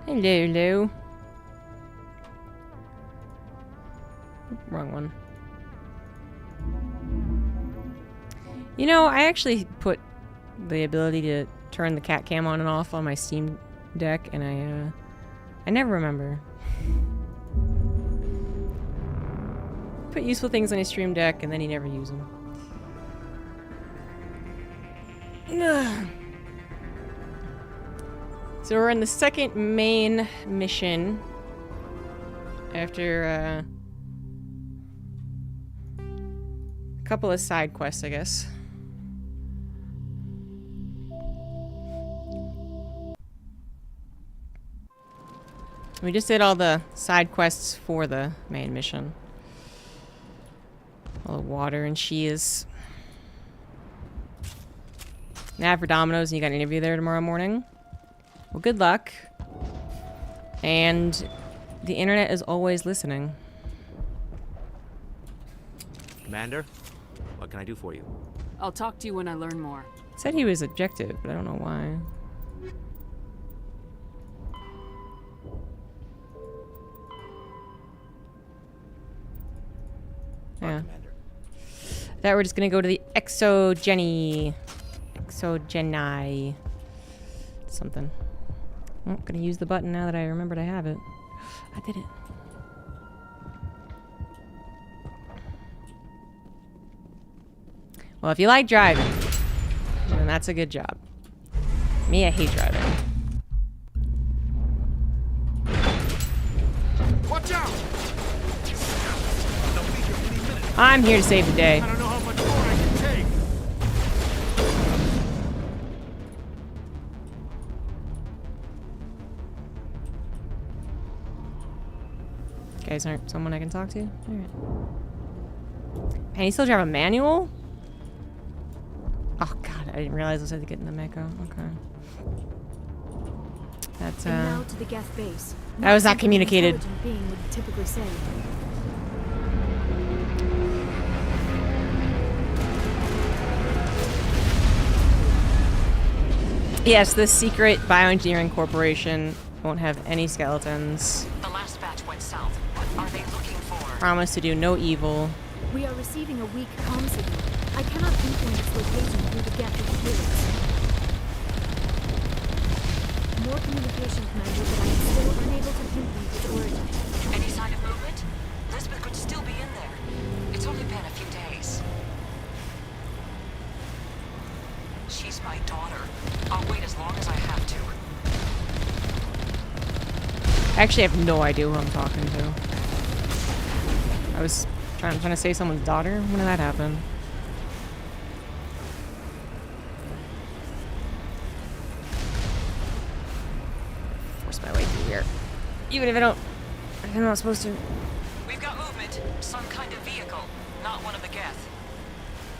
Hello, hello. Wrong one. You know, I actually put the ability to turn the cat cam on and off on my Steam Deck, and I never remember. Put useful things on his Stream Deck, and then he never use them. So we're in the second main mission after a couple of side quests, I guess. We just did all the side quests for the main mission. All the water and cheese. Now for Domino's, and you got an interview there tomorrow morning. Well, good luck. And the internet is always listening. Commander, what can I do for you? I'll talk to you when I learn more. Said he was objective, but I don't know why. Yeah. Commander. That we're just gonna go to the Exogeny. Exogeny. Something. Oh, gonna use the button now that I remembered I have it. I did it. Well, if you like driving, then that's a good job. Me, I hate driving. Watch out! I'm here to save the day. I don't know how much more I can take. Guys aren't someone I can talk to? Alright. And you still drive a manual? Oh god, I didn't realize I was had to get in the Mako. Okay. That's And now to the Geth base. that was not Something an communicated. intelligent being would typically say. Yes, this secret bioengineering corporation won't have any skeletons. The last batch went south. What are they looking for? Promise to do no evil. We are receiving a weak comm signal. I cannot pinpoint its location through the Geth interference. More communication, Commander, but I am still unable to pinpoint its origin. Any sign of movement? Lisbeth could still be in there. It's only been a few days. She's my daughter. I'll wait as long as I have to. I actually have no idea who I'm talking to. I was trying to say someone's daughter. When did that happen? Force my way through here. Even if I'm not supposed to. We've got movement. Some kind of vehicle. Not one of the Geth.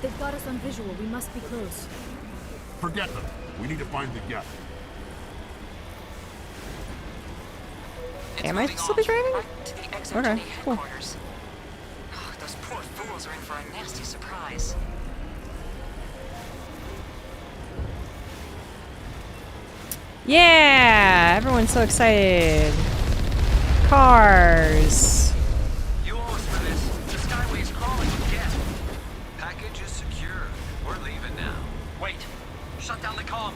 They've got us on visual. We must be close. Forget them. We need to find the Geth. Am I still be driving? Right to the Okay, Exogeny cool. headquarters. Oh, those poor fools are in for a nasty surprise. Yeah! Everyone's so excited. Cars. You owe us for this. The Skyway's crawling with Geth. Package is secure. We're leaving now. Wait. Shut down the comm.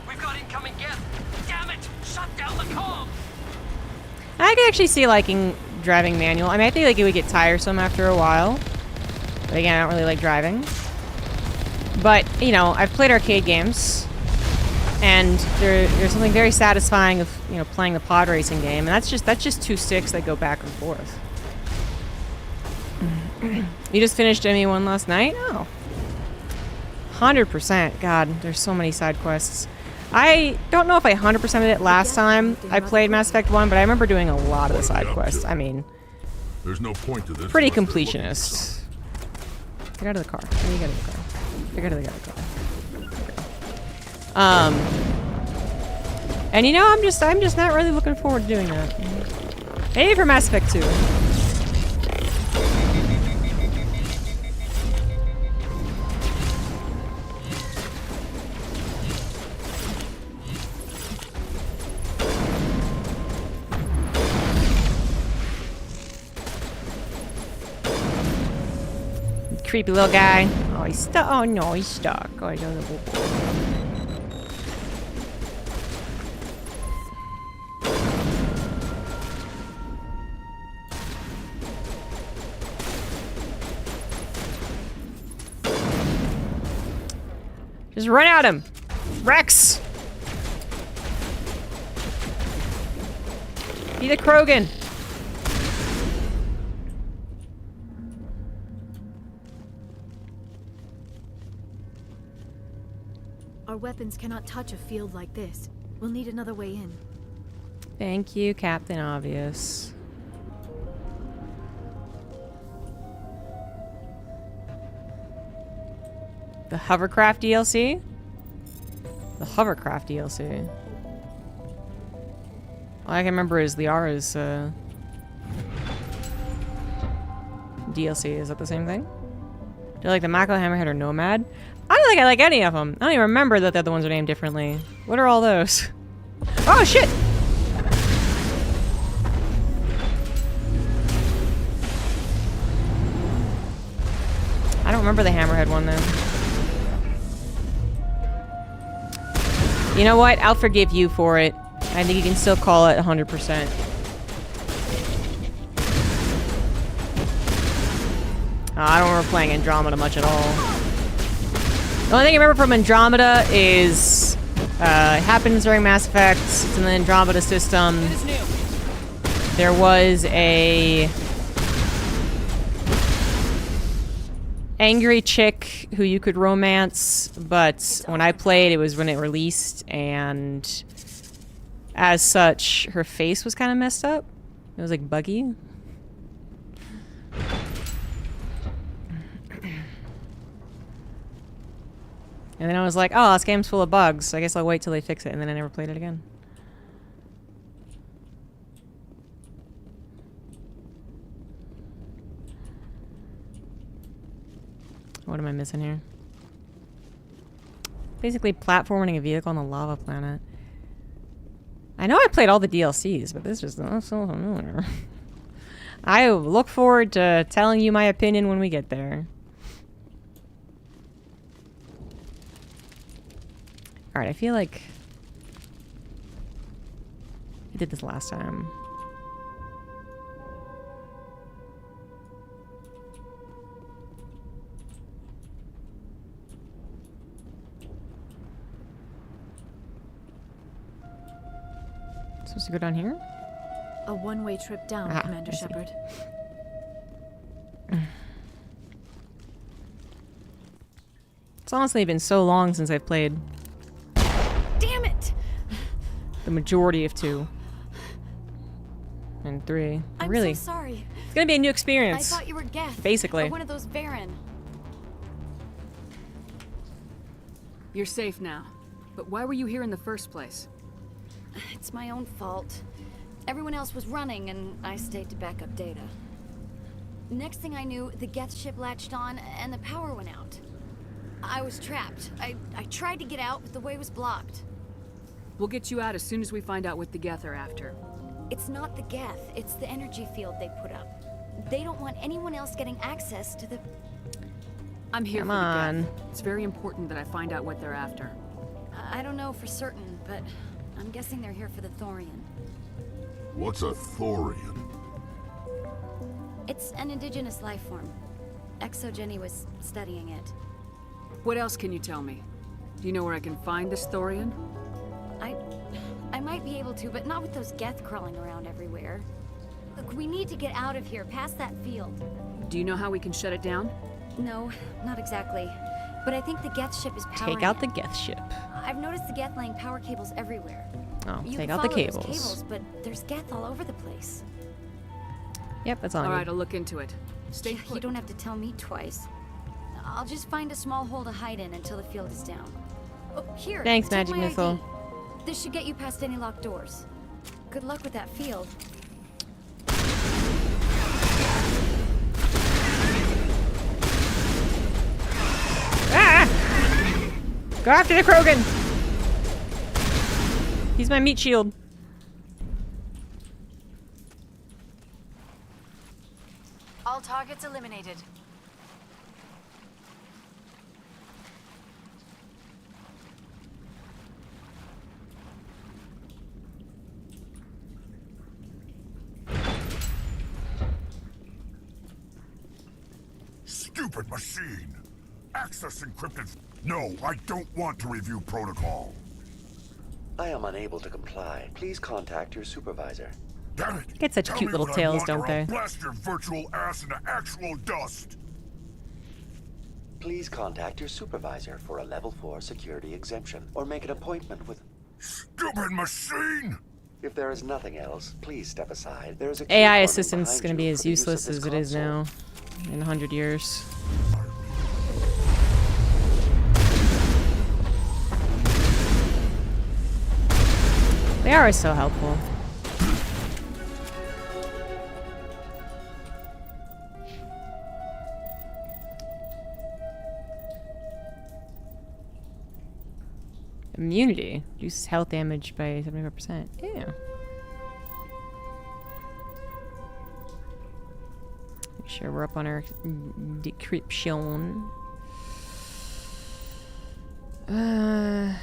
We've got incoming Geth. Damn it! Shut down the comm! I could actually see liking driving manual. I mean, I think like it would get tiresome after a while. But again, I don't really like driving. But, you know, I've played arcade games. And there's something very satisfying of, you know, playing the pod racing game. And that's just two sticks that go back and forth. You just finished ME1 last night? Oh. 100%. God, there's so many side quests. I don't know if I 100%ed it last time I played Mass Effect 1, but I remember doing a lot of the side quests. I mean, There's no point to this. pretty unless they're looking for completionist. Get out of the car. Where you get out of the car? Get out of the car. And you know, I'm just not really looking forward to doing that. Maybe for Mass Effect 2. creepy little guy. Oh, he's stuck. Oh no, he's stuck. Oh, he doesn't. Just run at him, Rex. Be the Krogan. Our weapons cannot touch a field like this. We'll need another way in. Thank you, Captain Obvious. The Hovercraft DLC? The Hovercraft DLC. All I can remember is Liara's DLC. Is that the same thing? Do you like the Mako Hammerhead or Nomad? I don't think I like any of them. I don't even remember that the other ones are named differently. What are all those? Oh, shit! I don't remember the Hammerhead one, then. You know what? I'll forgive you for it. I think you can still call it 100%. I don't remember playing Andromeda much at all. The only thing I remember from Andromeda is it happens during Mass Effect. It's in the Andromeda system. There was a angry chick who you could romance, but when I played, it was when it released, and as such, her face was kind of messed up. It was like buggy. And then I was like, oh, this game's full of bugs, so I guess I'll wait till they fix it, and then I never played it again. What am I missing here? Basically platforming a vehicle on a lava planet. I know I played all the DLCs, but this just so familiar. I look forward to telling you my opinion when we get there. Alright, I feel like I did this last time. Supposed to go down here? A one-way trip down, Commander Shepard. It's honestly been so long since I've played Damn it! the majority of 2 and 3. I'm Really, so sorry. it's gonna be a new I experience. thought you were Geth. Basically. Or one of those Baron. You're safe now. But why were you here in the first place? It's my own fault. Everyone else was running, and I stayed to back up data. Next thing I knew, the Geth ship latched on, and the power went out. I was trapped. I tried to get out, but the way was blocked. We'll get you out as soon as we find out what the Geth are after. It's not the Geth, it's the energy field they put up. They don't want anyone else getting access to the... I'm here Come for the on. Geth. It's very important that I find out what they're after. I don't know for certain, but I'm guessing they're here for the Thorian. What's a Thorian? It's an indigenous life form. Exogeny was studying it. What else can you tell me? Do you know where I can find this Thorian? I might be able to, but not with those Geth crawling around everywhere. Look, we need to get out of here, past that field. Do you know how we can shut it down? No, not exactly. But I think the Geth ship is powering Take out it. the Geth ship. I've noticed the Geth laying power cables everywhere. Oh, You take can out the follow those cables. cables, but there's Geth all over the place. Yep, that's on All you. right, I'll look into it. Stay You put. don't have to tell me twice. I'll just find a small hole to hide in until the field is down. Oh, here. Thanks, take Magic my Missile. ID. This should get you past any locked doors. Good luck with that field. Ah! Go after the Krogan! He's my meat shield. All targets eliminated. Stupid machine! Access encrypted. No, I don't want to review protocol. I am unable to comply. Please contact your supervisor. Damn it! Get such Tell cute me little what I tails, want don't or I'll they? blast your virtual ass into actual dust. Please contact your supervisor for a level 4 security exemption, or make an appointment with... Stupid machine! If there is nothing else, please step aside. There is a AI key assistant's behind gonna you be for as the use of useless this as it is console. now in 100 years. They are so helpful. Immunity. Reduces health damage by 75%. Yeah. Make sure we're up on our decryption. I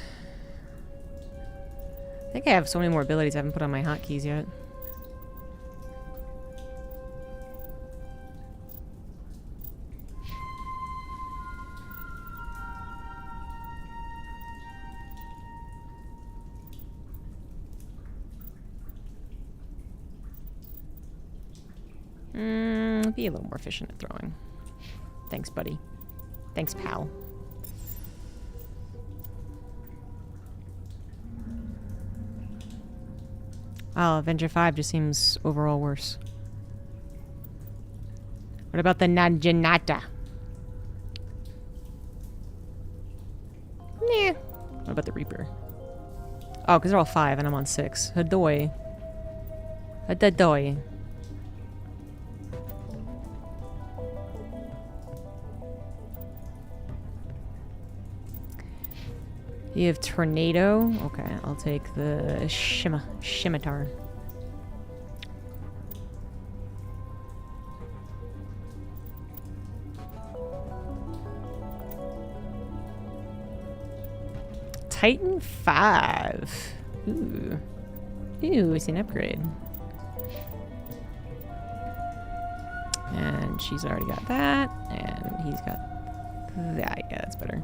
think I have so many more abilities I haven't put on my hotkeys yet. Be a little more efficient at throwing. Thanks, buddy. Thanks, pal. Oh, Avenger 5 just seems overall worse. What about the Naginata? Nah. What about the Reaper? Oh, because they're all 5 and I'm on 6. Hadoy. Hadadoy. You have Tornado. Okay, I'll take the Scimitar. Titan 5. Ooh. Ooh, it's an upgrade. And she's already got that. And he's got that. Yeah, that's better.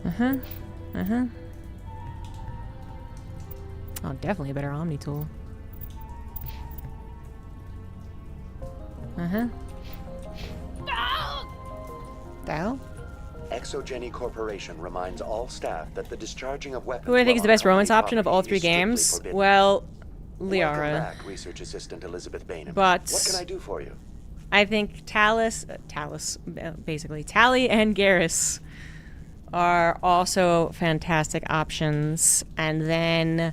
Uh-huh. Uh-huh. Oh, definitely a better Omni tool. Uh-huh. The hell? Exogeny Corporation reminds all staff that the discharging of weapons... Who I think is the best while on romance company option of all property 3 is strictly games? forbidden. Well, Welcome Liara. back, Research Assistant Elizabeth Bainham. But what can I do for you? I think basically, Tally and Garrus are also fantastic options. And then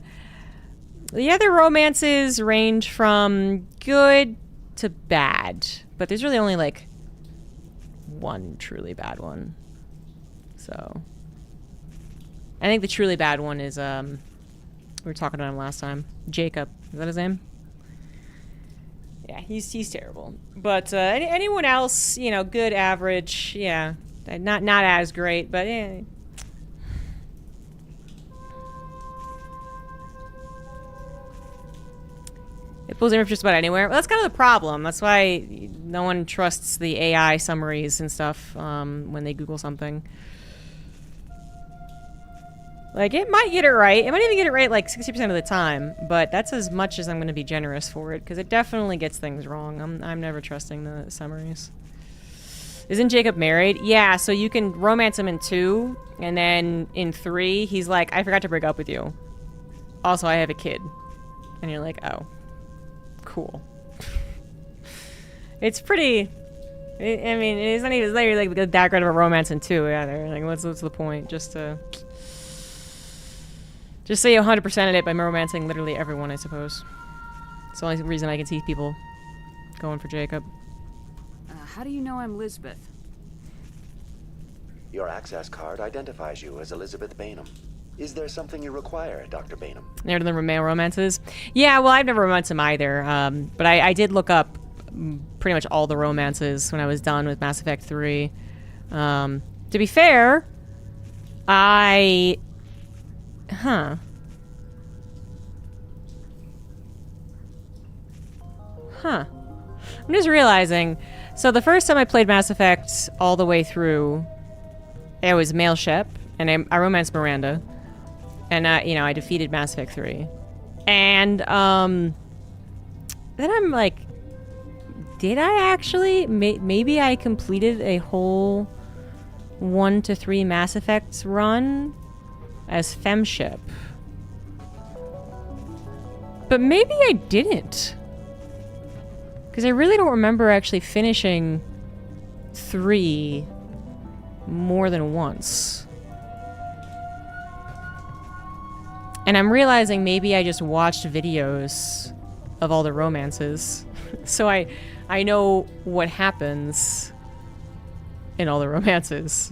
the other romances range from good to bad. But there's really only like one truly bad one. So I think the truly bad one is we were talking about him last time. Jacob. Is that his name? Yeah, he's terrible. But anyone else, you know, good, average, yeah. Not as great, but yeah. It pulls in from just about anywhere. Well, that's kind of the problem. That's why no one trusts the AI summaries and stuff when they Google something. Like, it might get it right. It might even get it right like 60% of the time, but that's as much as I'm going to be generous for it, because it definitely gets things wrong. I'm never trusting the summaries. Isn't Jacob married? Yeah, so you can romance him in 2, and then in 3, he's like, I forgot to break up with you. Also, I have a kid. And you're like, oh. Cool. It's pretty... I mean, it's not even like that great of a romance in 2 either. Like, what's the point? Just so you 100%ed it by romancing literally everyone, I suppose. It's the only reason I can see people going for Jacob. How do you know I'm Lisbeth? Your access card identifies you as Elizabeth Bainham. Is there something you require, Dr. Bainham? Near to the male romances? Yeah, well, I've never romanced him either. But I did look up pretty much all the romances when I was done with Mass Effect 3. To be fair, Huh. I'm just realizing. So the first time I played Mass Effect all the way through, it was male ship, and I romanced Miranda, and you know, I defeated Mass Effect 3, and then I'm like, did I actually? Maybe I completed a whole 1 to 3 Mass Effects run as femship, but maybe I didn't. Because I really don't remember actually finishing 3 more than once. And I'm realizing maybe I just watched videos of all the romances. So I know what happens in all the romances.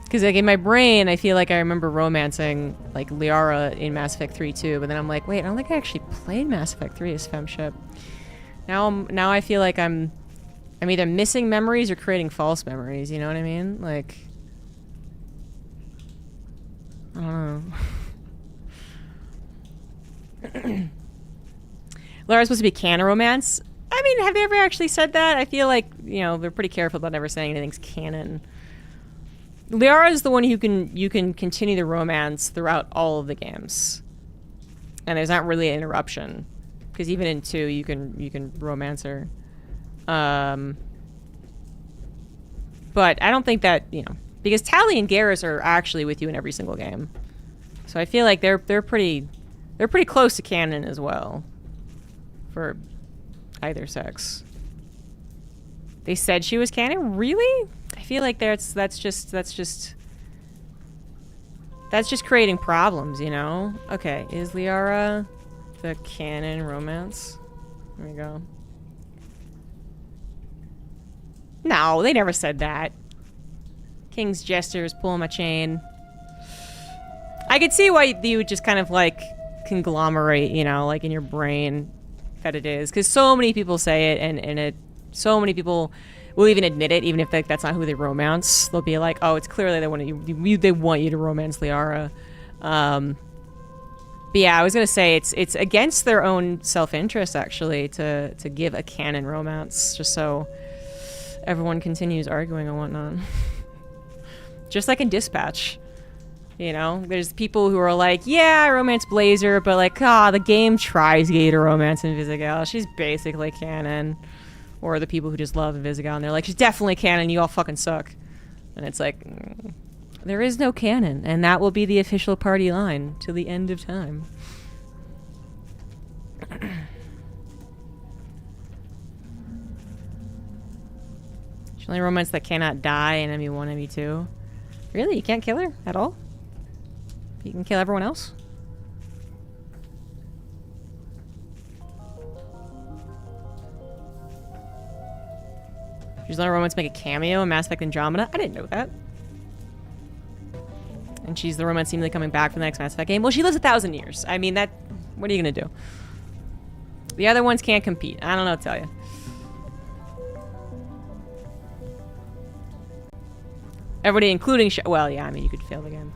Because like in my brain, I feel like I remember romancing like Liara in Mass Effect 3 too. But then I'm like, wait, I don't think I actually played Mass Effect 3 as femship. Now I feel like I'm either missing memories or creating false memories, you know what I mean? Like, I don't know. Lara's supposed to be canon romance. I mean, have they ever actually said that? I feel like, you know, they're pretty careful about never saying anything's canon. Liara is the one who you can continue the romance throughout all of the games. And there's not really an interruption. Because even in 2, you can romance her. But I don't think that, you know, because Tali and Garrus are actually with you in every single game. So I feel like they're pretty close to canon as well. For either sex. They said she was canon? Really? I feel like that's just creating problems, you know? Okay, is Liara the canon romance? There we go. No, they never said that. King's Jester is pulling my chain. I could see why you would just kind of like conglomerate, you know, like in your brain that it is. Because so many people say it, and so many people will even admit it, even if that's not who they romance. They'll be like, oh, it's clearly they want you to romance Liara. But yeah, I was gonna say it's against their own self-interest actually to give a canon romance just so everyone continues arguing and whatnot. Just like in Dispatch, you know, there's people who are like, yeah, I romance Blazer, but like, the game tries to get you to romance Invisigal. She's basically canon. Or the people who just love Invisigal and they're like, she's definitely canon. You all fucking suck. And it's like, there is no canon, and that will be the official party line till the end of time. She's only romance that cannot die in ME1, ME2. Really? You can't kill her at all? You can kill everyone else? She's letting romance make a cameo in Mass Effect Andromeda? I didn't know that. And she's the romance seemingly coming back for the next Mass Effect game. Well, she lives 1,000 years. I mean, that... What are you gonna do? The other ones can't compete. I don't know what to tell you. Everybody, including... well, yeah, I mean, you could fail the game.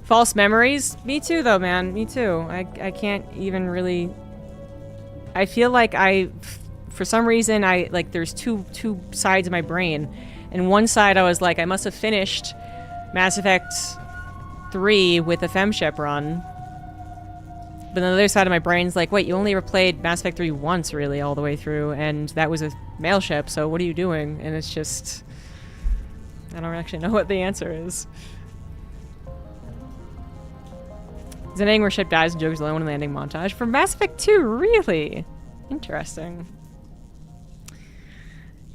False memories? Me too, though, man. Me too. I can't even really... I feel like for some reason, there's two sides of my brain. And one side, I was like, I must have finished Mass Effect 3 with a femship run. But the other side of my brain's like, wait, you only ever played Mass Effect 3 once, really, all the way through, and that was a male ship, so what are you doing? And it's just... I don't actually know what the answer is. Is an ending where ship dies and Joker's alone in the landing montage? For Mass Effect 2, really? Interesting.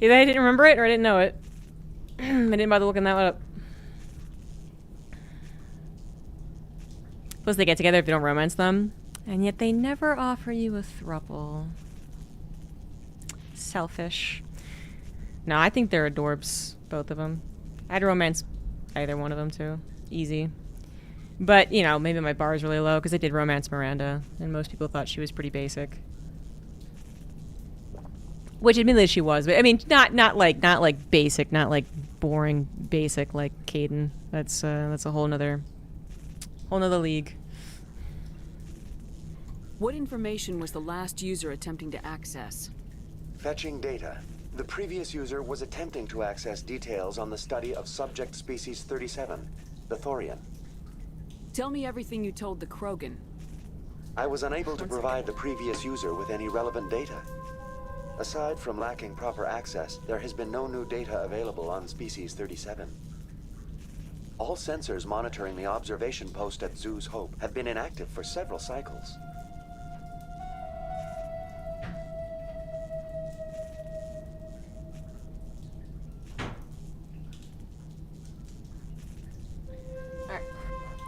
Either I didn't remember it or I didn't know it. I didn't bother looking that up. Plus they get together if you don't romance them. And yet they never offer you a throuple. Selfish. No, I think they're adorbs, both of them. I'd romance either one of them too. Easy. But, you know, maybe my bar is really low because I did romance Miranda. And most people thought she was pretty basic. Which admittedly she was, but I mean, not like basic, not like boring basic like Caden. That's a whole nother league. What information was the last user attempting to access? Fetching data. The previous user was attempting to access details on the study of subject species 37, the Thorian. Tell me everything you told the Krogan. I was unable to provide the previous user with any relevant data. Aside from lacking proper access, there has been no new data available on species 37. All sensors monitoring the observation post at Zoo's Hope have been inactive for several cycles.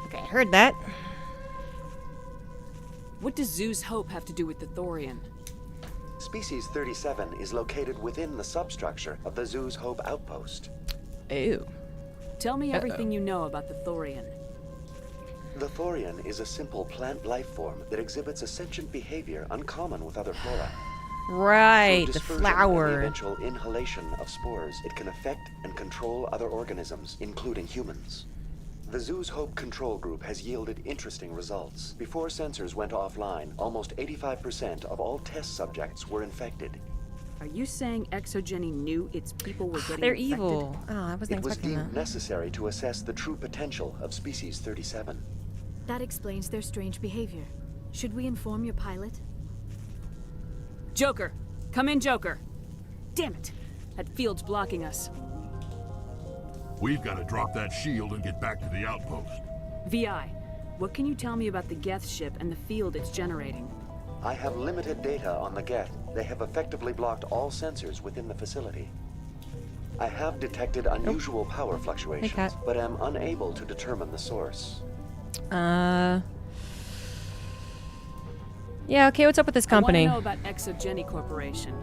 Okay, heard that. What does Zoo's Hope have to do with the Thorian? Species 37 is located within the substructure of the Zoo's Hope outpost. Ew. Tell me everything you know about the Thorian. The Thorian is a simple plant life form that exhibits a sentient behavior uncommon with other flora. Right, Through the dispersion and flower. the eventual inhalation of spores, it can affect and control other organisms, including humans. The Zoo's Hope control group has yielded interesting results. Before sensors went offline, almost 85% of all test subjects were infected. Are you saying Exogeny knew its people were getting They're infected? evil. Oh, I wasn't It was expecting deemed that. necessary to assess the true potential of species 37. That explains their strange behavior. Should we inform your pilot? Joker! Come in, Joker! Damn it! That field's blocking us. We've got to drop that shield and get back to the outpost. VI, what can you tell me about the Geth ship and the field it's generating? I have limited data on the Geth. They have effectively blocked all sensors within the facility. I have detected unusual power fluctuations, Cat. but am unable to determine the source. Yeah, okay, what's up with this I company? want to know about Exogeny Corporation.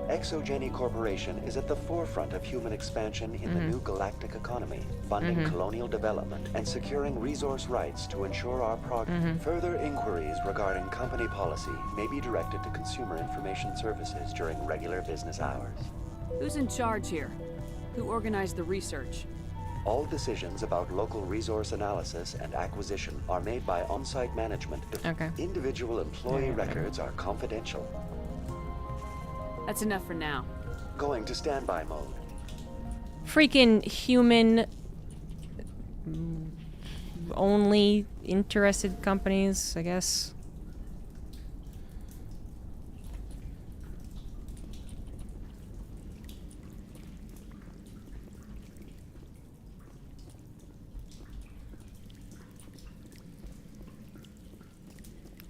Exogeny Corporation is at the forefront of human expansion in the new galactic economy, funding colonial development and securing resource rights to ensure our progress. Further inquiries regarding company policy may be directed to Consumer Information Services during regular business hours. Who's in charge here? Who organized the research? All decisions about local resource analysis and acquisition are made by on-site management. Okay. Individual employee records are confidential. That's enough for now. Going to standby mode. Freaking human only interested companies, I guess.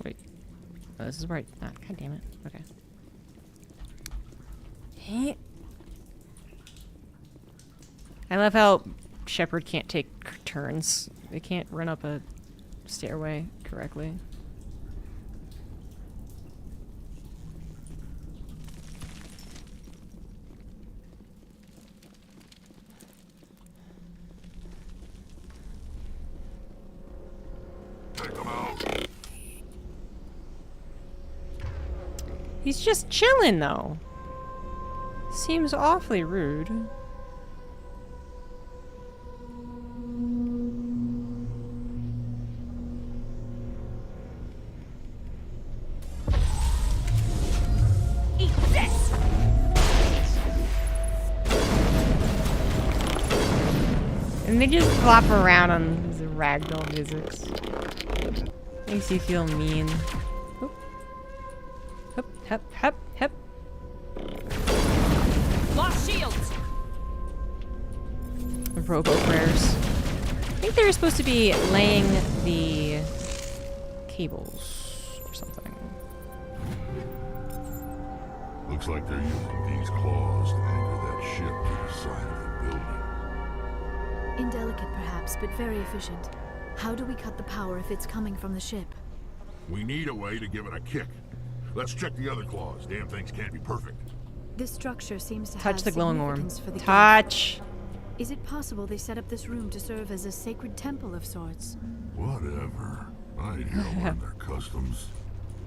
Wait. Oh, this is right. Ah, God damn it. Okay. I love how Shepard can't take turns. They can't run up a stairway correctly. He's just chilling, though. Seems awfully rude. Eat this! And they just flop around on the ragdoll physics. Makes you feel mean. Oop. Hup, hup, hup, hup. Lost shields! Robo prayers. I think they're supposed to be laying the cables or something. Looks like they're using these claws to anchor that ship to the side of the building. Indelicate perhaps, but very efficient. How do we cut the power if it's coming from the ship? We need a way to give it a kick. Let's check the other claws. Damn things can't be perfect. This structure seems to Touch have the glowing orb. significance for the Touch! Is it possible they set up this room to serve as a sacred temple of sorts? Whatever. I ain't here to learn their customs.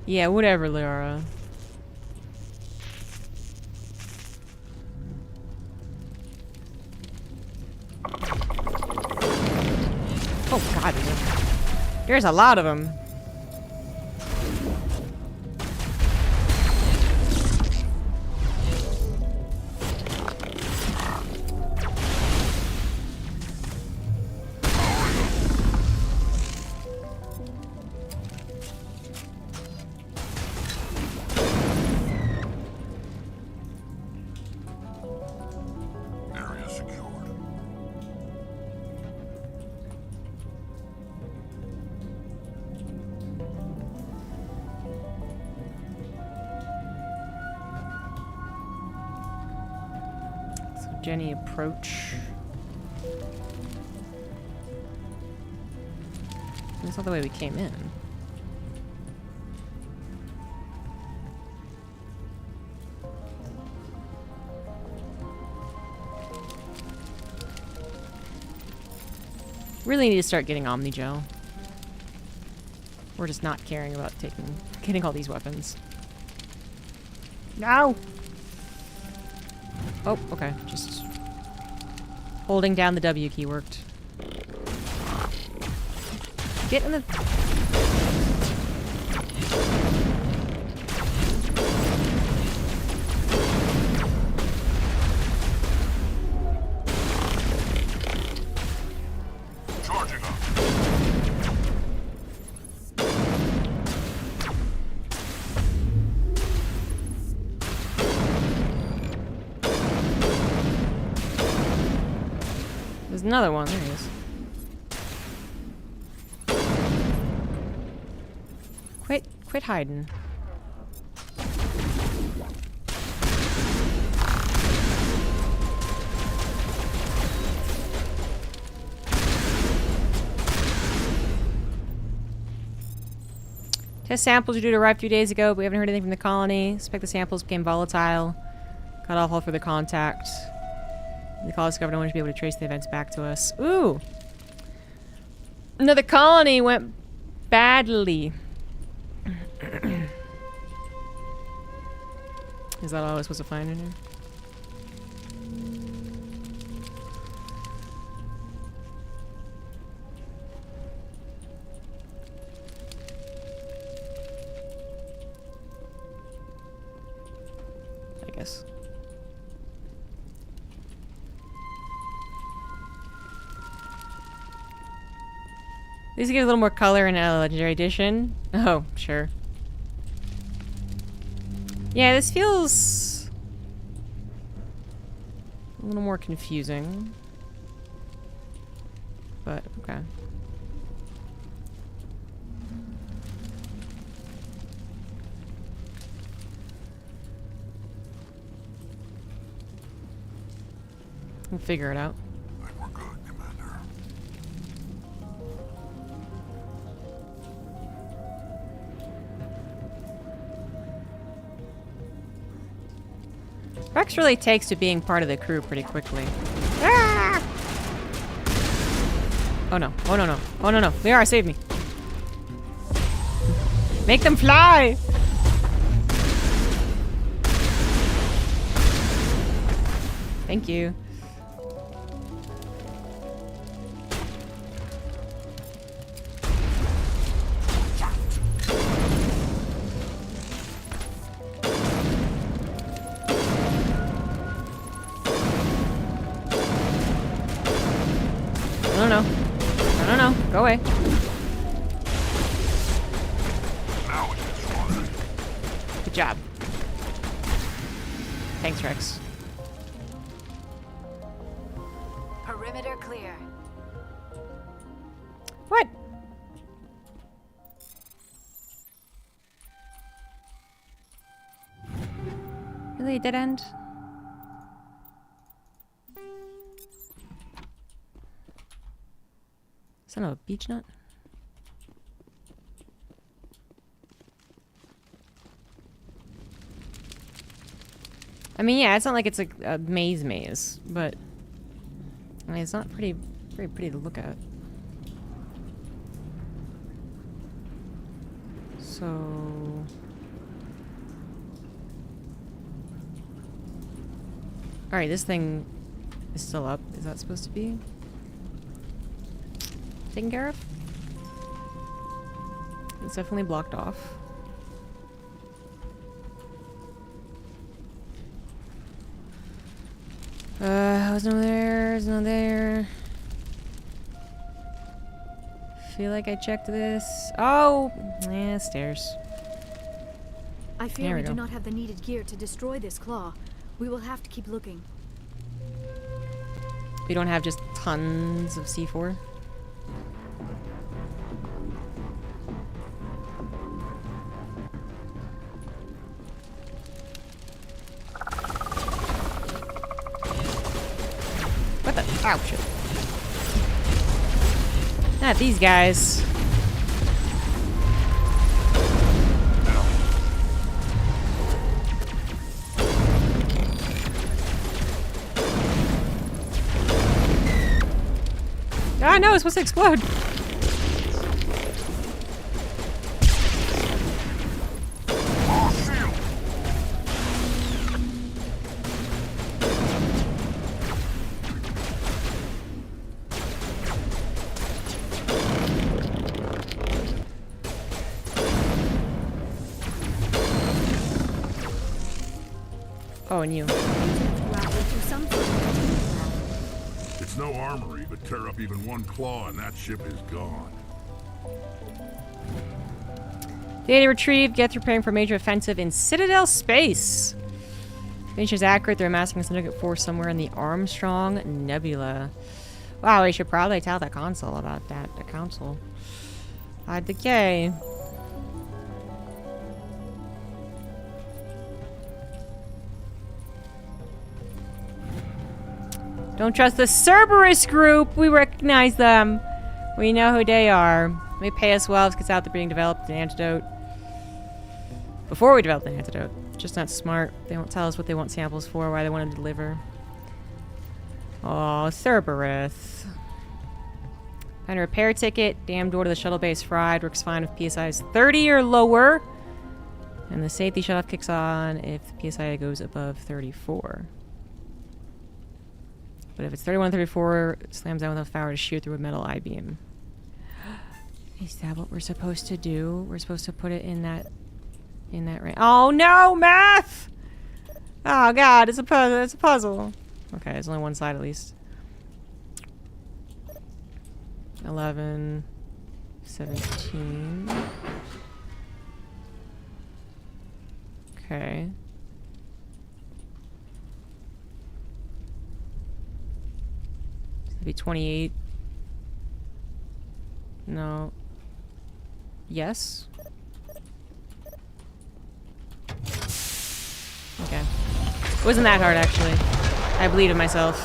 Yeah, whatever, Lara. Oh god, there's a lot of them. Jenny approach. That's not the way we came in. Really need to start getting Omnigel. We're just not caring about getting all these weapons. No! Oh, okay. Just holding down the W key worked. Get in the... Charging up. There's another one. There he is. Quit hiding. Test samples are due to arrive 2 days ago, but we haven't heard anything from the colony. Suspect the samples became volatile. Cut off all further contact. The colony discovered no one should be able to trace the events back to us. Ooh! No, the colony went badly. Is that all I was supposed to find in here? I guess. These give a little more color in a legendary edition. Oh, sure. Yeah, this feels a little more confusing. But, okay. We'll figure it out. I think we're good, Commander. Rex really takes to being part of the crew pretty quickly. Ah! Oh no. Oh no no. Oh no no. Liara, save me. Make them fly! Thank you. No. Go away. Now it gets running. Good job. Thanks, Rex. Perimeter clear. What? Really, a dead end? Son of a beach nut? I mean, yeah, it's not like it's a maze, but I mean, it's not very pretty to look at. So, all right, this thing is still up. Is that supposed to be taken care of? It's definitely blocked off. Was no there, is no there. Feel like I checked this. Oh, yeah, stairs. I fear There we we do go. not have the needed gear to destroy this claw. We will have to keep looking. We don't have just tons of C4. Wow, shit. Not these guys. Ah, no, it's supposed to explode. Oh, and you. It's no armory, but tear up even one claw and that ship is gone. Data retrieved. Geth preparing for major offensive in Citadel space. Information is accurate. They're amassing a significant force somewhere in the Armstrong Nebula. Wow, we should probably tell the console about that. The console. Hide the K. Don't trust the Cerberus group. We recognize them. We know who they are. They pay us well if it gets out they're being developed an antidote. Before we develop an antidote. It's just not smart. They won't tell us what they want samples for, why they want to deliver. Oh, Cerberus. Find a repair ticket. Damn door to the shuttle base fried. Works fine if PSI is 30 or lower. And the safety shutoff kicks on if the PSI goes above 34. But if it's 31, 34, it slams down with enough power to shoot through a metal I-beam. Is that what we're supposed to do? We're supposed to put it in that range. Oh no, math! Oh god, it's a puzzle. It's a puzzle. Okay, there's only one side at least. 11, 17. Okay. It'd be 28. No. Yes. Okay. It wasn't that hard, actually. I believe in myself.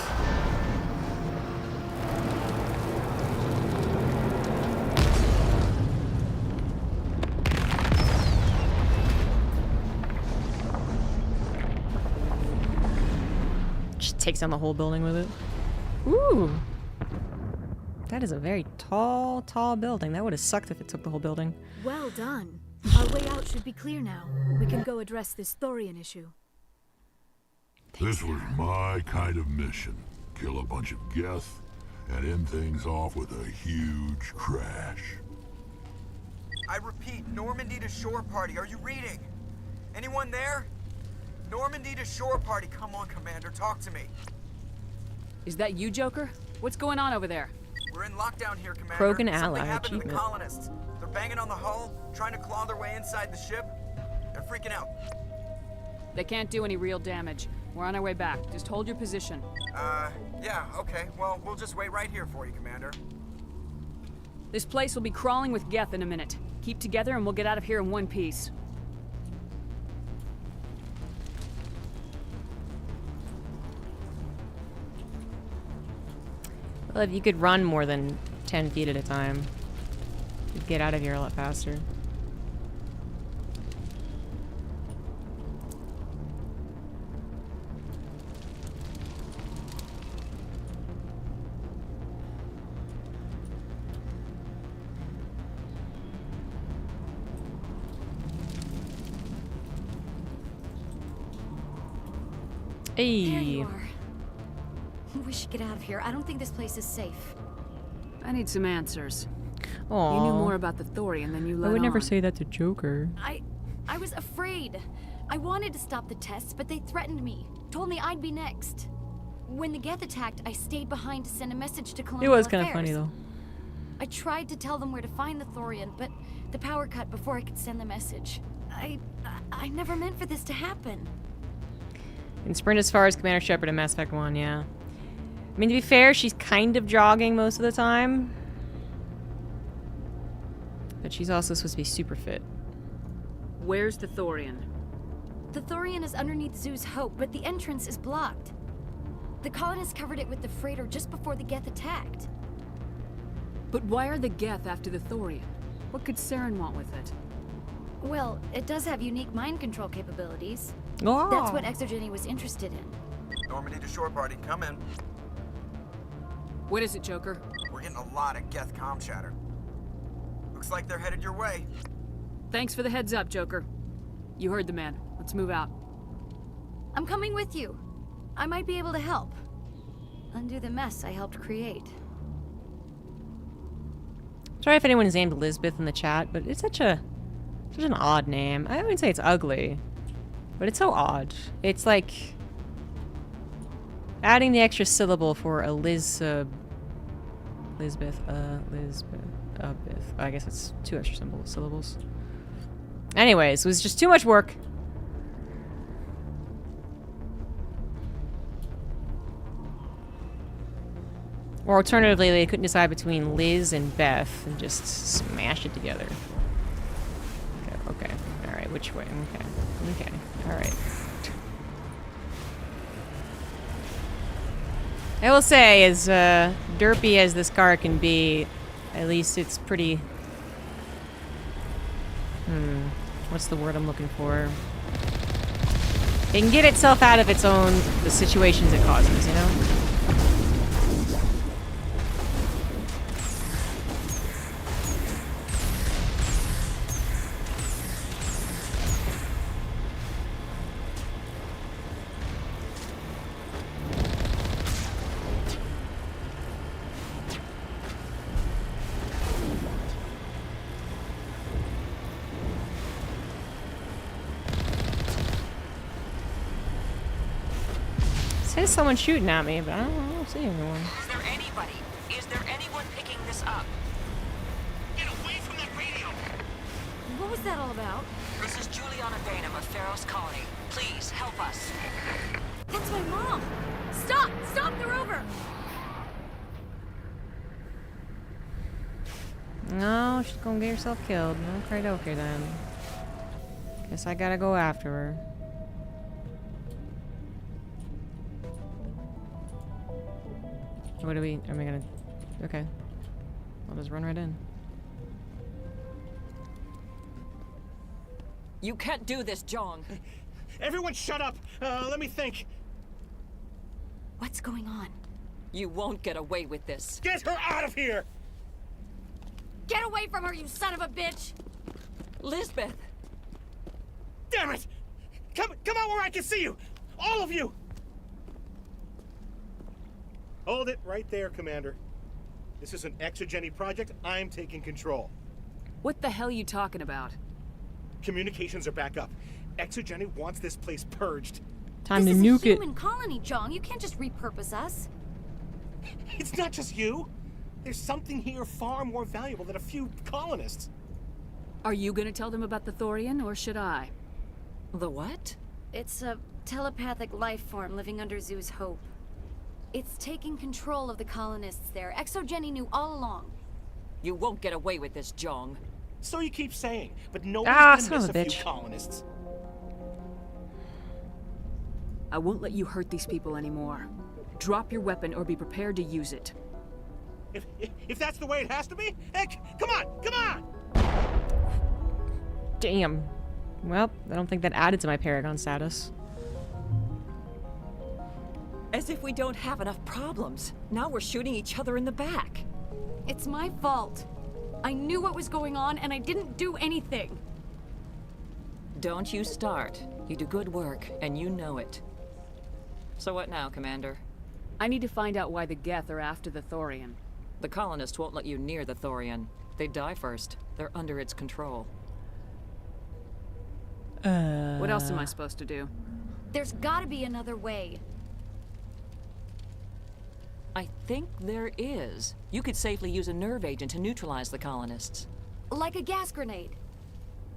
Just takes down the whole building with it. Ooh! That is a very tall, tall building. That would have sucked if it took the whole building. Well done. Our way out should be clear now. We can go address this Thorian issue. This was my kind of mission. Kill a bunch of Geth and end things off with a huge crash. I repeat, Normandy to shore party. Are you reading? Anyone there? Normandy to shore party. Come on, Commander. Talk to me. Is that you, Joker? What's going on over there? We're in lockdown here, Commander. Krogan Something ally happened to the achievement. colonists. They're banging on the hull, trying to claw their way inside the ship. They're freaking out. They can't do any real damage. We're on our way back. Just hold your position. Yeah, okay. Well, we'll just wait right here for you, Commander. This place will be crawling with Geth in a minute. Keep together and we'll get out of here in one piece. Well, if you could run more than 10 feet at a time, you'd get out of here a lot faster. Hey. There you are. We should get out of here. I don't think this place is safe. I need some answers. Aww. You knew more about the Thorian than you let I would never on. say that to Joker. I was afraid. I wanted to stop the tests, but they threatened me. Told me I'd be next. When the Geth attacked, I stayed behind to send a message to It Colonial was kind of Affairs. funny though. I tried to tell them where to find the Thorian, but the power cut before I could send the message. I never meant for this to happen. And sprint as far as Commander Shepard in Mass Effect 1, yeah. I mean, to be fair, she's kind of jogging most of the time. But she's also supposed to be super fit. Where's the Thorian? The Thorian is underneath Zoo's Hope, but the entrance is blocked. The colonists covered it with the freighter just before the Geth attacked. But why are the Geth after the Thorian? What could Saren want with it? Well, it does have unique mind control capabilities. Oh. That's what Exogeny was interested in. Normandy to shore party, come in. What is it, Joker? We're getting a lot of Geth comm chatter. Looks like they're headed your way. Thanks for the heads up, Joker. You heard the man. Let's move out. I'm coming with you. I might be able to help. Undo the mess I helped create. Sorry if anyone is named Elizabeth in the chat, but it's such an odd name. I wouldn't say it's ugly, but it's so odd. It's like adding the extra syllable for Elizabeth. I guess it's 2 extra syllables. Anyways, it was just too much work. Or alternatively, they couldn't decide between Liz and Beth and just smash it together. Okay. Alright, which way? Okay. Alright. I will say, as derpy as this car can be, at least it's pretty... What's the word I'm looking for? It can get itself out of its own... the situations it causes, you know? Says someone shooting at me, but I don't see anyone. Is there anybody? Is there anyone picking this up? Get away from that radio! What was that all about? This is Juliana Bainham of Pharaoh's Colony. Please, help us. That's my mom! Stop! Stop! They're over! No, she's gonna get herself killed. Okay then. Guess I gotta go after her. What am I gonna... Okay. I'll just run right in. You can't do this, Jong. Everyone shut up! Let me think. What's going on? You won't get away with this. Get her out of here! Get away from her, you son of a bitch! Lisbeth! Damn it! Come out where I can see you! All of you! Hold it right there, Commander. This is an Exogeny project. I'm taking control. What the hell are you talking about? Communications are back up. Exogeny wants this place purged. Time to This is nuke a it. human colony, Jong. You can't just repurpose us. It's not just you. There's something here far more valuable than a few colonists. Are you gonna tell them about the Thorian, or should I? The what? It's a telepathic life form living under Zoo's hope. It's taking control of the colonists there. Exogeny knew all along. You won't get away with this, Jong. So you keep saying, but no one's son gonna of miss a a few bitch. colonists. I won't let you hurt these people anymore. Drop your weapon or be prepared to use it. If that's the way it has to be, heck, come on! Damn. Well, I don't think that added to my Paragon status. As if we don't have enough problems. Now we're shooting each other in the back. It's my fault. I knew what was going on and I didn't do anything. Don't you start. You do good work, and you know it. So what now, Commander? I need to find out why the Geth are after the Thorian. The colonists won't let you near the Thorian. They die first. They're under its control. What else am I supposed to do? There's gotta be another way. I think there is. You could safely use a nerve agent to neutralize the colonists. Like a gas grenade.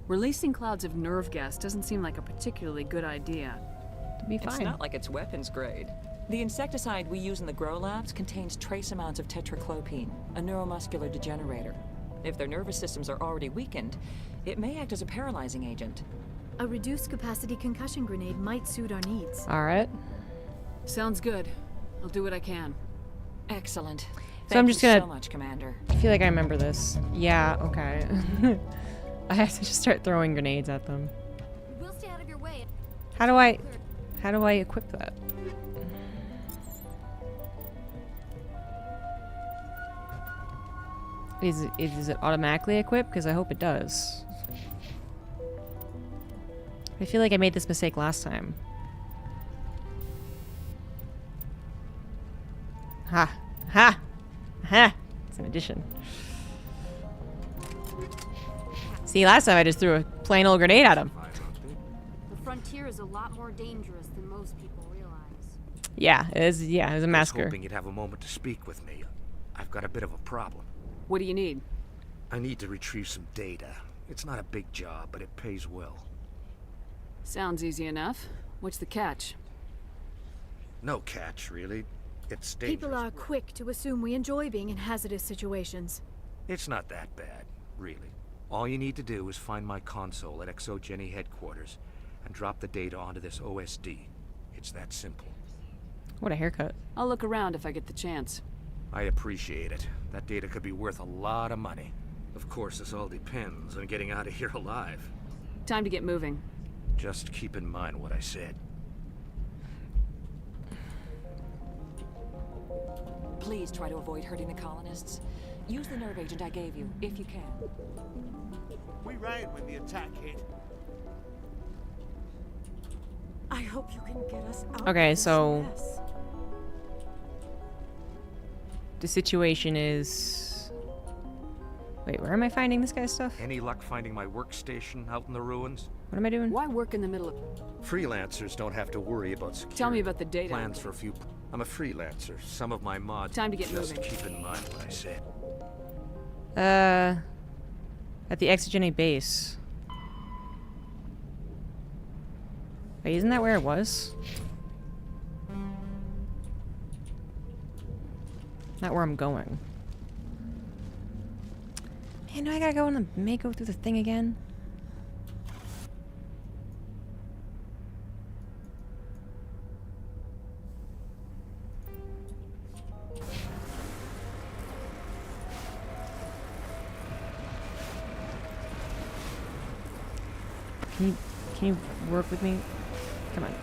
Releasing clouds of nerve gas doesn't seem like a particularly good idea. To be It's fine. not like it's weapons grade. The insecticide we use in the grow labs contains trace amounts of tetraclopine, a neuromuscular degenerator. If their nervous systems are already weakened, it may act as a paralyzing agent. A reduced capacity concussion grenade might suit our needs. Alright. Sounds good. I'll do what I can. Excellent. So I'm Thank just you gonna- so much, Commander. I feel like I remember this. Yeah, okay. I have to just start throwing grenades at them. We'll stay out of your way. How do I equip that? Is it automatically equipped? Because I hope it does. I feel like I made this mistake last time. Ha! Ha! Ha! It's an addition. See, last time I just threw a plain old grenade at him. The frontier is a lot more dangerous than most people realize. Yeah, it was a I was massacre. hoping you'd have a moment to speak with me. I've got a bit of a problem. What do you need? I need to retrieve some data. It's not a big job, but it pays well. Sounds easy enough. What's the catch? No catch, really. It's dangerous. People are quick to assume we enjoy being in hazardous situations. It's not that bad, really. All you need to do is find my console at Exogeny headquarters and drop the data onto this OSD. It's that simple. What a haircut. I'll look around if I get the chance. I appreciate it. That data could be worth a lot of money. Of course, this all depends on getting out of here alive. Time to get moving. Just keep in mind what I said. Please try to avoid hurting the colonists. Use the nerve agent I gave you, if you can. We ran when the attack hit. I hope you can get us out. Okay, of this so mess. the situation is... Wait, where am I finding this guy's stuff? Any luck finding my workstation out in the ruins? What am I doing? Why work in the middle of... Freelancers don't have to worry about security. Tell me about the data. Plans for a few... I'm a freelancer. Some of my mods... Time to get just moving. keep in mind what I said. At the Exogeny base. Wait, isn't that where it was? Not where I'm going. Man, do I gotta go in the go through the thing again? Can you work with me? Come on.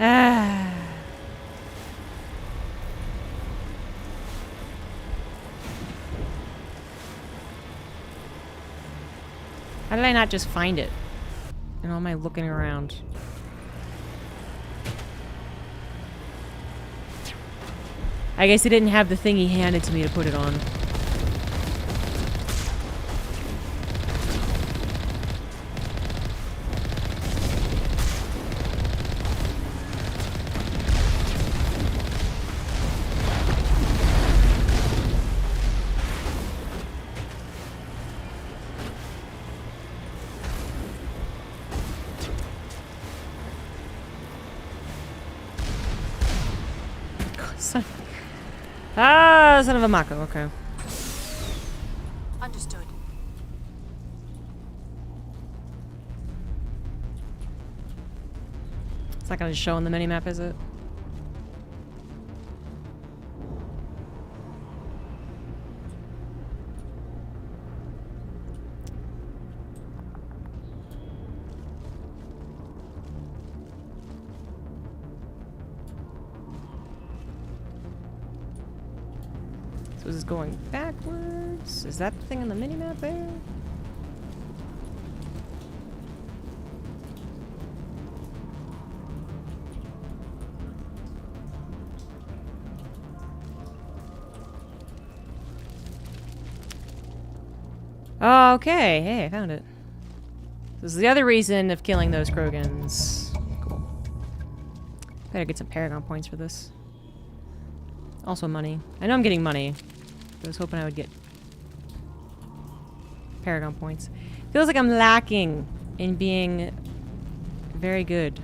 Ah. How did I not just find it? And all my looking around. I guess he didn't have the thing he handed to me to put it on. Son of a Mako, okay. Understood. It's not gonna show on the minimap, is it? So this is going backwards. Is that the thing on the minimap there? Okay, hey, I found it. This is the other reason of killing those Krogans. Cool. Better get some Paragon points for this. Also money. I know I'm getting money. I was hoping I would get Paragon points. Feels like I'm lacking in being very good.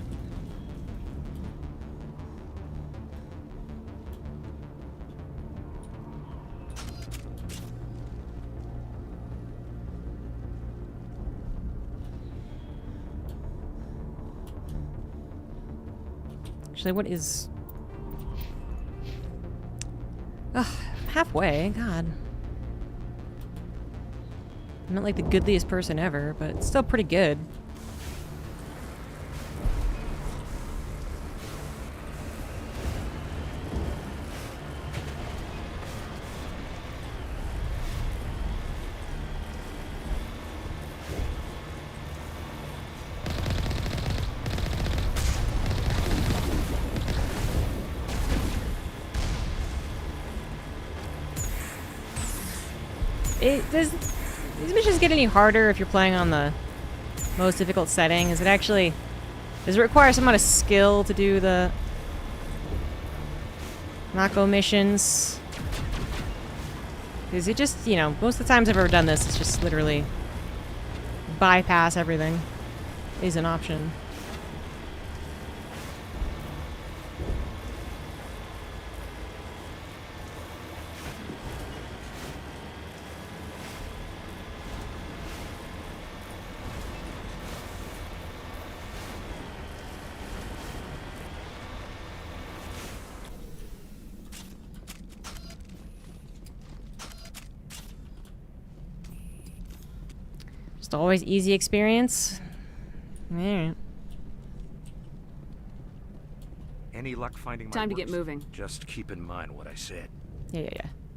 Actually, what is... Ugh, halfway, God. I'm not like the goodliest person ever, but it's still pretty good. Does these missions get any harder if you're playing on the most difficult setting? Is it actually... Does it require some amount of skill to do the Mako missions? Is it just, you know, most of the times I've ever done this, it's just literally bypass everything is an option. Just always easy experience. Alright. Any luck finding my Time to get moving. Just keep in mind what I said. Yeah.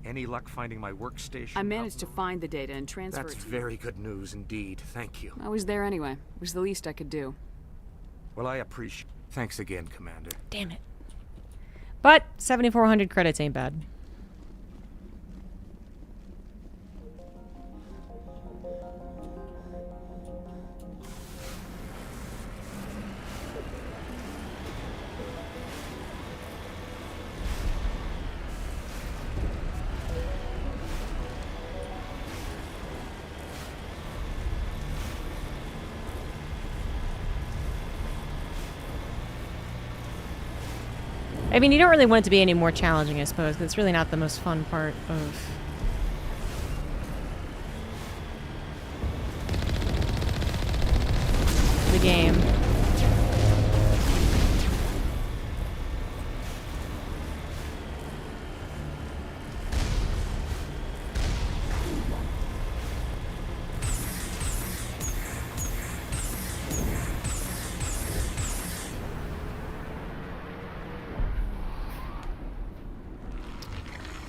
Any luck finding my workstation? I managed to find the data and transfer That's it to very good news indeed. Thank you. I was there anyway. It was the least I could do. Well, I appreciate... Thanks again, Commander. Damn it. But 7,400 credits ain't bad. I mean, you don't really want it to be any more challenging, I suppose, because it's really not the most fun part of the game.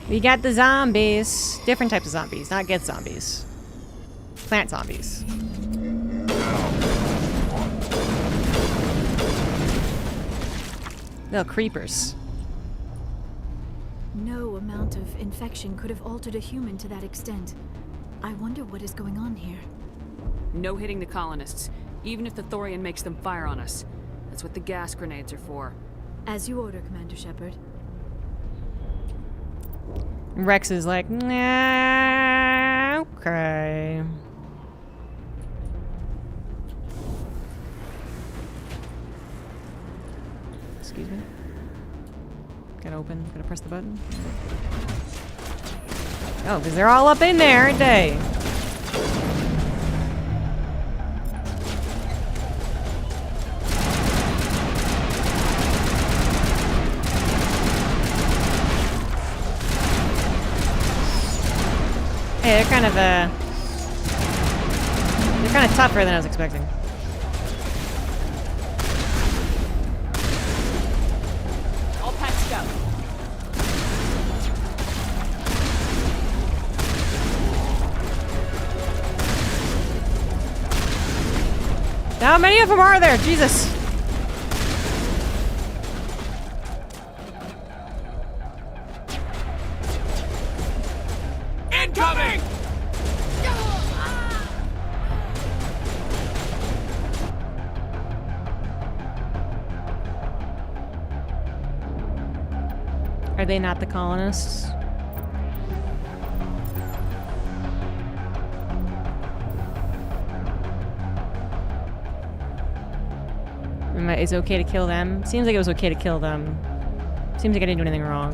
We got the zombies. Different types of zombies, not get zombies. Plant zombies. Little creepers. No amount of infection could have altered a human to that extent. I wonder what is going on here. No hitting the colonists, even if the Thorian makes them fire on us. That's what the gas grenades are for. As you order, Commander Shepard. Rex is like, nah, okay. Excuse me. Gotta open, gotta press the button. Oh, because they're all up in there, aren't they? Hey, they're kind of tougher than I was expecting. All patched up. How many of them are there? Jesus. Incoming! Are they not the colonists? Is it okay to kill them? Seems like it was okay to kill them. Seems like I didn't do anything wrong.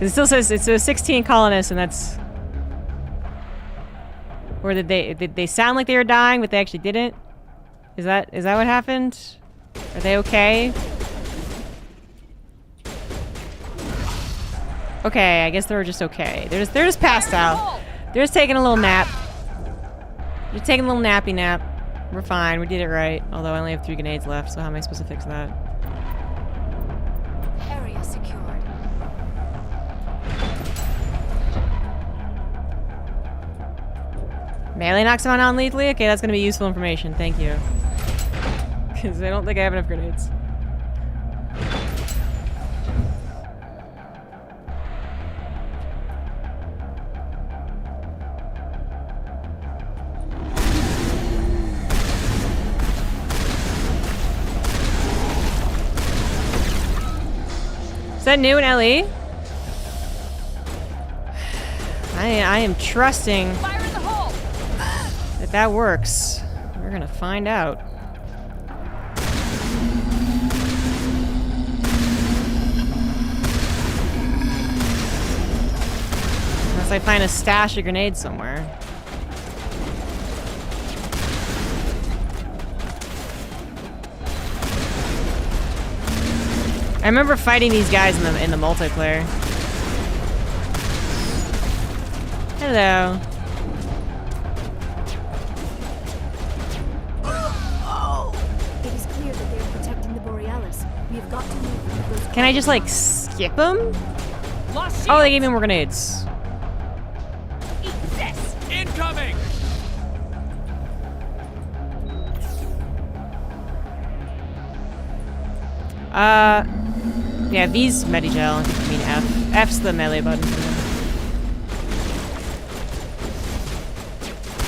It still says it's 16 colonists, and that's... Or did they sound like they were dying, but they actually didn't? Is that what happened? Are they okay? Okay, I guess they're just okay. They're just passed out. They're just taking a little nap. They're taking a little nappy nap. We're fine. We did it right. Although I only have 3 grenades left, so how am I supposed to fix that? Area secured. Melee knocks him out non-lethally? Okay, that's gonna be useful information. Thank you. Because I don't think I have enough grenades. Is that new in LE? I am trusting that works. We're gonna find out. Unless I find a stash of grenades somewhere. I remember fighting these guys in the multiplayer. Hello. It is clear that they are protecting the Borealis. We have got to move those. Can I just like skip them? Oh, they gave me more grenades. Eat this! Incoming! Yeah, V's Medigel. I think I mean F. F's the melee button.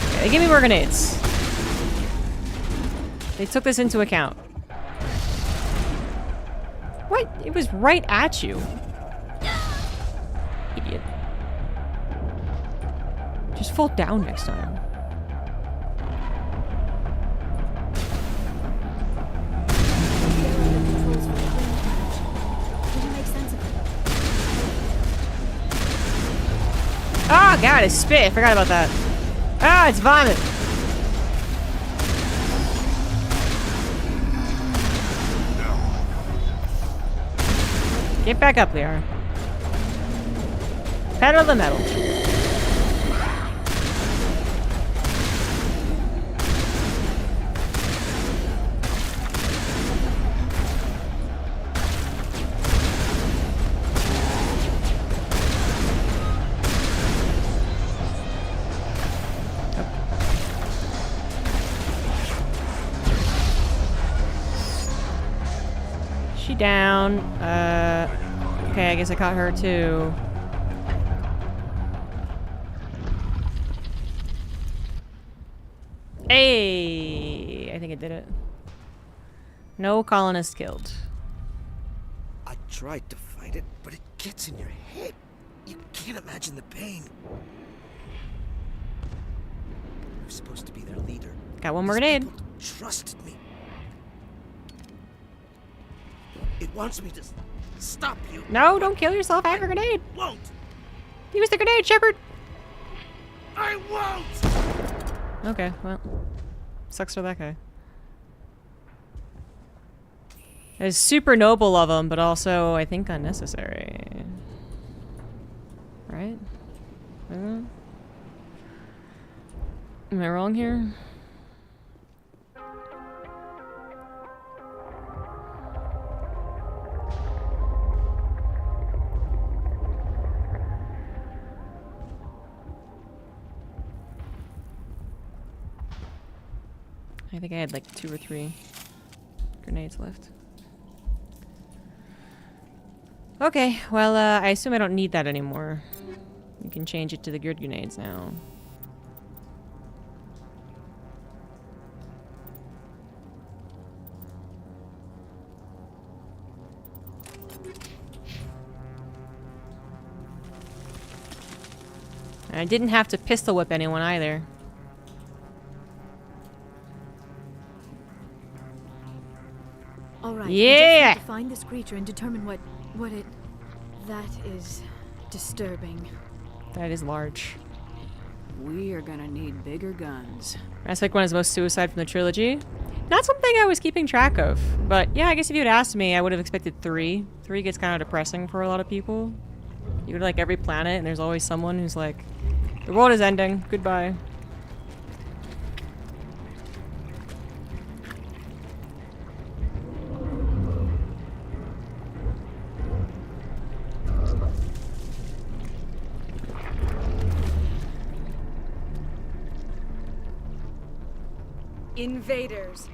Okay, they give me more grenades. They took this into account. What? It was right at you. Idiot. Just fall down next time. Oh god, I spit. I forgot about that. Ah, it's vomit. Get back up, Liara. Pedal the metal. She down. Okay, I guess I caught her too. Hey, I think it did it. No colonists killed. I tried to fight it, but it gets in your head. You can't imagine the pain. I'm supposed to be their leader. Got one more grenade. People trusted me. It wants me to stop you. No, don't kill yourself. I have a grenade. Won't. Use the grenade, Shepard. I won't. Okay, well, sucks for that guy. It's super noble of him, but also, I think, unnecessary. Right? Am I wrong here? I think I had like 2 or 3 grenades left. Okay, well, I assume I don't need that anymore. You can change it to the good grenades now. And I didn't have to pistol whip anyone either. All right. Yeah. We just have to find this creature and determine what it. That is disturbing. That is large. We are gonna need bigger guns. Aspect 1 is most suicide from the trilogy. Not something I was keeping track of, but yeah, I guess if you had asked me, I would have expected 3. 3 gets kind of depressing for a lot of people. You go to like every planet and there's always someone who's like, the world is ending, goodbye. Invaders,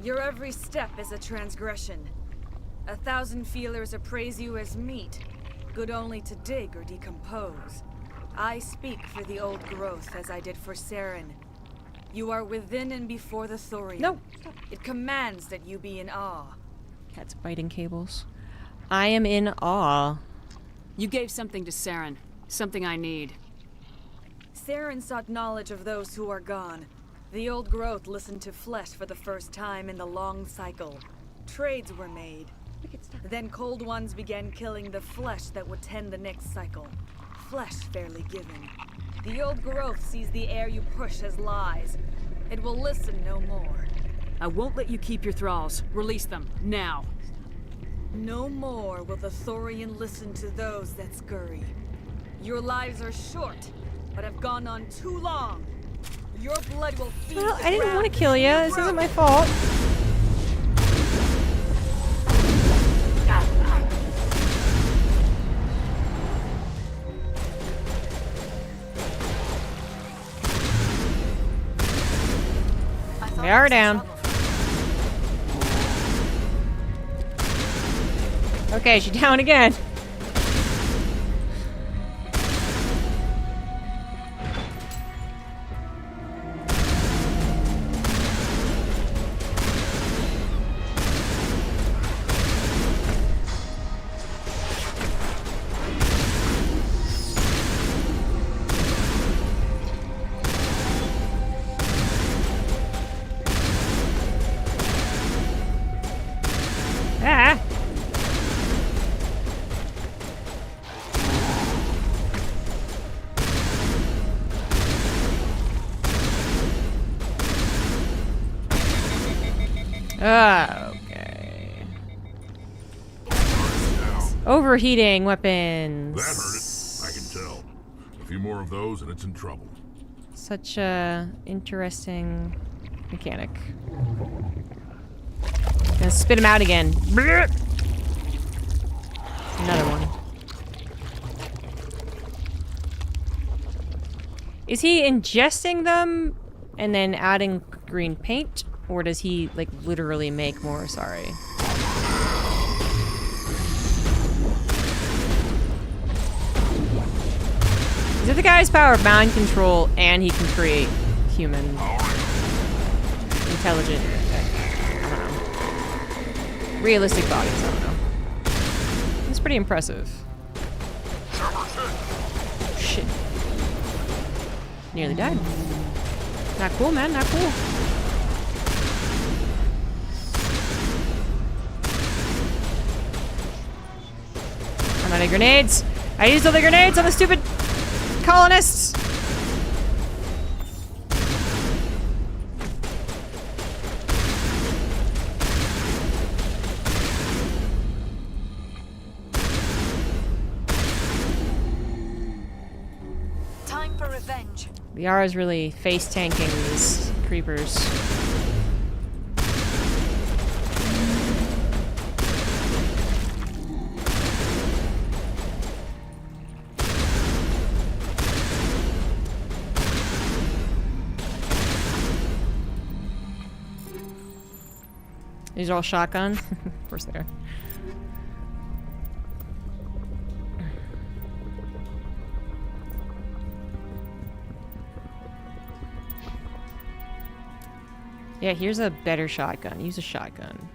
your every step is a transgression. 1,000 feelers appraise you as meat, good only to dig or decompose. I speak for the old growth as I did for Saren. You are within and before the Thorium. No. It commands that you be in awe. Cat's biting cables. I am in awe. You gave something to Saren. Something I need. Saren sought knowledge of those who are gone. The old growth listened to flesh for the first time in the long cycle. Trades were made. Then cold ones began killing the flesh that would tend the next cycle. Flesh fairly given. The old growth sees the air you push as lies. It will listen no more. I won't let you keep your thralls. Release them, now. No more will the Thorian listen to those that scurry. Your lives are short, but have gone on too long. Your blood will feed Well, the I didn't ground want to kill you. This isn't my fault. We are down. Okay, she's down again. Ah! Okay. Overheating weapons. That hurt it. I can tell. A few more of those and it's in trouble. Such a interesting mechanic. Gonna spit him out again. Another one. Is he ingesting them and then adding green paint? Or does he, like, literally make more? Sorry. Is it the guy's power of mind control and he can create human intelligent, I don't know, realistic bodies? I don't know. It's pretty impressive. Shit. Nearly died. Not cool, man. Not cool. I'm out of grenades. I used all the grenades on the stupid colonists. Time for revenge. Liara's really face tanking these creepers. These are all shotgun? Of course they are. Yeah, here's a better shotgun. Use a shotgun.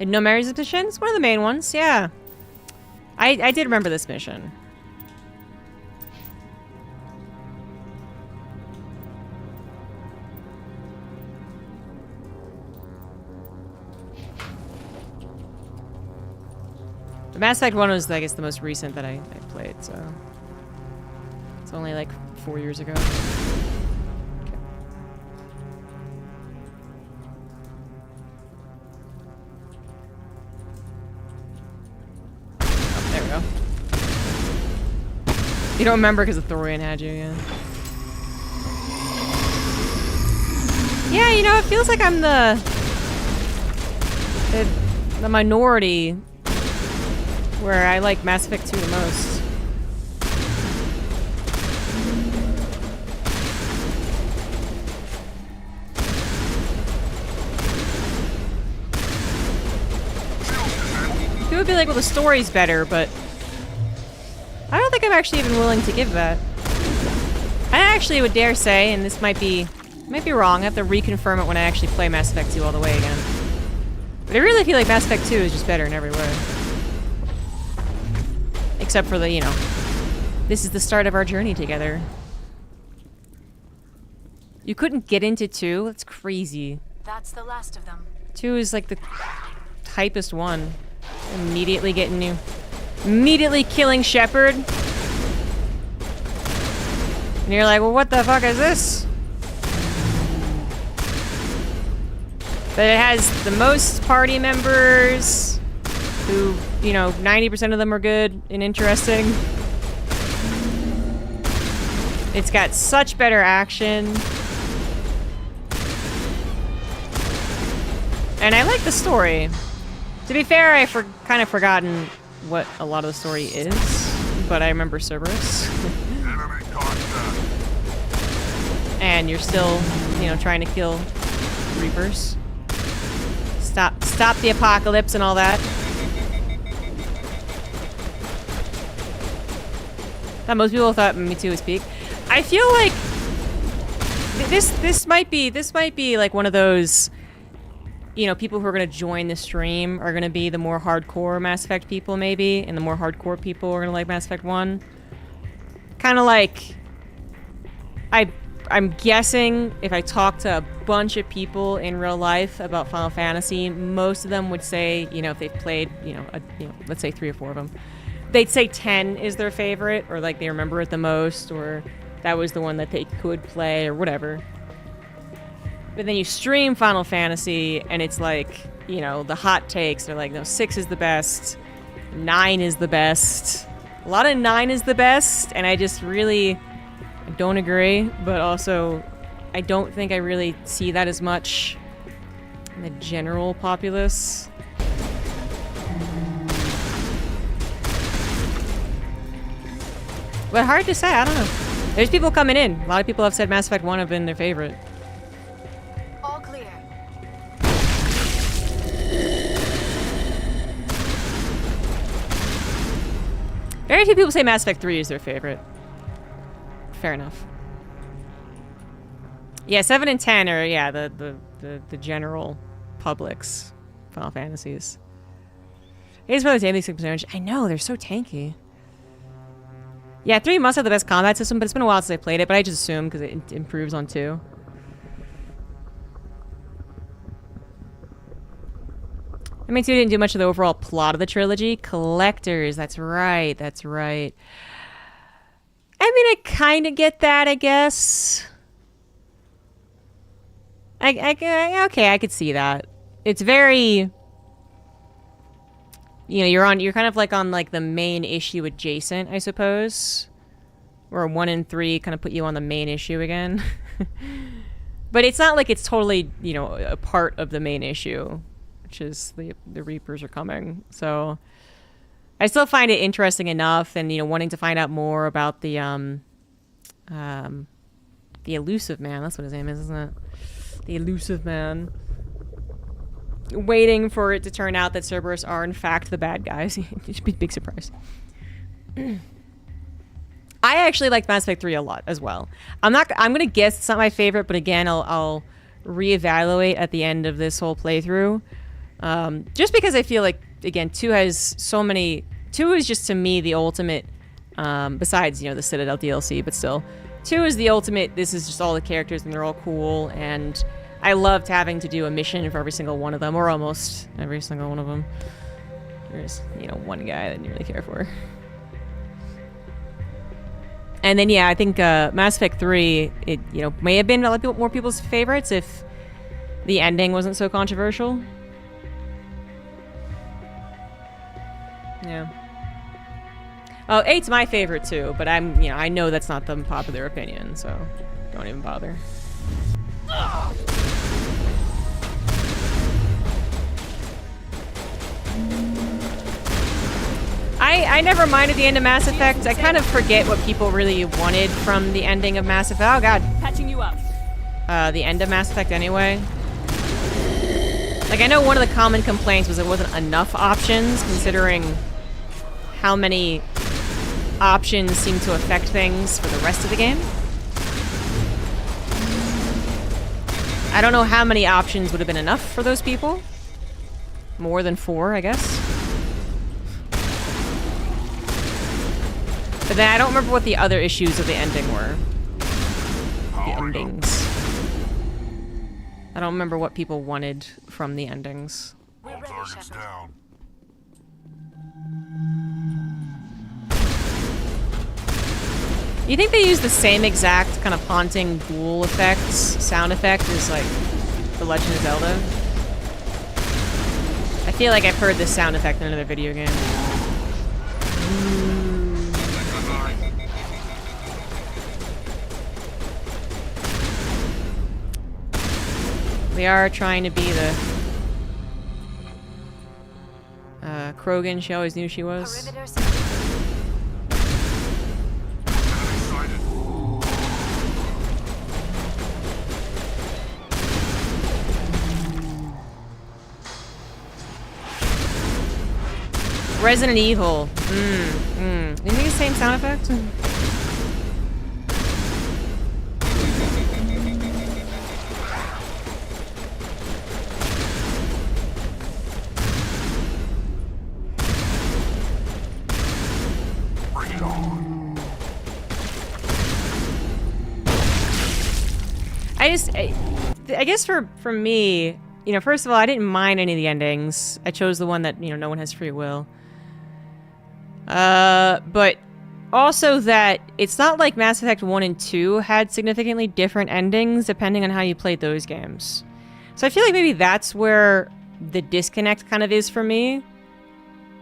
And no Mary's mission? It's one of the main ones, yeah. I did remember this mission. The Mass Effect 1 was, I guess, the most recent that I played, so... It's only like 4 years ago. Okay. Oh, there we go. You don't remember because the Thorian had you, yeah. Yeah, you know, it feels like I'm the minority where I like Mass Effect 2 the most. People would be like, well, the story's better, but I don't think I'm actually even willing to give that. I actually would dare say, and this might be wrong, I have to reconfirm it when I actually play Mass Effect 2 all the way again. But I really feel like Mass Effect 2 is just better in every way. Except for the, you know, this is the start of our journey together. You couldn't get into 2? That's crazy. That's the last of them. 2 is like the typest one. Immediately getting you. Immediately killing Shepard. And you're like, well, what the fuck is this? But it has the most party members who, you know, 90% of them are good and interesting. It's got such better action. And I like the story. To be fair, I kind of forgotten what a lot of the story is, but I remember Cerberus. And you're still, you know, trying to kill Reapers. Stop the apocalypse and all that. That most people thought Me Too was peak. I feel like this might be like one of those, you know, people who are gonna join the stream are gonna be the more hardcore Mass Effect people maybe, and the more hardcore people are gonna like Mass Effect 1. Kind of like I'm guessing if I talk to a bunch of people in real life about Final Fantasy, most of them would say, you know, if they've played, you know, let's say 3 or 4 of them, they'd say 10 is their favorite, or like they remember it the most, or that was the one that they could play, or whatever. But then you stream Final Fantasy, and it's like, you know, the hot takes are like, no, 6 is the best, 9 is the best. A lot of 9 is the best, and I just really... I don't agree, but also I don't think I really see that as much in the general populace. But hard to say, I don't know. There's people coming in. A lot of people have said Mass Effect 1 have been their favorite. All clear. Very few people say Mass Effect 3 is their favorite. Fair enough. Yeah, 7 and 10 are, yeah, the general public's Final Fantasies. It's probably the tankiest percentage. I know, they're so tanky. Yeah, 3 must have the best combat system, but it's been a while since I played it, but I just assume because it improves on 2. I mean, 2 didn't do much of the overall plot of the trilogy. Collectors, that's right, that's right. I mean, I kind of get that, I guess. Okay, I could see that. It's very... You know, you're kind of like on like the main issue adjacent, I suppose. Where 1 and 3 kind of put you on the main issue again. But it's not like it's totally, you know, a part of the main issue. Which is the Reapers are coming. So... I still find it interesting enough, and, you know, wanting to find out more about the elusive man. That's what his name is, isn't it? The elusive man. Waiting for it to turn out that Cerberus are, in fact, the bad guys. It should be a big surprise. I actually like Mass Effect 3 a lot, as well. I'm gonna guess it's not my favorite, but again, I'll reevaluate at the end of this whole playthrough. Just because I feel like, again, 2 has so many... 2 is just, to me, the ultimate, besides, you know, the Citadel DLC, but still. 2 is the ultimate, this is just all the characters, and they're all cool, and I loved having to do a mission for every single one of them, or almost every single one of them. There's, you know, one guy that I didn't really care for. And then, yeah, I think Mass Effect 3, it, you know, may have been a lot more people's favorites if the ending wasn't so controversial. Yeah. Oh, 8's my favorite too, but I know that's not the popular opinion, so don't even bother. I never minded the end of Mass Effect. I kind of forget what people really wanted from the ending of Mass Effect. Oh god. Patching you up. The end of Mass Effect anyway. Like, I know one of the common complaints was there wasn't enough options, considering how many options seem to affect things for the rest of the game. I don't know how many options would have been enough for those people. More than 4, I guess. But then I don't remember what the other issues of the ending were. The endings. I don't remember what people wanted from the endings. All targets down. You think they use the same exact kind of haunting ghoul effects, sound effect as like The Legend of Zelda? I feel like I've heard this sound effect in another video game. We are trying to be the Krogan she always knew she was. Resident Evil. You think it's the same sound effect? Bring it on. I guess for me, you know, first of all, I didn't mind any of the endings. I chose the one that, you know, no one has free will. But also that it's not like Mass Effect 1 and 2 had significantly different endings depending on how you played those games. So I feel like maybe that's where the disconnect kind of is for me.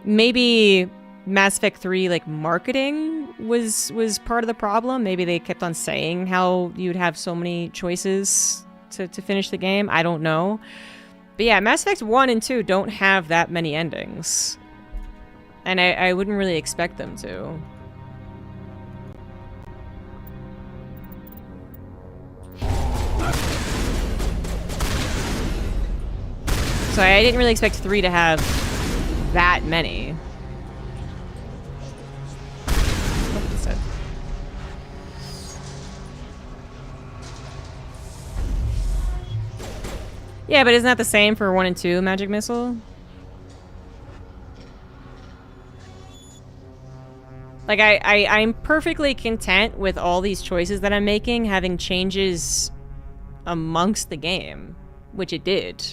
Maybe Mass Effect 3, like, marketing was part of the problem. Maybe they kept on saying how you'd have so many choices to finish the game. I don't know. But yeah, Mass Effect 1 and 2 don't have that many endings. And I wouldn't really expect them to. So I didn't really expect 3 to have that many. Yeah, but isn't that the same for 1 and 2, Magic Missile? Like, I'm perfectly content with all these choices that I'm making having changes amongst the game, which it did.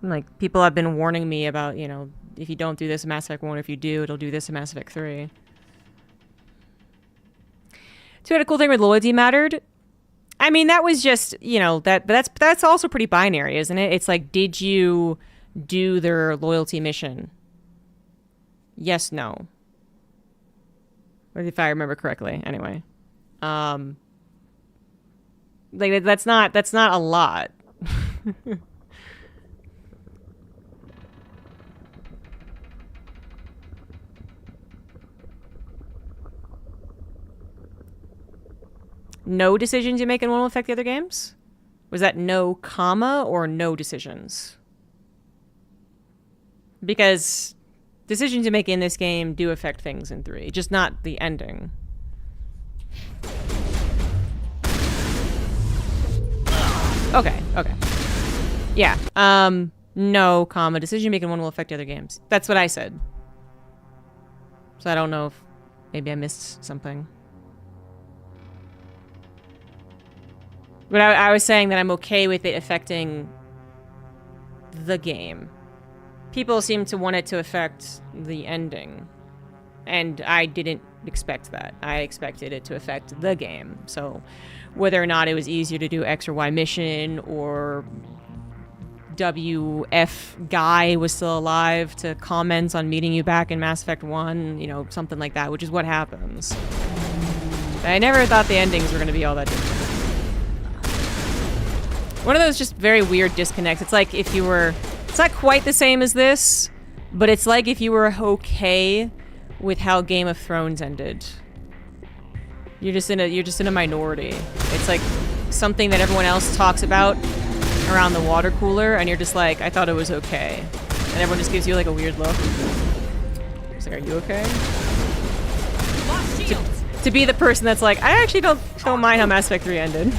Like, people have been warning me about, you know, if you don't do this in Mass Effect 1, if you do, it'll do this in Mass Effect 3. 2 had a cool thing where loyalty mattered. I mean, that was just, you know, that's also pretty binary, isn't it? It's like, did you do their loyalty mission? Yes, no. If I remember correctly, anyway. Like, that's not a lot. No decisions you make in one will affect the other games? Was that no comma or no decisions? Because decisions you make in this game do affect things in 3, just not the ending. Okay. Yeah. No comma, decision you make in one will affect the other games. That's what I said. So I don't know if maybe I missed something. But I was saying that I'm okay with it affecting the game. People seem to want it to affect the ending. And I didn't expect that. I expected it to affect the game. So whether or not it was easier to do X or Y mission or WF guy was still alive to comment on meeting you back in Mass Effect 1, you know, something like that, which is what happens. I never thought the endings were going to be all that different. One of those just very weird disconnects. It's like if you were... It's not quite the same as this, but it's like if you were okay with how Game of Thrones ended. You're just in a minority. It's like something that everyone else talks about around the water cooler, and you're just like, I thought it was okay. And everyone just gives you like a weird look. It's like, are you okay? To be the person that's like, I actually don't mind how Mass Effect 3 ended.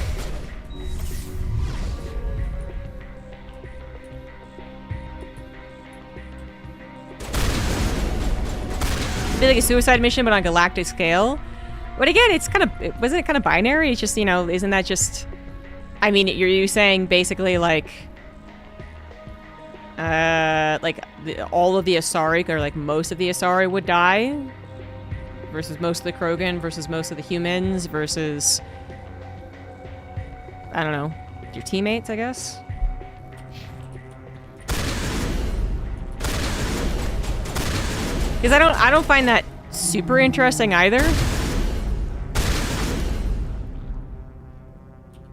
It'd be like a suicide mission, but on a galactic scale. But again, it's kind of, wasn't it kind of binary? It's just, you know, isn't that just, I mean, you're saying basically like all of the Asari, or like most of the Asari would die, versus most of the Krogan, versus most of the humans, versus, I don't know, your teammates, I guess? Because I don't find that super interesting either.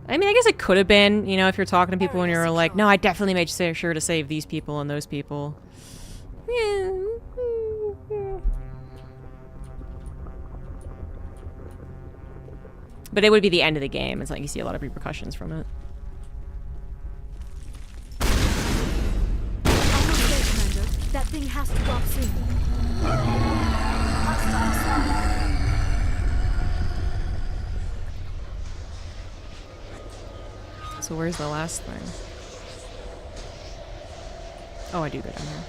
I mean, I guess it could have been, you know, if you're talking to people and you're like, no, I definitely made sure to save these people and those people. Yeah. But it would be the end of the game. It's like you see a lot of repercussions from it. Almost there, Commander. That thing has to drop soon. So where's the last thing? Oh, I do go down here.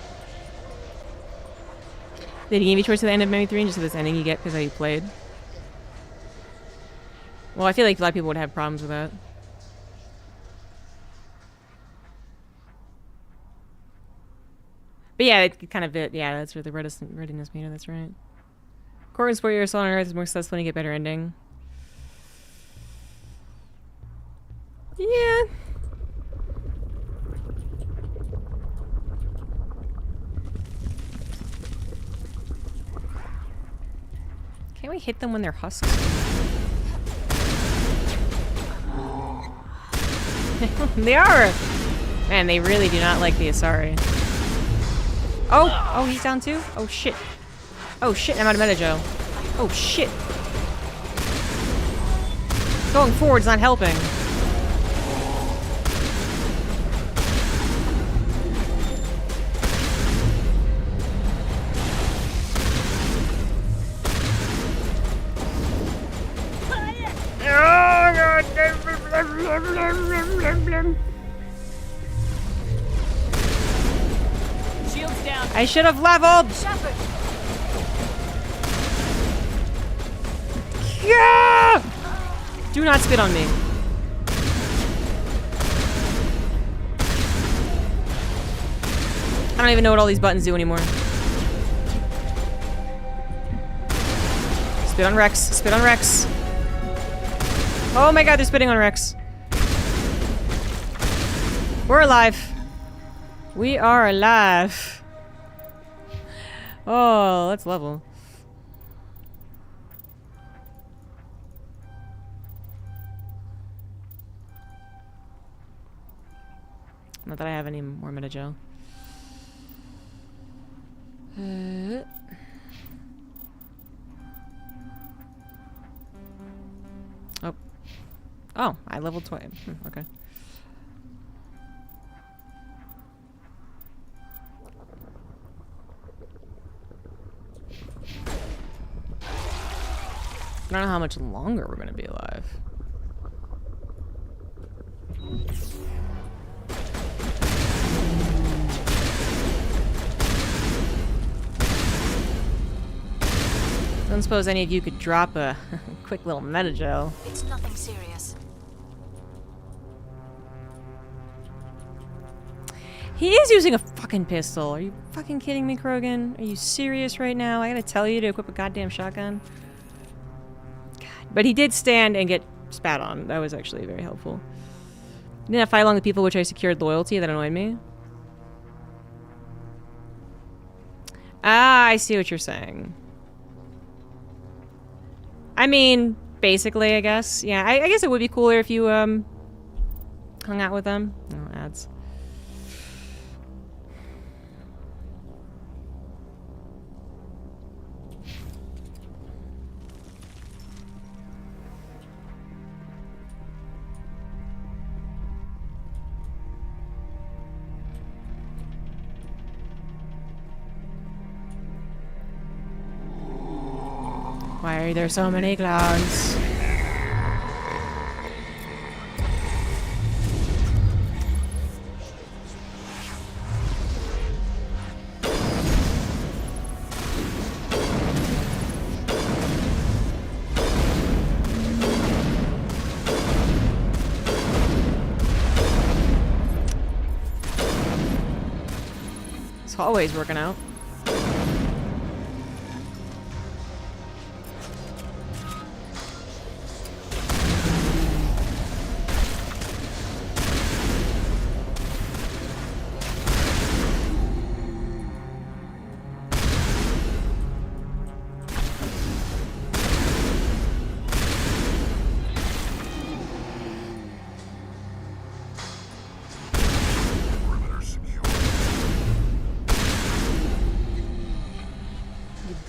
Did he give you choice at the end of Memory 3 and just this ending you get because how you played? Well, I feel like a lot of people would have problems with that. But yeah, it kind of yeah, that's where the readiness meter, that's right. Corgan's 4 years on Earth is more successful when you get better ending. Yeah. Can't we hit them when they're husks? They are! Man, they really do not like the Asari. Oh, he's down too? Oh shit. Oh shit, I'm out of meta-gel. Oh shit. Going forward's not helping. Shields down. I should have leveled! Yeah! Do not spit on me. I don't even know what all these buttons do anymore. Spit on Rex. Spit on Rex. Oh my god, they're spitting on Rex. We're alive. We are alive. Oh, let's level. Not that I have any more meta-gel. Oh. Oh, I leveled twice. Okay. I don't know how much longer we're gonna be alive. I don't suppose any of you could drop a quick little meta-gel. It's nothing serious. He is using a fucking pistol. Are you fucking kidding me, Krogan? Are you serious right now? I gotta tell you to equip a goddamn shotgun? God. But he did stand and get spat on. That was actually very helpful. Didn't I fight along the people which I secured loyalty that annoyed me? Ah, I see what you're saying. I mean, basically, I guess. Yeah, I guess it would be cooler if you, hung out with them. No ads. Why are there so many clouds? This hallway's working out.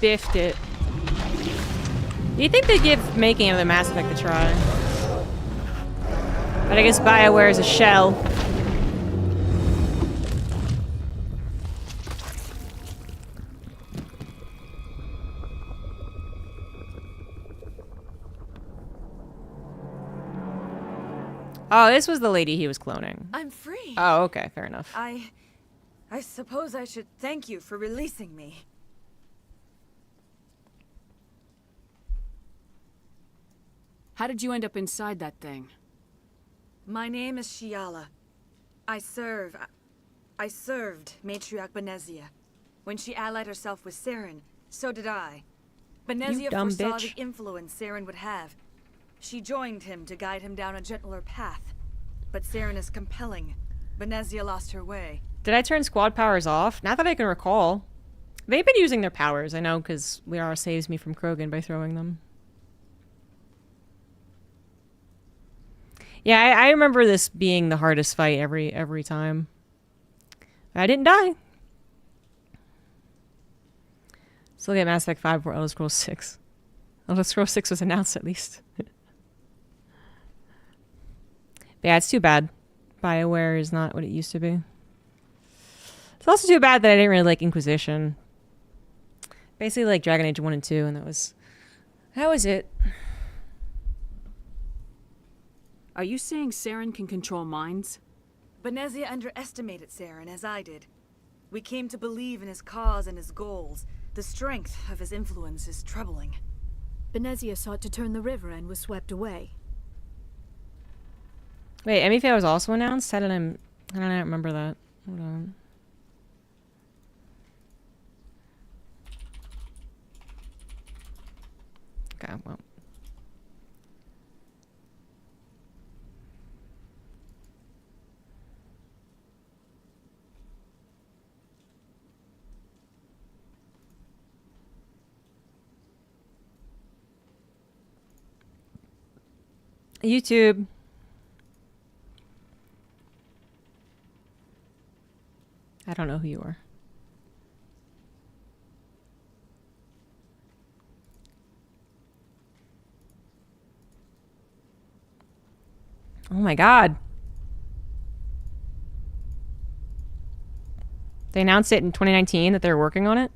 Biffed it. You'd think they'd give making another Mass Effect a try. But I guess BioWare is a shell. Oh, this was the lady he was cloning. I'm free. Oh, okay, fair enough. I suppose I should thank you for releasing me. How did you end up inside that thing? My name is Shiala. I served Matriarch Benezia. When she allied herself with Saren, so did I. Benezia foresaw the influence Saren would have. She joined him to guide him down a gentler path. But Saren is compelling. Benezia lost her way. Did I turn squad powers off? Not that I can recall. They've been using their powers, I know, because Liara saves me from Krogan by throwing them. Yeah, I remember this being the hardest fight every time. I didn't die. Still get Mass Effect 5 before Elder Scrolls 6. Elder Scrolls 6 was announced at least. But yeah, it's too bad. BioWare is not what it used to be. It's also too bad that I didn't really like Inquisition. Basically like Dragon Age 1 and 2, and that was it. Are you saying Saren can control minds? Benezia underestimated Saren, as I did. We came to believe in his cause and his goals. The strength of his influence is troubling. Benezia sought to turn the river and was swept away. Wait, Emifair was also announced? How did I not remember that? Hold on. Okay, well. YouTube. I don't know who you are. Oh my god. They announced it in 2019 that they're working on it?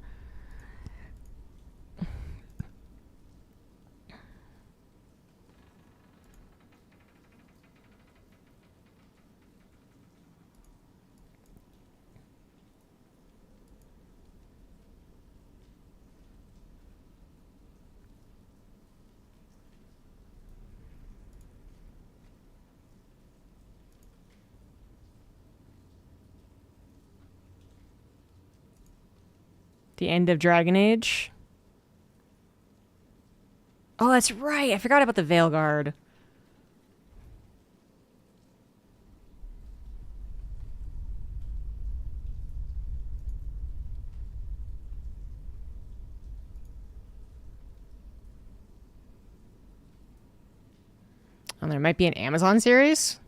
The end of Dragon Age. Oh, that's right. I forgot about the Veilguard. And there might be an Amazon series.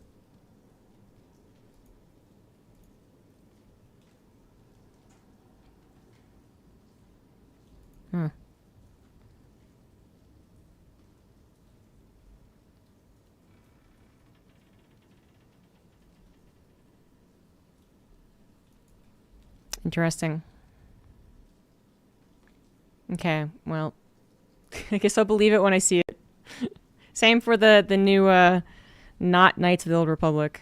Interesting. Okay, well, I guess I'll believe it when I see it. Same for the new not Knights of the Old Republic.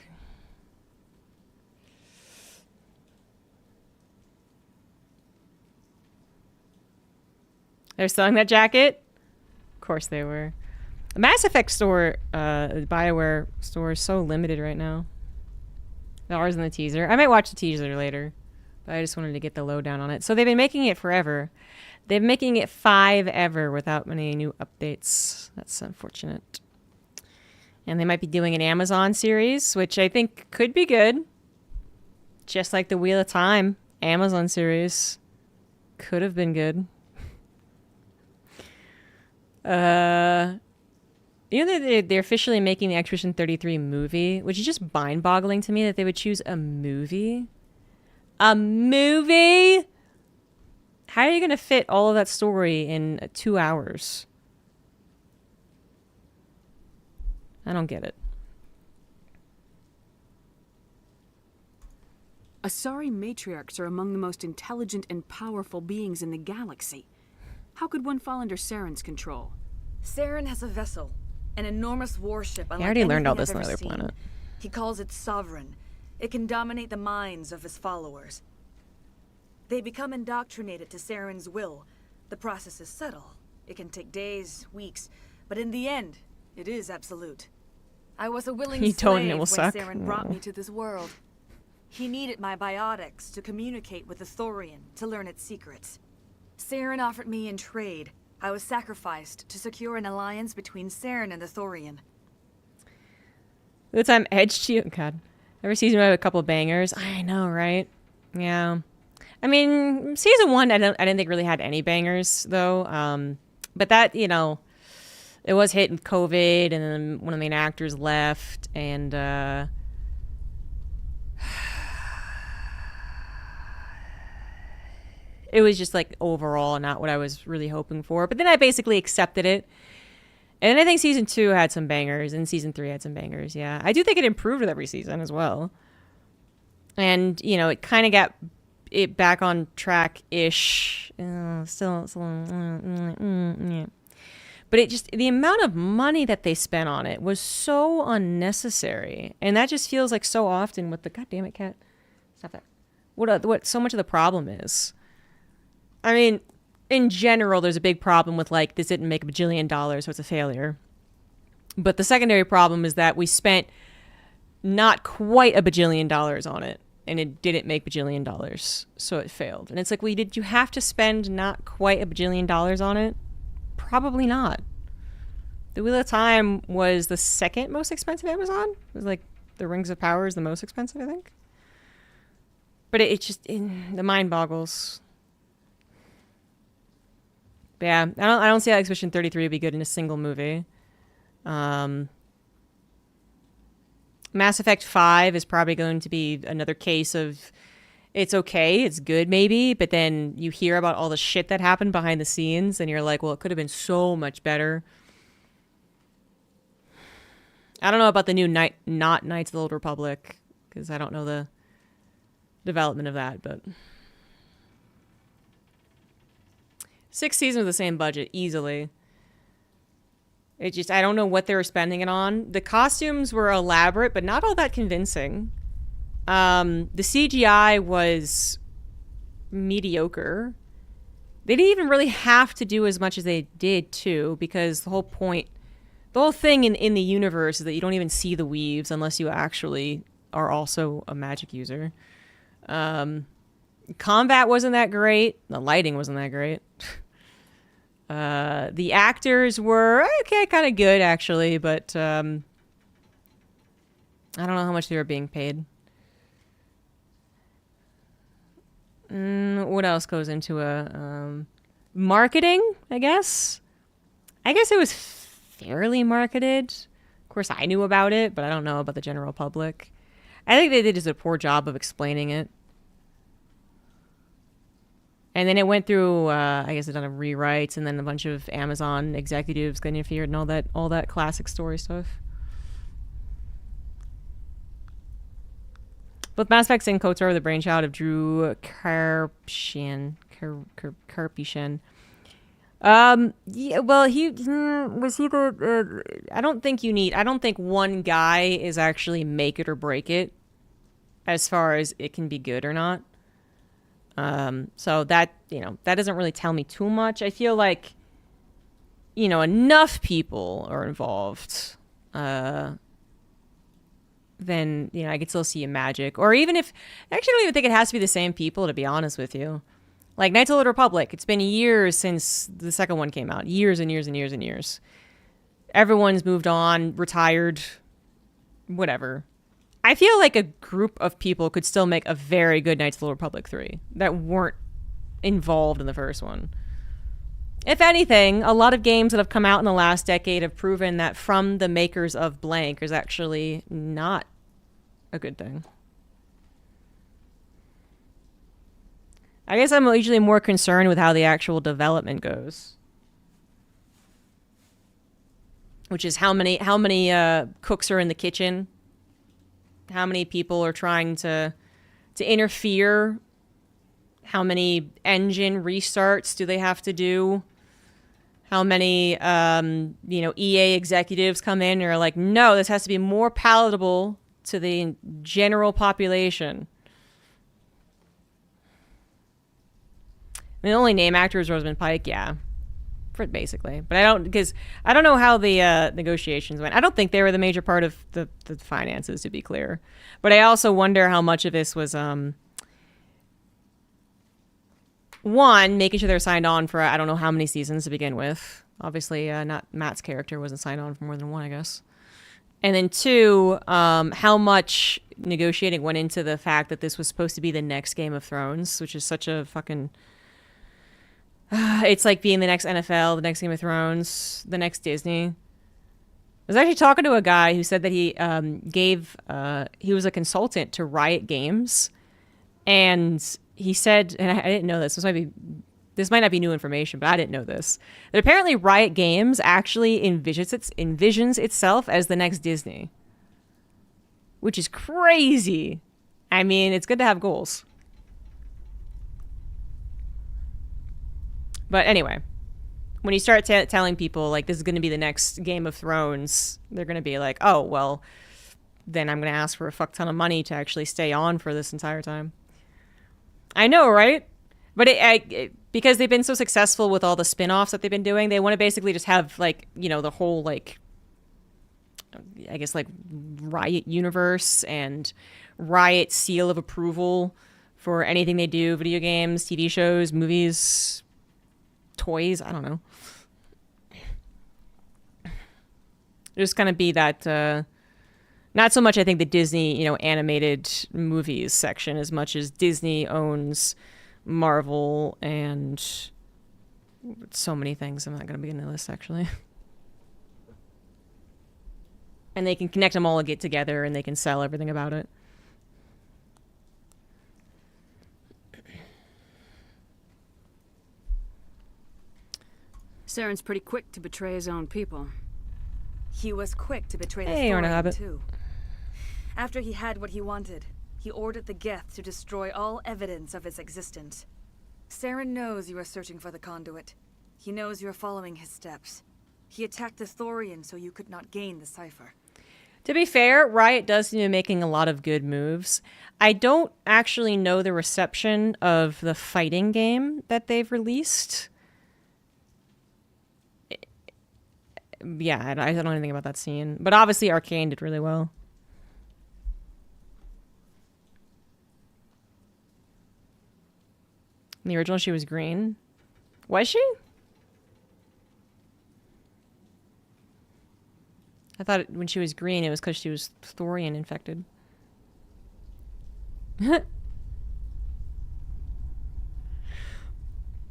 They're selling that jacket? Of course they were. The Mass Effect store, BioWare store is so limited right now. $1 in the teaser. I might watch the teaser later, but I just wanted to get the lowdown on it. So they've been making it forever. They've been making it 5 ever without any new updates. That's unfortunate. And they might be doing an Amazon series, which I think could be good. Just like the Wheel of Time Amazon series could have been good. You know, they're officially making the Expedition 33 movie, which is just mind-boggling to me that they would choose a movie. A movie? How are you going to fit all of that story in 2 hours? I don't get it. Asari matriarchs are among the most intelligent and powerful beings in the galaxy. How could one fall under Saren's control? Saren has a vessel, an enormous warship. I already learned all this on on another planet. He calls it Sovereign. It can dominate the minds of his followers. They become indoctrinated to Saren's will. The process is subtle. It can take days, weeks, but in the end, it is absolute. I was a willing slave when Saren brought me to this world. He needed my biotics to communicate with the Thorian, to learn its secrets. Saren offered me in trade. I was sacrificed to secure an alliance between Saren and the Thorian. The time Edge, God. Every season we have a couple bangers. I know, right? Yeah. I mean, season 1, I didn't think really had any bangers, though. But that, you know, it was hit with COVID, and then one of the main actors left, and it was just, like, overall not what I was really hoping for. But then I basically accepted it. And I think season 2 had some bangers, and season 3 had some bangers, yeah. I do think it improved with every season as well. And, you know, it kind of got it back on track-ish. Still, yeah. But it just, the amount of money that they spent on it was so unnecessary. And that just feels like so often with the, God damn it, cat. Stop that. What so much of the problem is. I mean, in general, there's a big problem with, like, this didn't make $1 bajillion, so it's a failure. But the secondary problem is that we spent not quite $1 bajillion on it, and it didn't make $1 bajillion, so it failed. And it's like, well, did you have to spend not quite $1 bajillion on it? Probably not. The Wheel of Time was the second most expensive Amazon. It was like the Rings of Power is the most expensive, I think. But it just, the mind boggles. But yeah, I don't see how Expedition 33 would be good in a single movie. Mass Effect 5 is probably going to be another case of it's okay, it's good maybe, but then you hear about all the shit that happened behind the scenes and you're like, well, it could have been so much better. I don't know about the new not Knights of the Old Republic, because I don't know the development of that, but 6 seasons with the same budget, easily. It just, I don't know what they were spending it on. The costumes were elaborate, but not all that convincing. The CGI was mediocre. They didn't even really have to do as much as they did, too, because the whole point, the whole thing in the universe is that you don't even see the weaves unless you actually are also a magic user. Combat wasn't that great. The lighting wasn't that great. The actors were okay, kind of good actually, but I don't know how much they were being paid. What else goes into a marketing? I guess it was fairly marketed. Of course, I knew about it, but I don't know about the general public. I think they did just a poor job of explaining it. And then it went through, I guess, a ton of rewrites, and then a bunch of Amazon executives got interfered and all that classic story stuff. Both Mass Effect and KOTOR are the brainchild of Drew Karpyshyn. Yeah, well, was he the? I don't think one guy is actually make it or break it, as far as it can be good or not. So that that doesn't really tell me too much. I feel like, enough people are involved. Then I could still see a magic, or even if actually I don't even think it has to be the same people, to be honest with you. Like Knights of the Old Republic, it's been years since the second one came out, years and years and years and years. Everyone's moved on, retired, whatever. I feel like a group of people could still make a very good Knights of the Old Republic 3 that weren't involved in the first one. If anything, a lot of games that have come out in the last decade have proven that from the makers of blank is actually not a good thing. I guess I'm usually more concerned with how the actual development goes. Which is how many cooks are in the kitchen. How many people are trying to interfere. How many engine restarts do they have to do? How many, EA executives come in and are like, no, this has to be more palatable to the general population. I mean, the only name actor is Rosamund Pike, yeah. Basically. But I don't know how the negotiations went. I don't think they were the major part of the finances, to be clear. But I also wonder how much of this was, one, making sure they're signed on for I don't know how many seasons to begin with. Obviously, not Matt's character wasn't signed on for more than one, I guess. And then two, how much negotiating went into the fact that this was supposed to be the next Game of Thrones, which is such a fucking... it's like being the next NFL, the next Game of Thrones, the next Disney. I was actually talking to a guy who said that he he was a consultant to Riot Games, and he said, and I didn't know this. This might not be new information, but I didn't know this. That apparently Riot Games actually envisions itself as the next Disney, which is crazy. I mean, it's good to have goals. But anyway, when you start telling people, like, this is going to be the next Game of Thrones, they're going to be like, oh, well, then I'm going to ask for a fuck ton of money to actually stay on for this entire time. I know, right? But because they've been so successful with all the spin-offs that they've been doing, they want to basically just have, like, the whole, like, I guess, like, Riot universe and Riot seal of approval for anything they do, video games, TV shows, movies, toys, I don't know. There's going to be that, not so much I think the Disney, animated movies section as much as Disney owns Marvel and so many things. I'm not going to begin the list, actually. And they can connect them all and get together and they can sell everything about it. Saren's pretty quick to betray his own people. He was quick to betray the Thorian, too. After he had what he wanted, he ordered the Geth to destroy all evidence of its existence. Saren knows you are searching for the conduit. He knows you are following his steps. He attacked the Thorian so you could not gain the cipher. To be fair, Riot does seem to be making a lot of good moves. I don't actually know the reception of the fighting game that they've released. Yeah, I don't know anything about that scene. But obviously Arcane did really well. In the original, she was green. Was she? I thought when she was green, it was because she was Thorian infected.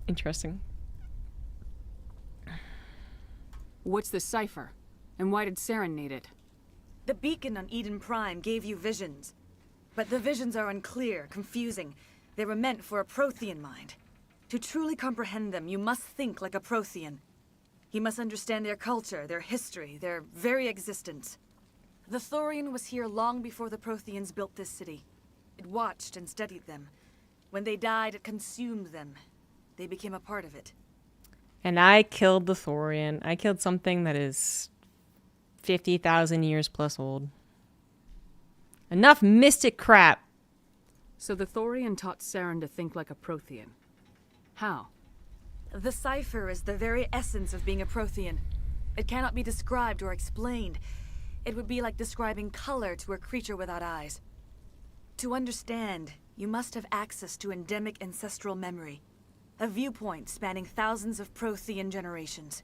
Interesting. What's the cipher? And why did Saren need it? The beacon on Eden Prime gave you visions. But the visions are unclear, confusing. They were meant for a Prothean mind. To truly comprehend them, you must think like a Prothean. You must understand their culture, their history, their very existence. The Thorian was here long before the Protheans built this city. It watched and studied them. When they died, it consumed them. They became a part of it. And I killed the Thorian. I killed something that is 50,000 years plus old. Enough mystic crap. So the Thorian taught Saren to think like a Prothean. How? The cipher is the very essence of being a Prothean. It cannot be described or explained. It would be like describing color to a creature without eyes. To understand, you must have access to endemic ancestral memory. A viewpoint spanning thousands of Prothean generations.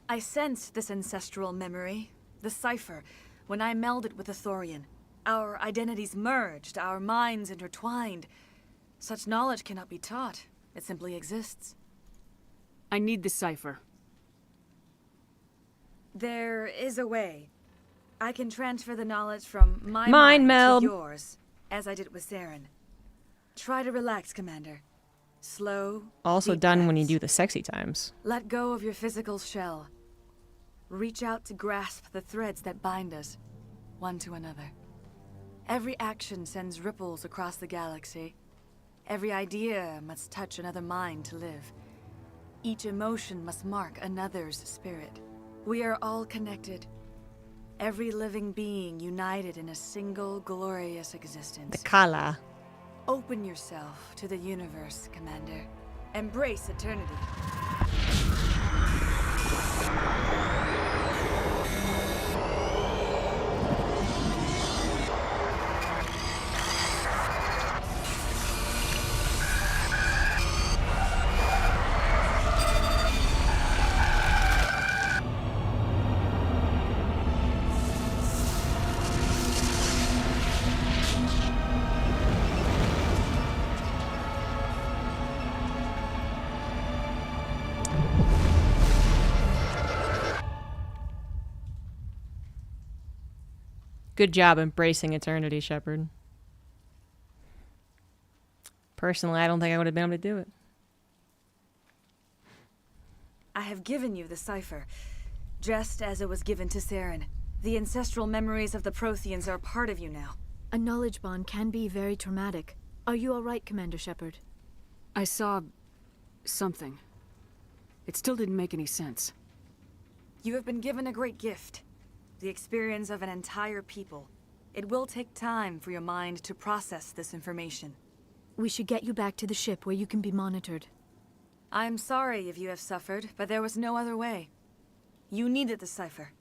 I sensed this ancestral memory, the cipher, when I melded with the Thorian. Our identities merged, our minds intertwined. Such knowledge cannot be taught. It simply exists. I need the cipher. There is a way. I can transfer the knowledge from my Mind mind meld. to yours, as I did with Saren. Try to relax, Commander. Slow, Also deep done when you breaths. do the sexy times. Let go of your physical shell. Reach out to grasp the threads that bind us, one to another. Every action sends ripples across the galaxy. Every idea must touch another mind to live. Each emotion must mark another's spirit. We are all connected. Every living being united in a single glorious existence. The Kala. Open yourself to the universe, Commander. Embrace eternity. Good job embracing eternity, Shepard. Personally, I don't think I would have been able to do it. I have given you the cipher, just as it was given to Saren. The ancestral memories of the Protheans are part of you now. A knowledge bond can be very traumatic. Are you all right, Commander Shepard? I saw... something. It still didn't make any sense. You have been given a great gift. The experience of an entire people. It will take time for your mind to process this information. We should get you back to the ship where you can be monitored. I'm sorry if you have suffered, but there was no other way. You needed the cipher.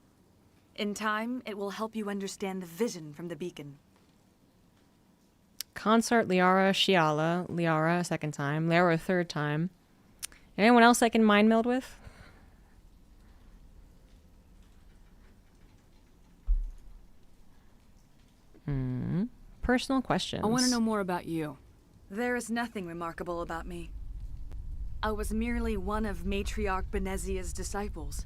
In time, it will help you understand the vision from the beacon. Consort Liara Shiala. Liara a second time. Liara a third time. Anyone else I can mind meld with? Personal questions. I want to know more about you. There is nothing remarkable about me. I was merely one of Matriarch Benezia's disciples.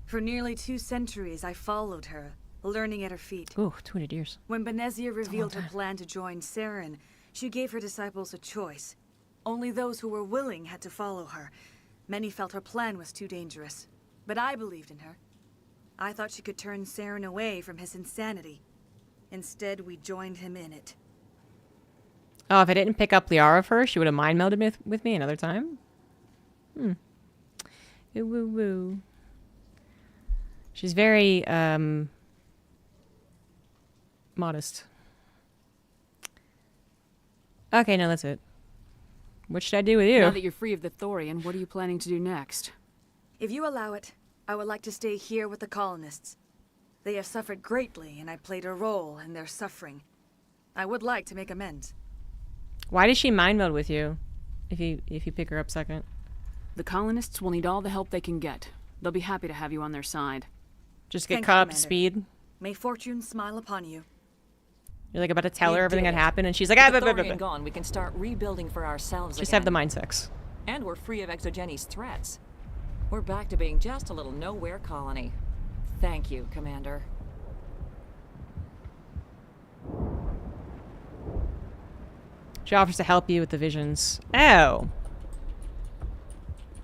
For nearly 2 centuries, I followed her, learning at her feet. Ooh, 200 years. When Benezia revealed her plan to join Saren, she gave her disciples a choice. Only those who were willing had to follow her. Many felt her plan was too dangerous, but I believed in her. I thought she could turn Saren away from his insanity. Instead, we joined him in it. Oh, if I didn't pick up Liara first, she would have mind melded with me another time? Ooh, woo woo. She's very, modest. Okay, no, that's it. What should I do with you? Now that you're free of the Thorian, what are you planning to do next? If you allow it, I would like to stay here with the colonists. They have suffered greatly, and I played a role in their suffering. I would like to make amends. Why does she mind meld with you? If you pick her up second. The colonists will need all the help they can get. They'll be happy to have you on their side. Just get Thank caught you, up to Commander. speed. May fortune smile upon you. You're like about to tell We her everything did that it. happened, and she's like, With ah, the blah, blah, Thorian blah. gone, we can start rebuilding for ourselves Just again. have the mind sex. And we're free of Exogeni's threats. We're back to being just a little nowhere colony. Thank you, Commander. She offers to help you with the visions. Oh.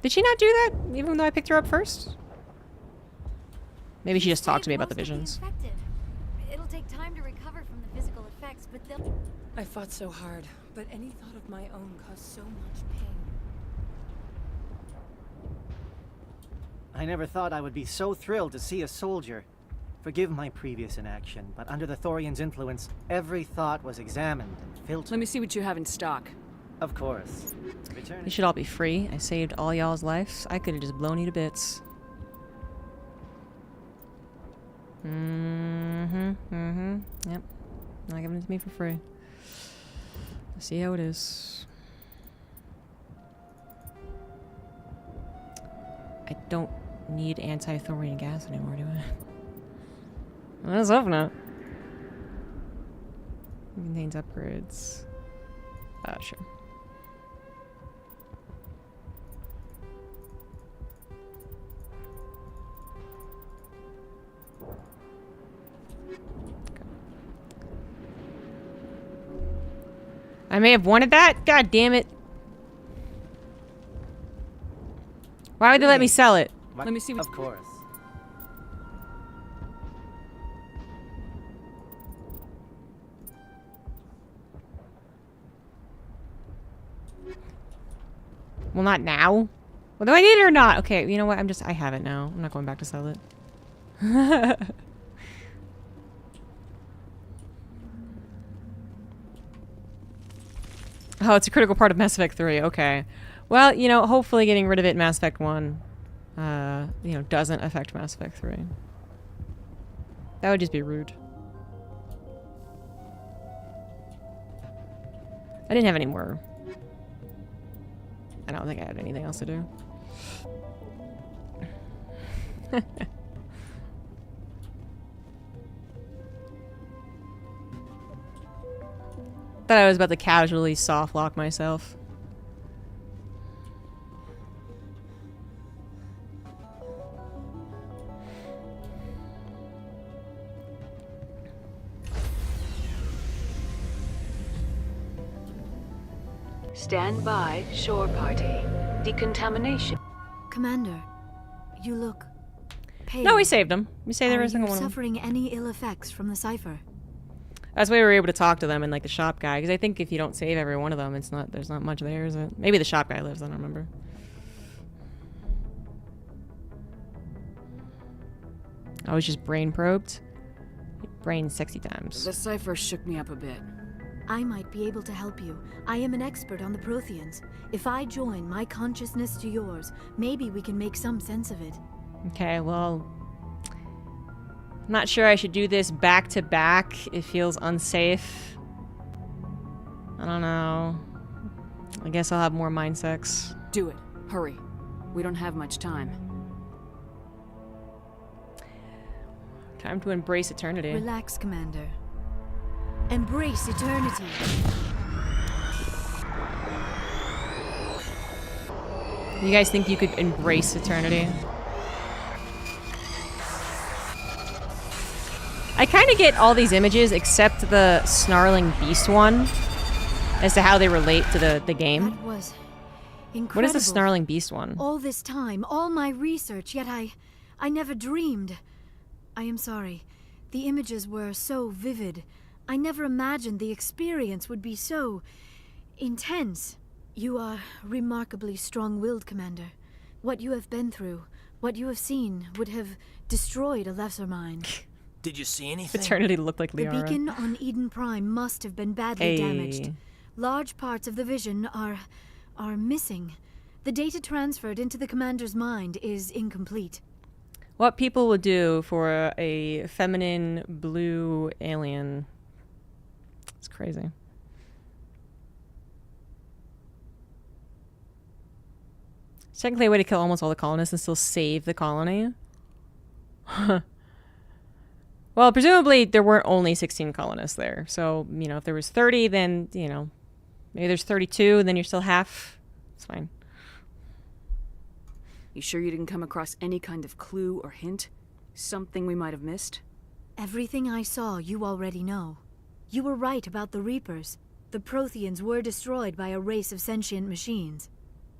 Did she not do that, even though I picked her up first? Maybe she just talked to me about the visions. It'll take time to recover from the physical effects, but they'll... I fought so hard, but any thought of my own caused so much pain. I never thought I would be so thrilled to see a soldier. Forgive my previous inaction, but under the Thorian's influence, every thought was examined and filtered. Let me see what you have in stock. Of course. You should all be free. I saved all y'all's lives. I could have just blown you to bits. Yep. Not giving it to me for free. Let's see how it is. I don't need anti-thorium gas anymore, do I? Let's hope not. It contains upgrades. Sure. I may have wanted that. God damn it. Why would they let me sell it? Let me see what... Of course. Well, not now. Well, do I need it or not? Okay, you know what? I have it now. I'm not going back to sell it. Oh, it's a critical part of Mass Effect 3. Okay. Well, you know, hopefully getting rid of it in Mass Effect 1, you know, doesn't affect Mass Effect 3. That would just be rude. I didn't have any more. I don't think I had anything else to do. Thought I was about to casually soft lock myself. Stand by, shore party. Decontamination. Commander, you look pale. No, we saved him. We saved every single one of them. Suffering any ill effects from the cipher? That's why we were able to talk to them and like the shop guy, because I think if you don't save every one of them, it's not. There's not much there, is it? Maybe the shop guy lives. I don't remember. I was just brain probed. Brain sexy times. The cipher shook me up a bit. I might be able to help you. I am an expert on the Protheans. If I join my consciousness to yours, maybe we can make some sense of it. Okay, well, I'm not sure I should do this back to back. It feels unsafe. I don't know. I guess I'll have more mind sex. Do it. Hurry. We don't have much time. Time to embrace eternity. Relax, Commander. Embrace eternity. You guys think you could embrace eternity? I kind of get all these images except the snarling beast one as to how they relate to the game. That was incredible. What is the snarling beast one? All this time, all my research, yet I never dreamed. I am sorry. The images were so vivid. I never imagined the experience would be so intense. You are remarkably strong-willed, Commander. What you have been through, what you have seen, would have destroyed a lesser mind. Did you see anything? Eternity looked like Liara. The beacon on Eden Prime must have been badly damaged. Large parts of the vision are missing. The data transferred into the Commander's mind is incomplete. What people would do for a feminine blue alien. It's crazy. It's technically a way to kill almost all the colonists and still save the colony. Well, presumably there weren't only 16 colonists there. So, you know, if there was 30, then, you know, maybe there's 32 and then you're still half. It's fine. You sure you didn't come across any kind of clue or hint? Something we might have missed? Everything I saw, you already know. You were right about the Reapers. The Protheans were destroyed by a race of sentient machines.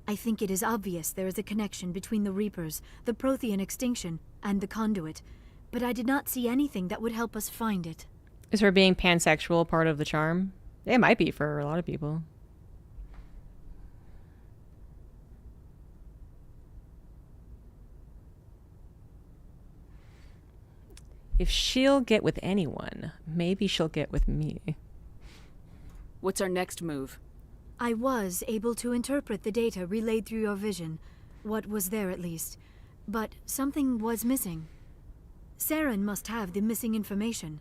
I think it is obvious there is a connection between the Reapers, the Prothean extinction, and the Conduit, but I did not see anything that would help us find it. Is her being pansexual part of the charm? It might be for a lot of people. If she'll get with anyone, maybe she'll get with me. What's our next move? I was able to interpret the data relayed through your vision. What was there, at least. But something was missing. Saren must have the missing information.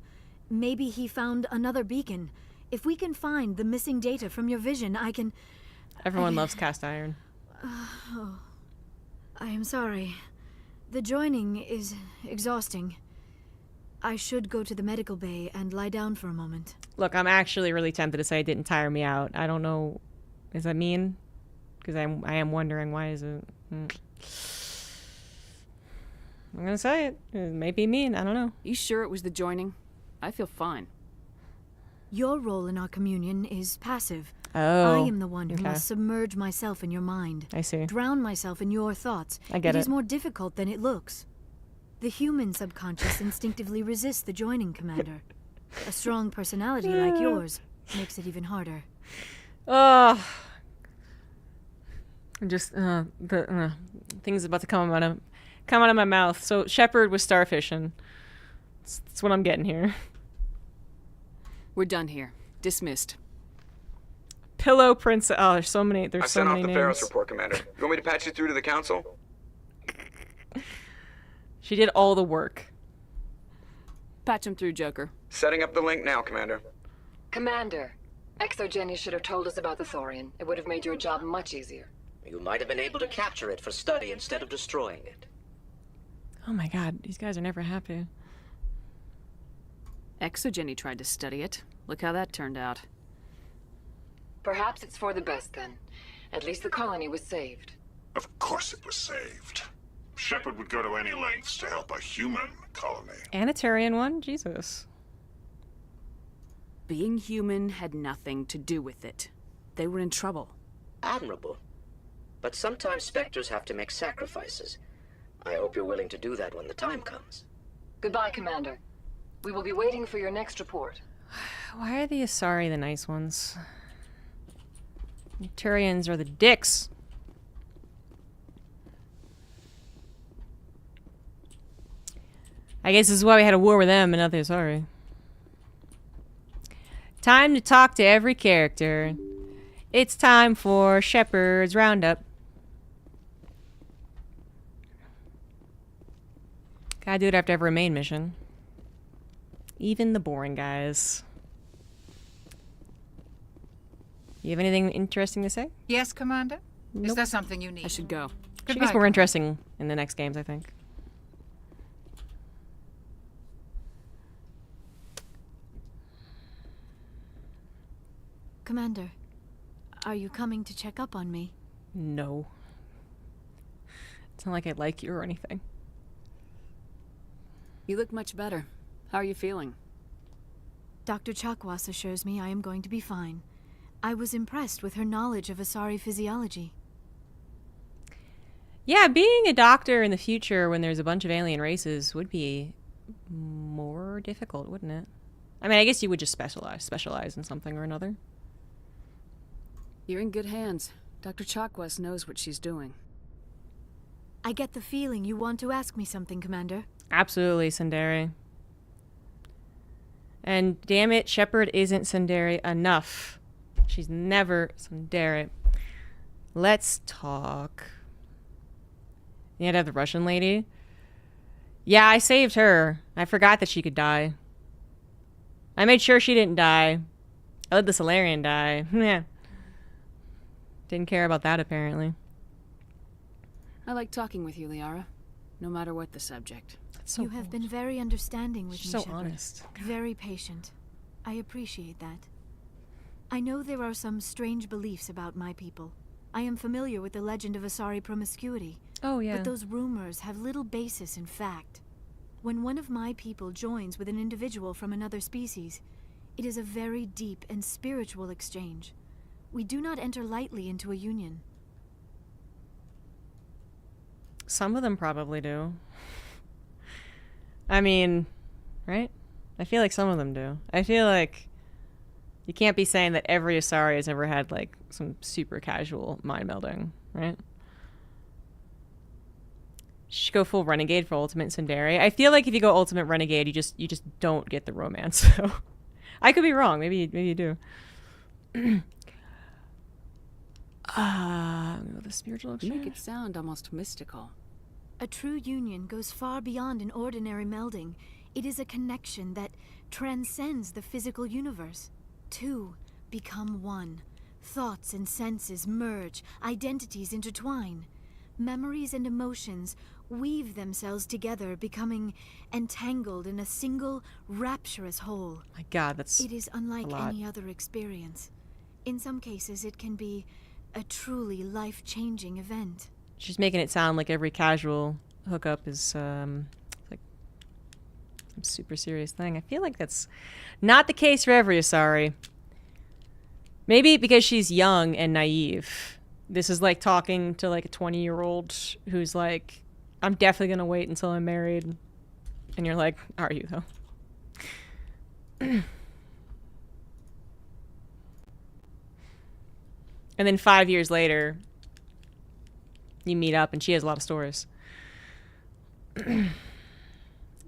Maybe he found another beacon. If we can find the missing data from your vision, I can... Everyone loves cast iron. Oh, I am sorry. The joining is exhausting. I should go to the medical bay and lie down for a moment. Look, I'm actually really tempted to say it didn't tire me out. I don't know. Does that mean? Because I am wondering, why is it... I'm gonna say it. It may be mean. I don't know. You sure it was the joining? I feel fine. Your role in our communion is passive. Oh, I am the one who must submerge myself in your mind. I see. Drown myself in your thoughts. I get it. It is more difficult than it looks. The human subconscious instinctively resists the joining, Commander. A strong personality like yours makes it even harder. Just the things about to come out of my mouth. So Shepard was starfishing. That's what I'm getting here. We're done here. Dismissed. Pillow Princess. Oh, there's so many. There's I so sent many off the names. Ferris report, Commander. You want me to patch you through to the council? She did all the work. Patch him through, Joker. Setting up the link now, Commander. Commander, ExoGeni should have told us about the Thorian. It would have made your job much easier. You might have been able to capture it for study instead of destroying it. Oh my god, these guys are never happy. ExoGeni tried to study it. Look how that turned out. Perhaps it's for the best then. At least the colony was saved. Of course it was saved. Shepard would go to any lengths to help a human colony. And a Turian one? Jesus. Being human had nothing to do with it. They were in trouble. Admirable. But sometimes Spectres have to make sacrifices. I hope you're willing to do that when the time comes. Goodbye, Commander. We will be waiting for your next report. Why are the Asari the nice ones? The Turians are the dicks. I guess this is why we had a war with them and not the Asari. Time to talk to every character. It's time for Shepard's Roundup. Gotta do it after every main mission. Even the boring guys. You have anything interesting to say? Yes, Commander? Nope. Is there something you need? I should go. She gets more interesting in the next games, I think. Commander, are you coming to check up on me? No. It's not like I like you or anything. You look much better. How are you feeling? Dr. Chakwas assures me I am going to be fine. I was impressed with her knowledge of Asari physiology. Yeah, being a doctor in the future when there's a bunch of alien races would be more difficult, wouldn't it? I mean, I guess you would just specialize in something or another. You're in good hands. Dr. Chakwas knows what she's doing. I get the feeling you want to ask me something, Commander. Absolutely, Sundari. And damn it, Shepard isn't Sundari enough. She's never Sundari. Let's talk. You had to have the Russian lady? Yeah, I saved her. I forgot that she could die. I made sure she didn't die. I let the Solarian die. Yeah. Didn't care about that, apparently. I like talking with you, Liara. No matter what the subject. So you have been very understanding with me, so Shepard. honest. Very patient. I appreciate that. I know there are some strange beliefs about my people. I am familiar with the legend of Asari promiscuity. Oh, yeah. But those rumors have little basis in fact. When one of my people joins with an individual from another species, It is a very deep and spiritual exchange. We do not enter lightly into a union. Some of them probably do. I mean, right? I feel like some of them do. I feel like you can't be saying that every Asari has ever had like some super casual mind melding, right? You should go full renegade for ultimate Tsundere. I feel like if you go ultimate renegade, you just don't get the romance. So I could be wrong. Maybe you do. The spiritual exchange. You make it sound almost mystical. A true union goes far beyond an ordinary melding. It is a connection that transcends the physical universe. Two become one. Thoughts and senses merge, identities intertwine. Memories and emotions weave themselves together, becoming entangled in a single rapturous whole. My God, that's It is unlike a lot. any other experience. In some cases, it can be a truly life-changing event. She's making it sound like every casual hookup is like some super serious thing. I feel like that's not the case for every Asari. Maybe because she's young and naive. This is like talking to like a 20-year-old who's like, I'm definitely gonna wait until I'm married. And you're like, are you though? And then 5 years later, you meet up and she has a lot of stories.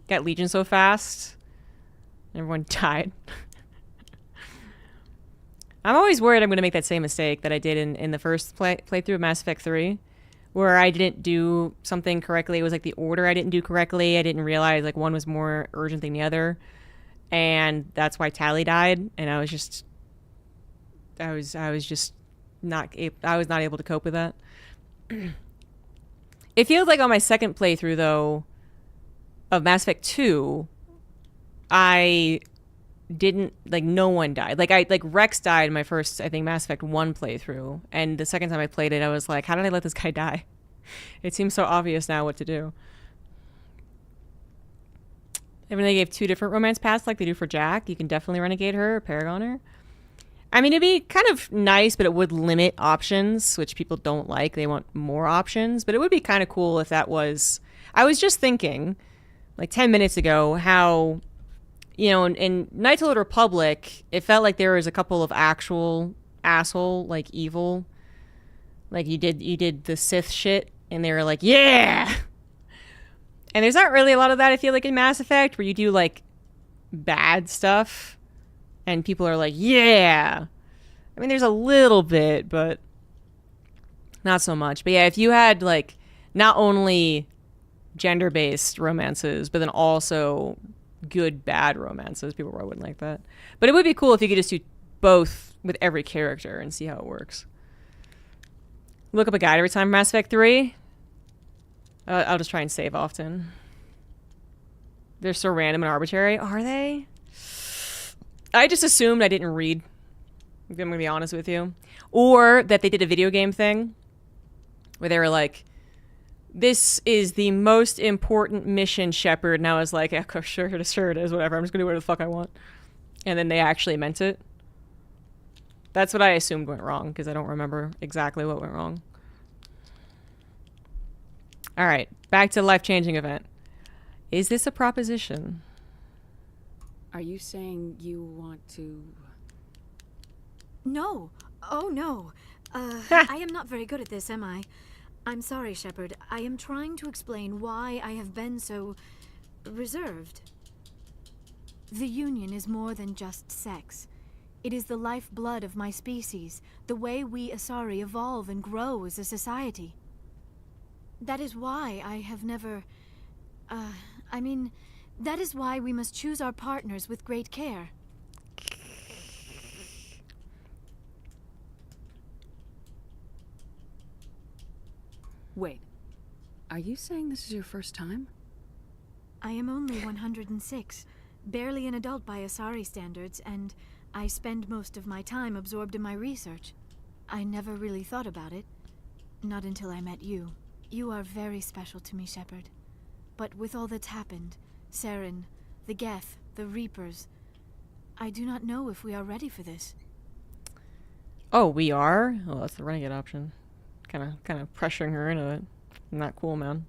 Got Legion so fast. Everyone died. I'm always worried I'm going to make that same mistake that I did in the first playthrough of Mass Effect 3, where I didn't do something correctly. It was like the order I didn't do correctly. I didn't realize like one was more urgent than the other. And that's why Tally died. And I was not able to cope with that. It feels like on my second playthrough though of Mass Effect 2, I didn't like no one died. Like Rex died in my first, I think, Mass Effect 1 playthrough, and the second time I played it I was like, how did I let this guy die? It seems so obvious now what to do. And when they gave 2 different romance paths like they do for Jack, you can definitely renegade her or Paragon her. I mean, it'd be kind of nice, but it would limit options, which people don't like. They want more options, but it would be kind of cool if that was... I was just thinking, like 10 minutes ago, how, you know, in Knights of the Old Republic, it felt like there was a couple of actual asshole, like, evil. Like, you did the Sith shit, and they were like, yeah! And there's not really a lot of that, I feel like, in Mass Effect, where you do, like, bad stuff, and people are like, yeah! I mean, there's a little bit, but not so much. But yeah, if you had, like, not only gender-based romances, but then also good, bad romances, people probably wouldn't like that. But it would be cool if you could just do both with every character and see how it works. Look up a guide every time for Mass Effect 3. I'll just try and save often. They're so random and arbitrary. Are they? I just assumed I didn't read. I'm going to be honest with you. Or that they did a video game thing where they were like, this is the most important mission, Shepard. And I was like, yeah, sure it is, whatever. I'm just going to do whatever the fuck I want. And then they actually meant it. That's what I assumed went wrong, because I don't remember exactly what went wrong. All right, back to the life-changing event. Is this a proposition? Are you saying you want to... No. Oh, no. I am not very good at this, am I? I'm sorry, Shepard. I am trying to explain why I have been so... reserved. The Union is more than just sex. It is the lifeblood of my species, the way we Asari evolve and grow as a society. That is why I have never... that is why we must choose our partners with great care. Wait, are you saying this is your first time? I am only 106, barely an adult by Asari standards, and I spend most of my time absorbed in my research. I never really thought about it, not until I met you. You are very special to me, Shepard. But with all that's happened, Saren, the Geth, the Reapers, I do not know if we are ready for this. Oh, we are? Oh, that's the renegade option. Kind of pressuring her into it. Not cool, man.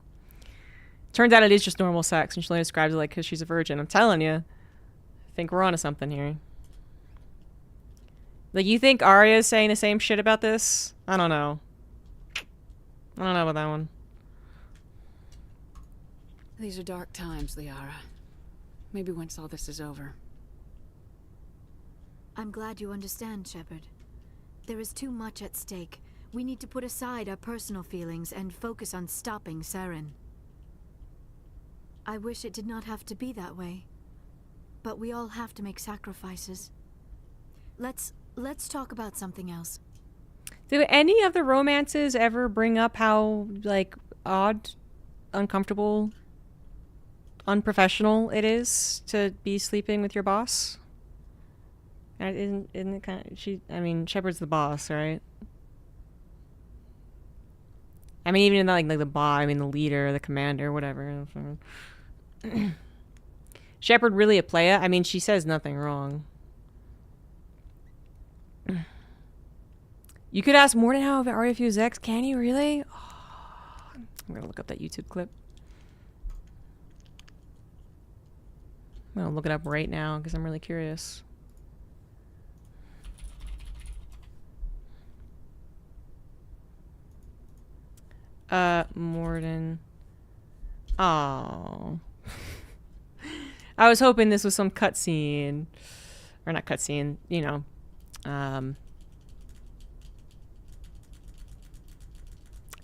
Turns out it is just normal sex, and she only describes it like because she's a virgin. I'm telling you. I think we're onto something here. Like, you think Arya's saying the same shit about this? I don't know. I don't know about that one. These are dark times, Liara. Maybe once all this is over. I'm glad you understand, Shepard. There is too much at stake. We need to put aside our personal feelings and focus on stopping Saren. I wish it did not have to be that way. But we all have to make sacrifices. Let's talk about something else. Do any of the romances ever bring up how, like, odd, uncomfortable, unprofessional it is to be sleeping with your boss? Isn't it kind of, I mean, Shepard's the boss, right? I mean, even like the boss, I mean, the leader, the commander, whatever. Shepard really a playa? I mean, she says nothing wrong. You could ask Morden how about Arya Few's ex. Can you really? Oh, I'm gonna look up that YouTube clip. I'm gonna look it up right now because I'm really curious. Morden. Oh. I was hoping this was some cutscene. Or not cutscene, you know.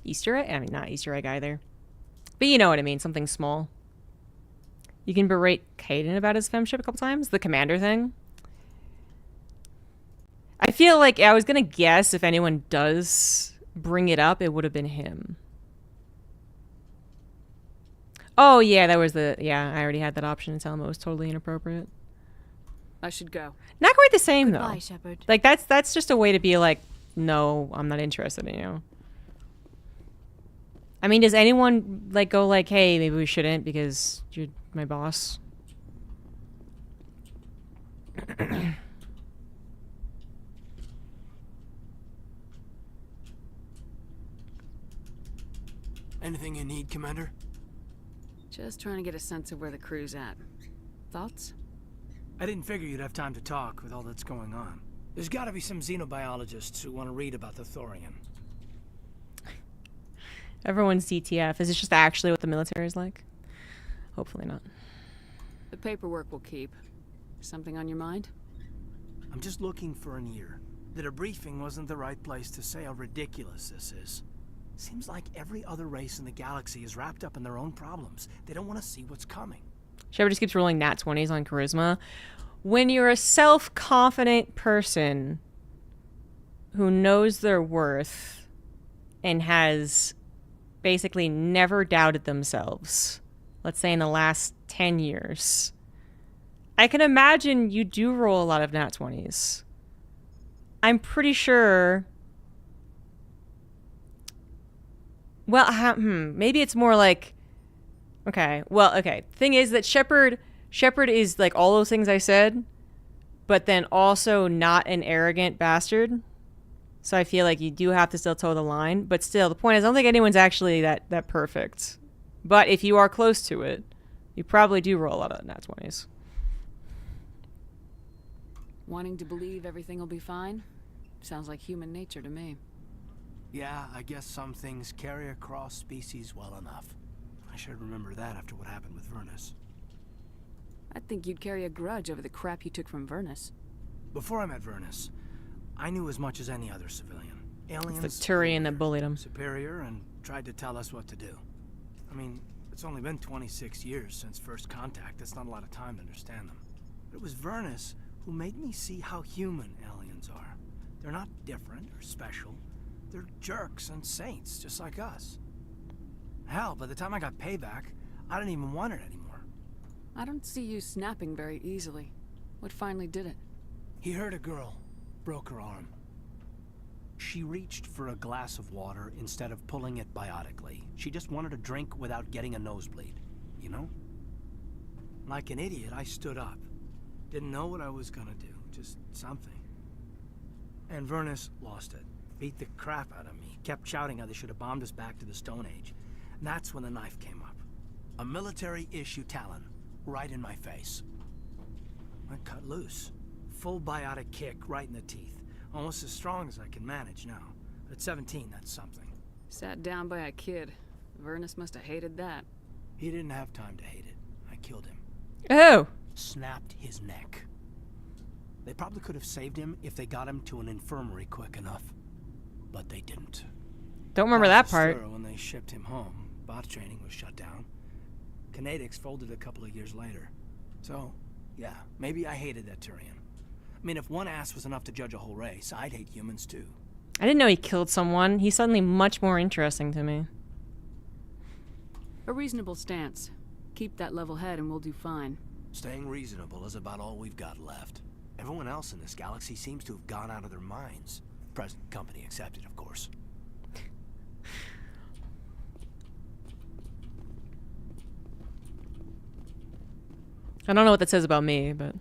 Easter egg? I mean, not Easter egg either. But you know what I mean, something small. You can berate Caden about his femship a couple times. The commander thing. I feel like I was gonna guess if anyone does bring it up, it would have been him. Oh, yeah, that was the... Yeah, I already had that option to tell him it was totally inappropriate. I should go. Not quite the same, Goodbye, though. Shepard. Like, that's just a way to be like, no, I'm not interested in you. I mean, does anyone, like, go like, hey, maybe we shouldn't because you're my boss? Anything you need, Commander? Just trying to get a sense of where the crew's at. Thoughts? I didn't figure you'd have time to talk with all that's going on. There's gotta be some xenobiologists who want to read about the Thorian. Everyone's DTF. Is this just actually what the military is like? Hopefully not. The paperwork will keep. Something on your mind? I'm just looking for an ear. The debriefing wasn't the right place to say how ridiculous this is. Seems like every other race in the galaxy is wrapped up in their own problems. They don't want to see what's coming. Shepard just keeps rolling nat 20s on charisma. When you're a self-confident person who knows their worth and has basically never doubted themselves, let's say in the last 10 years, I can imagine you do roll a lot of nat 20s. I'm pretty sure... Well, maybe it's more like... Okay, well, okay. Thing is that Shepard is like all those things I said, but then also not an arrogant bastard. So I feel like you do have to still toe the line. But still, the point is, I don't think anyone's actually that perfect. But if you are close to it, you probably do roll a lot of nat 20s. Wanting to believe everything will be fine? Sounds like human nature to me. Yeah, I guess some things carry across species well enough. I should remember that after what happened with Vernus. I think you'd carry a grudge over the crap you took from Vernus. Before I met Vernus, I knew as much as any other civilian. Aliens... It's the Turian that bullied him. Superior and tried to tell us what to do. I mean, it's only been 26 years since first contact. That's not a lot of time to understand them. But it was Vernus who made me see how human aliens are. They're not different or special. They're jerks and saints, just like us. Hell, by the time I got payback, I didn't even want it anymore. I don't see you snapping very easily. What finally did it? He hurt a girl, broke her arm. She reached for a glass of water instead of pulling it biotically. She just wanted a drink without getting a nosebleed, you know? Like an idiot, I stood up. Didn't know what I was gonna do, just something. And Vernus lost it. Beat the crap out of me. Kept shouting how they should have bombed us back to the Stone Age. And that's when the knife came up. A military-issue talon, right in my face. I cut loose. Full biotic kick right in the teeth. Almost as strong as I can manage now. At 17, that's something. Sat down by a kid. Vernus must have hated that. He didn't have time to hate it. I killed him. Oh! Snapped his neck. They probably could have saved him if they got him to an infirmary quick enough. But they didn't. Don't remember that part. When they shipped him home, bot training was shut down. Kinetics folded a couple of years later. So, yeah, maybe I hated that Turian. I mean, if one ass was enough to judge a whole race, I'd hate humans too. I didn't know he killed someone. He's suddenly much more interesting to me. A reasonable stance. Keep that level head and we'll do fine. Staying reasonable is about all we've got left. Everyone else in this galaxy seems to have gone out of their minds. Present company accepted, of course. I don't know what that says about me, but...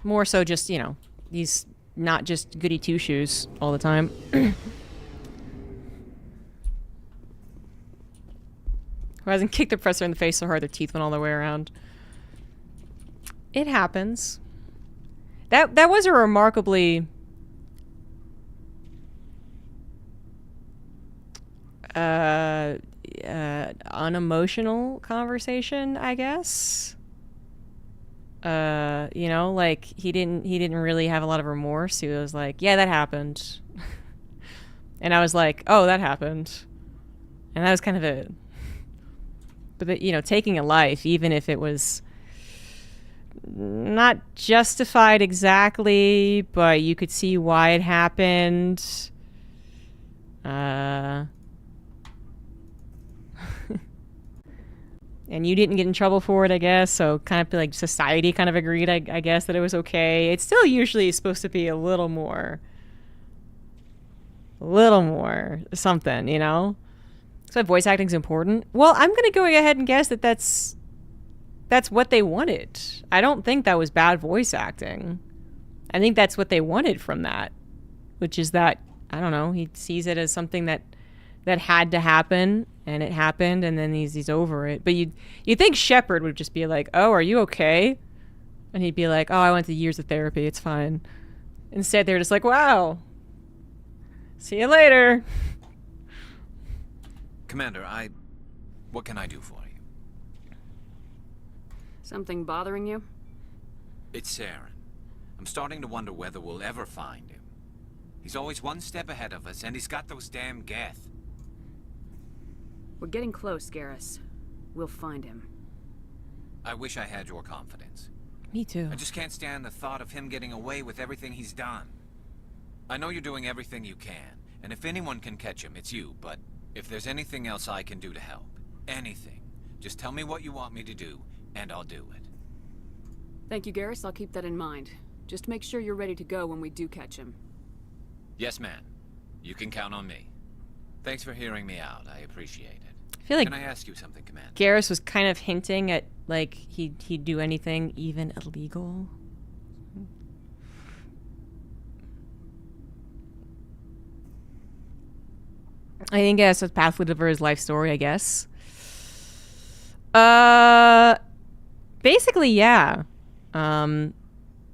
more so just, you know, he's not just goody two-shoes all the time. Who hasn't kicked the presser in the face so hard their teeth went all the way around. It happens. That was a remarkably... unemotional conversation, I guess. You know, like he didn't really have a lot of remorse. He was like, yeah, that happened. And I was like, oh, that happened. And that was kind of it. But, you know, taking a life, even if it was not justified exactly, but you could see why it happened. And you didn't get in trouble for it, I guess, so kind of like society kind of agreed, I guess, that it was okay. It's still usually supposed to be a little more something, you know? So voice acting's important. Well, I'm going to go ahead and guess that that's what they wanted. I don't think that was bad voice acting. I think that's what they wanted from that, which is that, I don't know, he sees it as something that had to happen, and it happened, and then he's over it. But you'd think Shepard would just be like, oh, are you okay? And he'd be like, oh, I went to years of therapy, it's fine. Instead, they're just like, wow, see you later. Commander, what can I do for you? Something bothering you? It's Saren. I'm starting to wonder whether we'll ever find him. He's always one step ahead of us, and he's got those damn Geth. We're getting close, Garrus. We'll find him. I wish I had your confidence. Me too. I just can't stand the thought of him getting away with everything he's done. I know you're doing everything you can, and if anyone can catch him, it's you, but if there's anything else I can do to help, anything, just tell me what you want me to do, and I'll do it. Thank you, Garrus. I'll keep that in mind. Just make sure you're ready to go when we do catch him. Yes, ma'am. You can count on me. Thanks for hearing me out. I appreciate it. I feel like Can I ask you something, Commander? Garrus was kind of hinting at, like, he'd do anything, even illegal. I think that's a path leaded for his life story, I guess. Basically, yeah.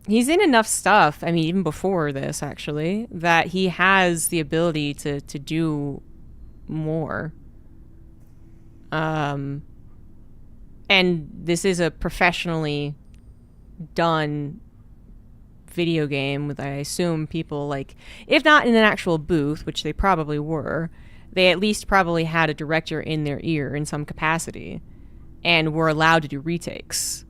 He's in enough stuff, I mean, even before this, actually, that he has the ability to do more. And this is a professionally done video game with, I assume, people, like, if not in an actual booth, which they probably were, they at least probably had a director in their ear in some capacity and were allowed to do retakes.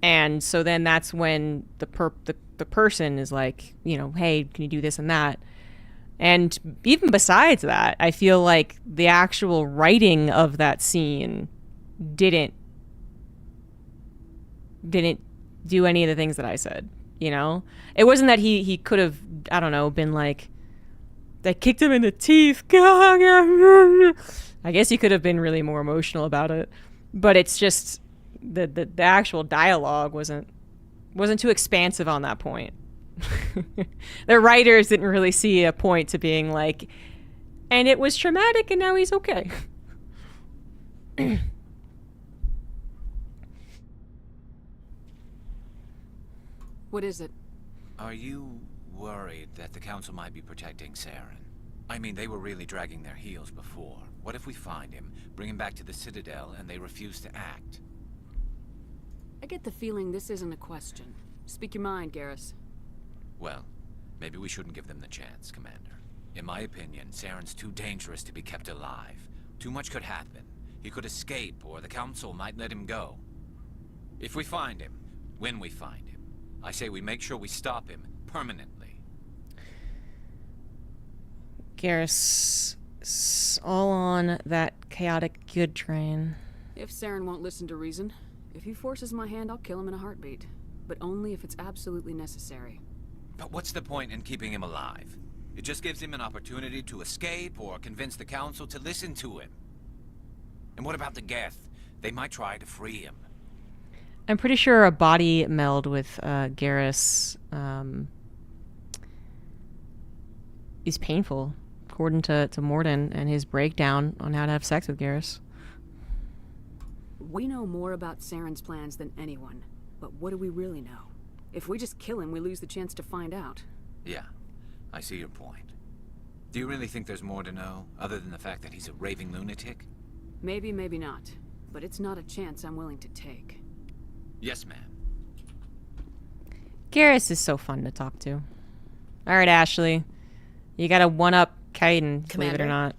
And so then that's when the person is like, you know, hey, can you do this and that? And even besides that, I feel like the actual writing of that scene didn't do any of the things that I said, you know? It wasn't that he could have, I don't know, been like, I kicked him in the teeth. I guess he could have been really more emotional about it. But it's just, the actual dialogue wasn't too expansive on that point. The writers didn't really see a point to being like, and it was traumatic and now he's okay. What is it? Are you worried that the Council might be protecting Saren? I mean, they were really dragging their heels before. What if we find him, bring him back to the Citadel, and they refuse to act? I get the feeling this isn't a question. Speak your mind, Garrus. Well, maybe we shouldn't give them the chance, Commander. In my opinion, Saren's too dangerous to be kept alive. Too much could happen. He could escape, or the Council might let him go. If we find him, when we find him, I say we make sure we stop him permanently. Garrus, all on that chaotic good train. If Saren won't listen to reason, if he forces my hand, I'll kill him in a heartbeat. But only if it's absolutely necessary. But what's the point in keeping him alive? It just gives him an opportunity to escape or convince the Council to listen to him. And what about the Geth? They might try to free him. I'm pretty sure a body meld with Garrus is painful, according to Mordin and his breakdown on how to have sex with Garrus. We know more about Saren's plans than anyone. But what do we really know? If we just kill him, we lose the chance to find out. Yeah, I see your point. Do you really think there's more to know, other than the fact that he's a raving lunatic? Maybe, maybe not. But it's not a chance I'm willing to take. Yes, ma'am. Garrus is so fun to talk to. Alright, Ashley. You gotta one-up Kaiden, believe it or not.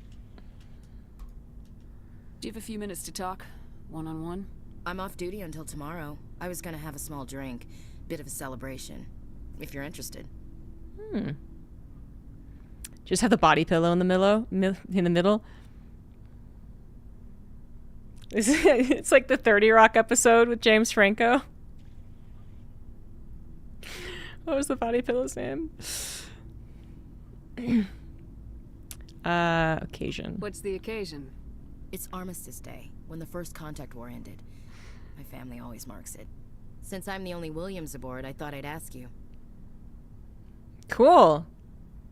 Do you have a few minutes to talk? One-on-one? I'm off duty until tomorrow. I was gonna have a small drink. Bit of a celebration. If you're interested. Just have the body pillow in the middle. It's like the 30 Rock episode with James Franco. What was the body pillow's name? Occasion. What's the occasion? It's Armistice Day, when the First Contact War ended. My family always marks it. Since I'm the only Williams aboard, I thought I'd ask you. Cool.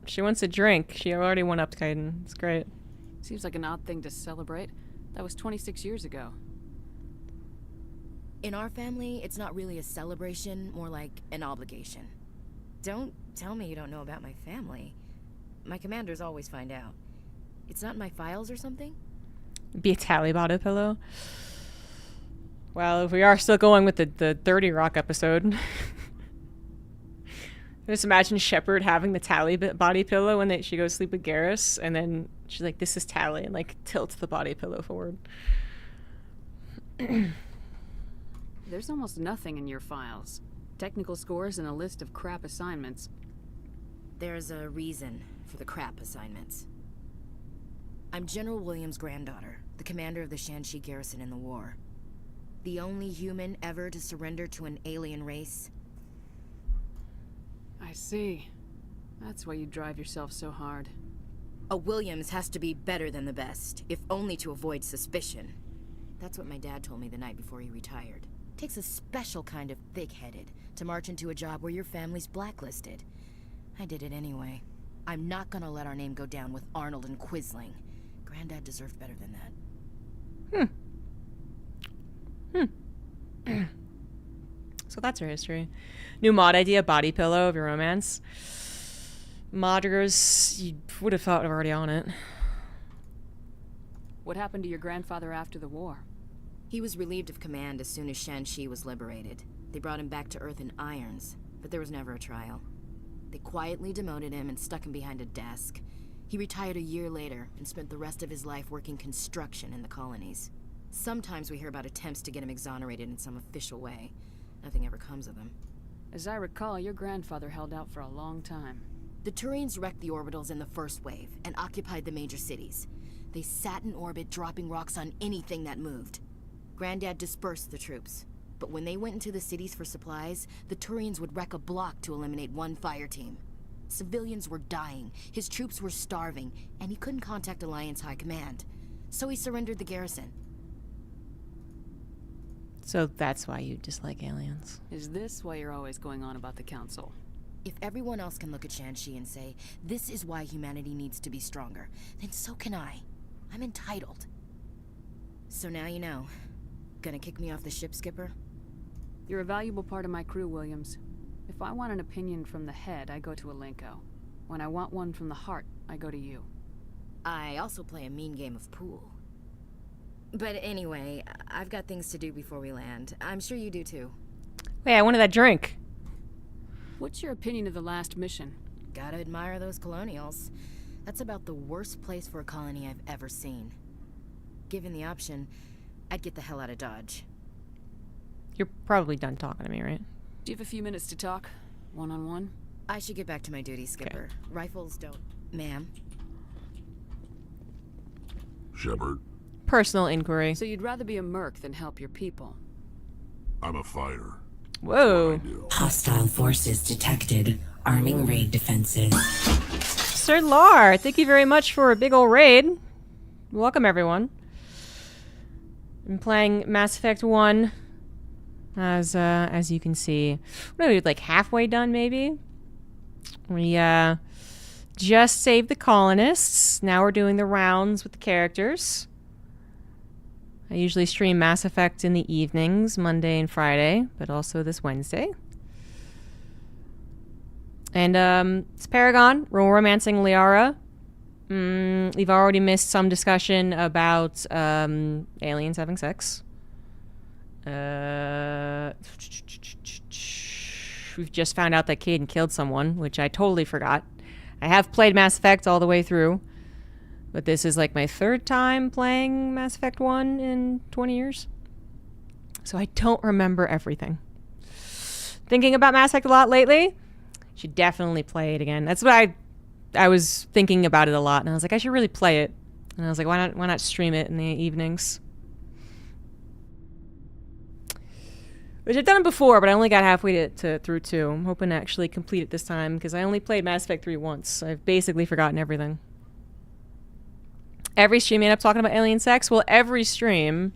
She wants a drink. She already went up to Kaiden. It's great. Seems like an odd thing to celebrate. That was 26 years ago. In our family, it's not really a celebration, more like an obligation. Don't tell me you don't know about my family. My commanders always find out. It's not in my files or something? Be a tally body pillow. Well, if we are still going with the 30 Rock episode. Just imagine Shepard having the Tally body pillow when she goes to sleep with Garrus, and then she's like, this is Tally, and like tilts the body pillow forward. There's almost nothing in your files. Technical scores and a list of crap assignments. There's a reason for the crap assignments. I'm General Williams' granddaughter, the commander of the Shanxi garrison in the war. The only human ever to surrender to an alien race. I see. That's why you drive yourself so hard. A Williams has to be better than the best, if only to avoid suspicion. That's what my dad told me the night before he retired. Takes a special kind of thick-headed to march into a job where your family's blacklisted. I did it anyway. I'm not gonna let our name go down with Arnold and Quisling. Granddad deserved better than that. So that's her history. New mod idea, body pillow of your romance. Modders, you would have thought were already on it. What happened to your grandfather after the war? He was relieved of command as soon as Shanxi was liberated. They brought him back to Earth in irons, but there was never a trial. They quietly demoted him and stuck him behind a desk. He retired a year later and spent the rest of his life working construction in the colonies. Sometimes we hear about attempts to get him exonerated in some official way. Nothing ever comes of him. As I recall, your grandfather held out for a long time. The Turians wrecked the orbitals in the first wave and occupied the major cities. They sat in orbit, dropping rocks on anything that moved. Granddad dispersed the troops, but when they went into the cities for supplies, the Turians would wreck a block to eliminate one fire team. Civilians were dying, his troops were starving, and he couldn't contact Alliance High Command. So he surrendered the garrison. So that's why you dislike aliens. Is this why you're always going on about the council? If everyone else can look at Shanxi and say, this is why humanity needs to be stronger, then so can I. I'm entitled. So now you know. Gonna kick me off the ship, Skipper? You're a valuable part of my crew, Williams. If I want an opinion from the head, I go to Alenko. When I want one from the heart, I go to you. I also play a mean game of pool. But anyway, I've got things to do before we land. I'm sure you do too. Wait, I wanted that drink. What's your opinion of the last mission? Gotta admire those colonials. That's about the worst place for a colony I've ever seen. Given the option, I'd get the hell out of Dodge. You're probably done talking to me, right? Do you have a few minutes to talk? One-on-one? I should get back to my duty, Skipper. Okay. Rifles don't... Ma'am? Shepard? Personal inquiry. So you'd rather be a merc than help your people? I'm a fighter. Whoa. Hostile forces detected. Arming raid defenses. Sir Lar, thank you very much for a big ol' raid. Welcome, everyone. I'm playing Mass Effect 1. As you can see. What are we, like halfway done, maybe? We, just saved the colonists. Now we're doing the rounds with the characters. I usually stream Mass Effect in the evenings, Monday and Friday, but also this Wednesday. And it's Paragon. We're romancing Liara. We've already missed some discussion about aliens having sex. We've just found out that Caden killed someone, which I totally forgot. I have played Mass Effect all the way through. But this is like my third time playing Mass Effect 1 in 20 years. So I don't remember everything. Thinking about Mass Effect a lot lately. Should definitely play it again. That's what I was thinking about it a lot. And I was like, I should really play it. And I was like, why not stream it in the evenings? Which I've done it before, but I only got halfway through 2. I'm hoping to actually complete it this time, because I only played Mass Effect 3 once. So I've basically forgotten everything. Every stream we end up talking about alien sex. Well, every stream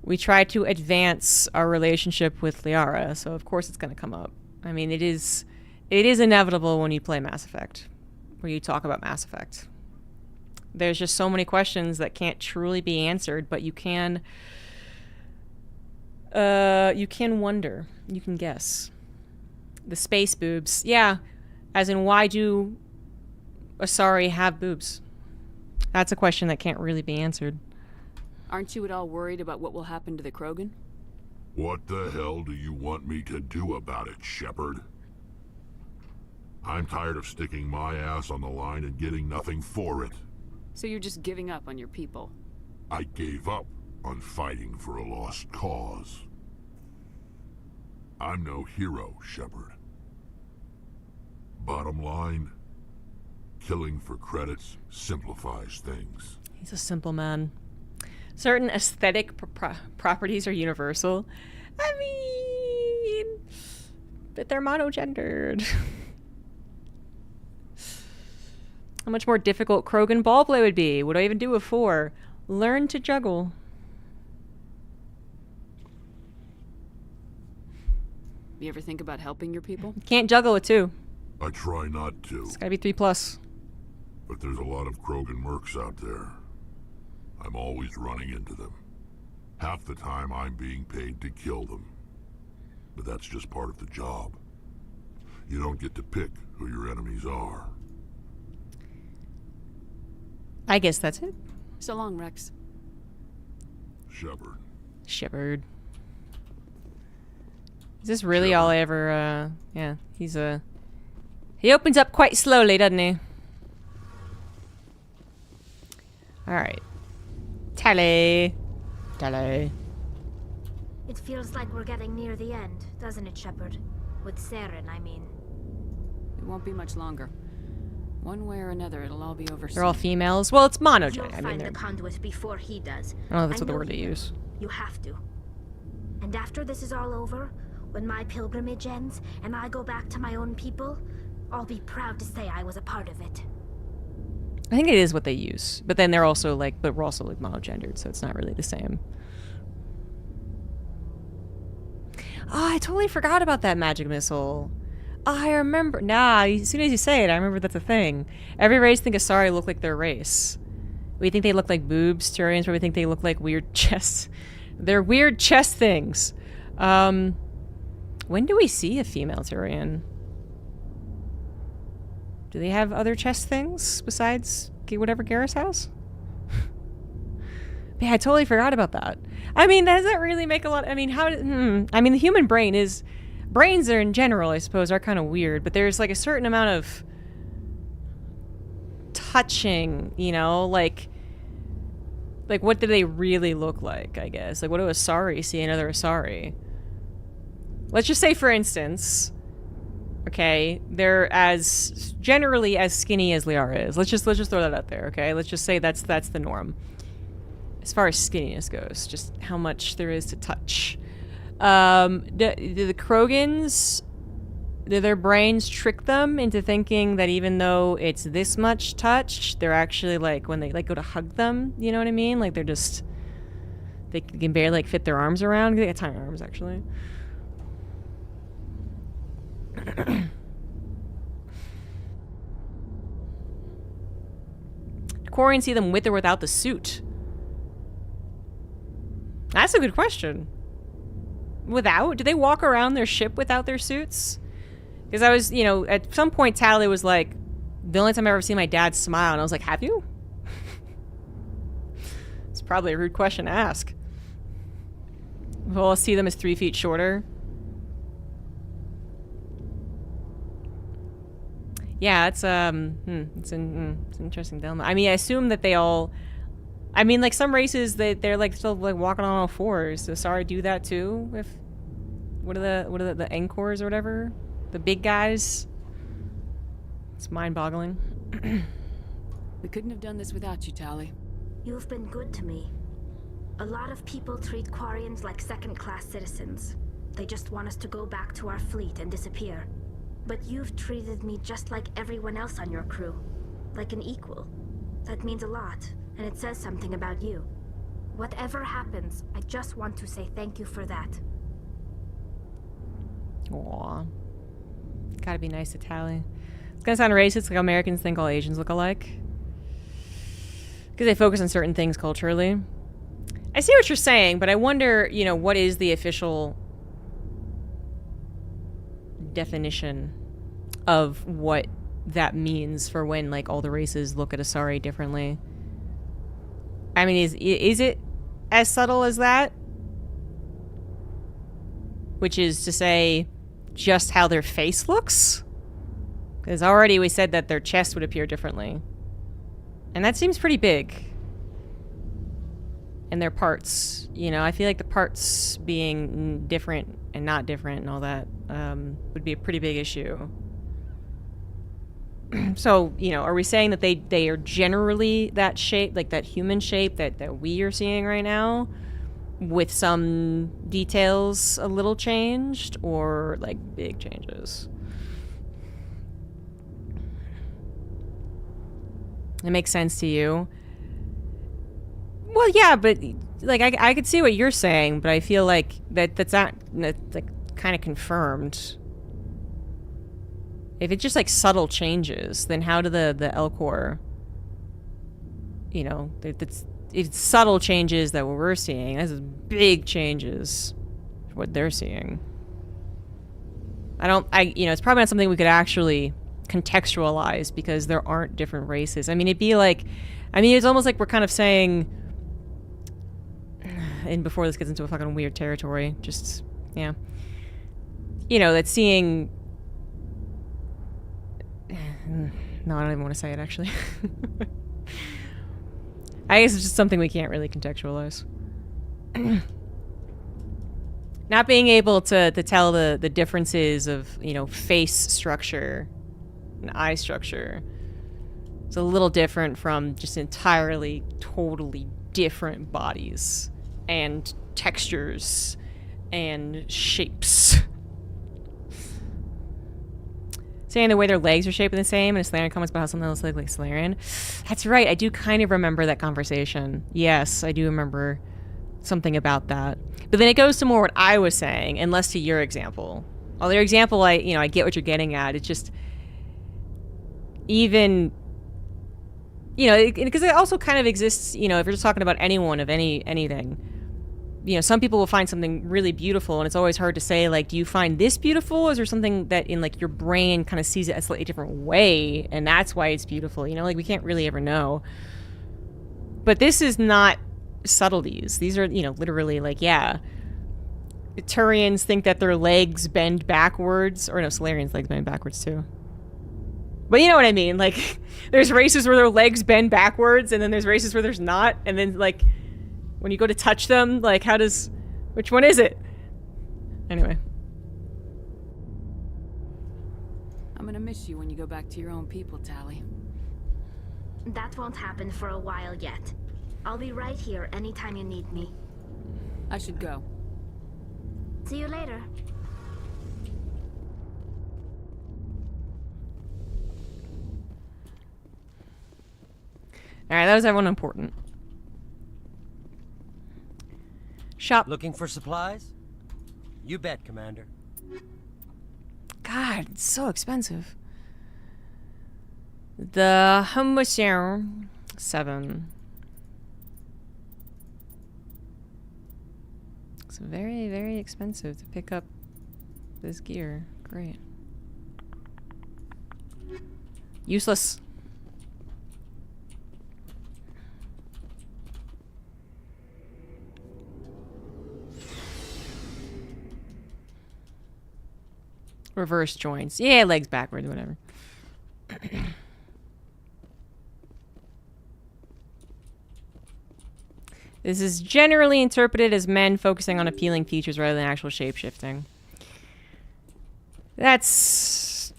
we try to advance our relationship with Liara, so of course it's going to come up. I mean, it is inevitable when you play Mass Effect, where you talk about Mass Effect. There's just so many questions that can't truly be answered, but you can wonder, you can guess. The space boobs, yeah, as in why do Asari have boobs? That's a question that can't really be answered. Aren't you at all worried about what will happen to the Krogan? What the hell do you want me to do about it, Shepard? I'm tired of sticking my ass on the line and getting nothing for it. So you're just giving up on your people? I gave up on fighting for a lost cause. I'm no hero, Shepard. Bottom line, killing for credits simplifies things. He's a simple man. Certain aesthetic properties are universal. I mean, but they're monogendered. How much more difficult Krogan ball play would be. What do I even do with 4? Learn to juggle. You ever think about helping your people? Can't juggle with 2. I try not to. It's gotta be 3+. But there's a lot of Krogan mercs out there. I'm always running into them. Half the time I'm being paid to kill them. But that's just part of the job. You don't get to pick who your enemies are. I guess that's it. So long, Rex. Shepard. Shepard. Is this really all I ever, yeah, he opens up quite slowly, doesn't he? Alright. Tally. It feels like we're getting near the end, doesn't it, Shepard? With Saren, I mean. It won't be much longer. One way or another, it'll all be over soon. They're all females. Well, it's monogenic. You'll find the conduit before he does. Oh, that's what the word to use. You have to. And after this is all over, when my pilgrimage ends and I go back to my own people, I'll be proud to say I was a part of it. I think it is what they use. But then they're also like, but we're also like monogendered, so it's not really the same. Oh, I totally forgot about that magic missile. Oh, I remember. Nah, as soon as you say it, I remember that's a thing. Every race think Asari look like their race. We think they look like boobs. Turians probably think they look like weird chests. They're weird chest things. When do we see a female Turian? Do they have other chest things besides whatever Garrus has? Yeah, I totally forgot about that. I mean, does that really make a lot... I mean, how... I mean, the human brain is... Brains are, in general, I suppose, are kind of weird, but there's, like, a certain amount of touching, you know? Like, what do they really look like, I guess? Like, what do Asari see another Asari? Let's just say, for instance... Okay, they're as... generally as skinny as Liara is. Let's just throw that out there, okay? Let's just say that's the norm. As far as skinniness goes, just how much there is to touch. Do the Krogans, do their brains trick them into thinking that even though it's this much touch, they're actually like, when they like go to hug them, you know what I mean? Like they're just, they can barely like fit their arms around. They got tiny arms actually. Quarians see them with or without the suit. That's a good question. Without? Do they walk around their ship without their suits? Because I was, you know, at some point Tally was like, the only time I ever seen my dad smile, and I was like, have you? It's probably a rude question to ask. Well, I'll see them as 3 feet shorter. Yeah, it's it's an interesting dilemma. I mean, I assume that they all... I mean, like, some races, they're, like, still, like, walking on all fours. So Asari do that, too? If... What are the Encores or whatever? The big guys? It's mind-boggling. We couldn't have done this without you, Tally. You've been good to me. A lot of people treat Quarians like second-class citizens. They just want us to go back to our fleet and disappear. But you've treated me just like everyone else on your crew. Like an equal. That means a lot. And it says something about you. Whatever happens, I just want to say thank you for that. Aww. Gotta be nice to Tally. It's gonna sound racist, like Americans think all Asians look alike. Because they focus on certain things culturally. I see what you're saying, but I wonder, you know, what is the official definition of what that means for when, like, all the races look at Asari differently. I mean, is it as subtle as that? Which is to say, just how their face looks? Because already we said that their chest would appear differently. And that seems pretty big. And their parts. You know, I feel like the parts being different and not different and all that would be a pretty big issue. So, you know, are we saying that they are generally that shape, like that human shape that we are seeing right now, with some details a little changed, or like big changes? It makes sense to you? Well, yeah, but like I could see what you're saying, but I feel like that's like kind of confirmed. If it's just like subtle changes, then how do the Elcor, you know, it's subtle changes that what we're seeing. This is big changes what they're seeing. You know, it's probably not something we could actually contextualize because there aren't different races. I mean, it'd be like, it's almost like we're kind of saying, and before this gets into a fucking weird territory, just, yeah. You know, that seeing... No, I don't even want to say it, actually. I guess it's just something we can't really contextualize. Not being able to tell the differences of, you know, face structure and eye structure. It's a little different from just entirely, totally different bodies and textures and shapes. Saying the way their legs are shaped the same, and Salarian comments about how something else looks like Salarian. That's right, I do kind of remember that conversation. Yes, I do remember something about that. But then it goes to more what I was saying, and less to your example. Although your example, I get what you're getting at. It's just even, because it also kind of exists, if you're just talking about anyone of anything. Some people will find something really beautiful, and it's always hard to say, like, do you find this beautiful? Or is there something that in, like, your brain kind of sees it a slightly different way, and that's why it's beautiful? We can't really ever know. But this is not subtleties. These are, literally, like, yeah. Turians think that their legs bend backwards. Or no, Solarians' legs bend backwards, too. But you know what I mean? Like, there's races where their legs bend backwards, and then there's races where there's not, and then, like, when you go to touch them, like, which one is it? Anyway. I'm gonna miss you when you go back to your own people, Tally. That won't happen for a while yet. I'll be right here anytime you need me. I should go. See you later. Alright, that was everyone important. Shop. Looking for supplies? You bet, Commander. God, it's so expensive. The Hummusher 7. It's very, very expensive to pick up this gear. Great. Useless. Reverse joints. Yeah, legs backwards, whatever. This is generally interpreted as men focusing on appealing features rather than actual shape-shifting. That's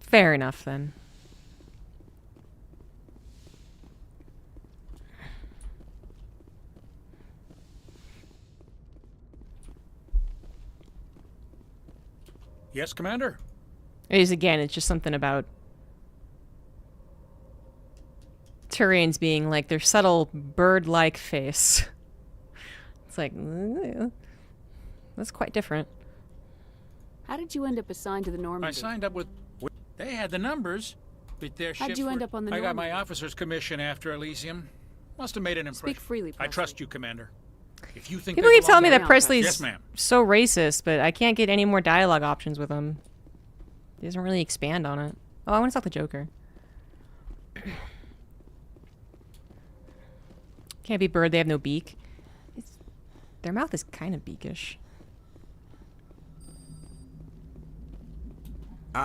fair enough, then. Yes, Commander? Again, it's just something about Turians being like their subtle bird-like face. It's like, that's quite different. How did you end up assigned to the Normandy? I signed up with they had the numbers, but their How'd ships you end up on the I got my Normandy? officer's commission after Elysium. Must have made an impression. Speak freely, I trust you, Commander. If you think People they keep telling me belong that to- Presley's Yes, ma'am. so racist, but I can't get any more dialogue options with him. He doesn't really expand on it. Oh, I want to talk to Joker. Can't be bird, they have no beak. Their mouth is kind of beakish.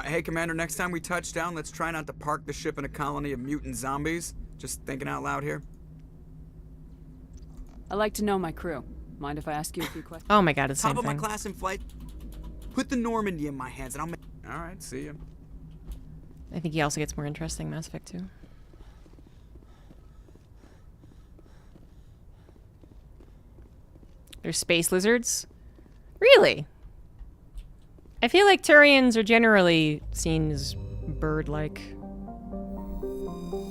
Hey, Commander, next time we touch down, let's try not to park the ship in a colony of mutant zombies. Just thinking out loud here. I like to know my crew. Mind if I ask you a few questions? Oh my god, it's the Top same of my thing. class in flight. Put the Normandy in my hands and I'll make... Alright, see ya. I think he also gets more interesting Mass Effect 2. They're space lizards? Really? I feel like Turians are generally seen as bird-like.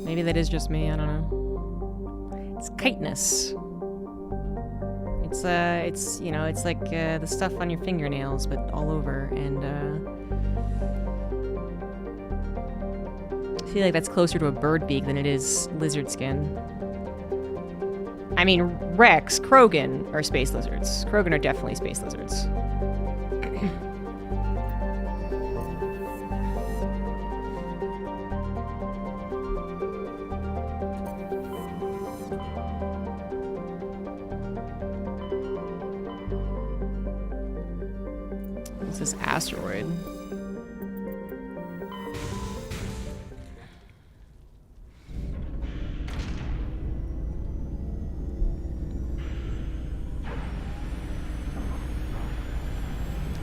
Maybe that is just me, I don't know. It's chitinous. It's you know, it's like the stuff on your fingernails, but all over, and I feel like that's closer to a bird beak than it is lizard skin. I mean, Rex, Krogan are space lizards. Krogan are definitely space lizards. What's this asteroid?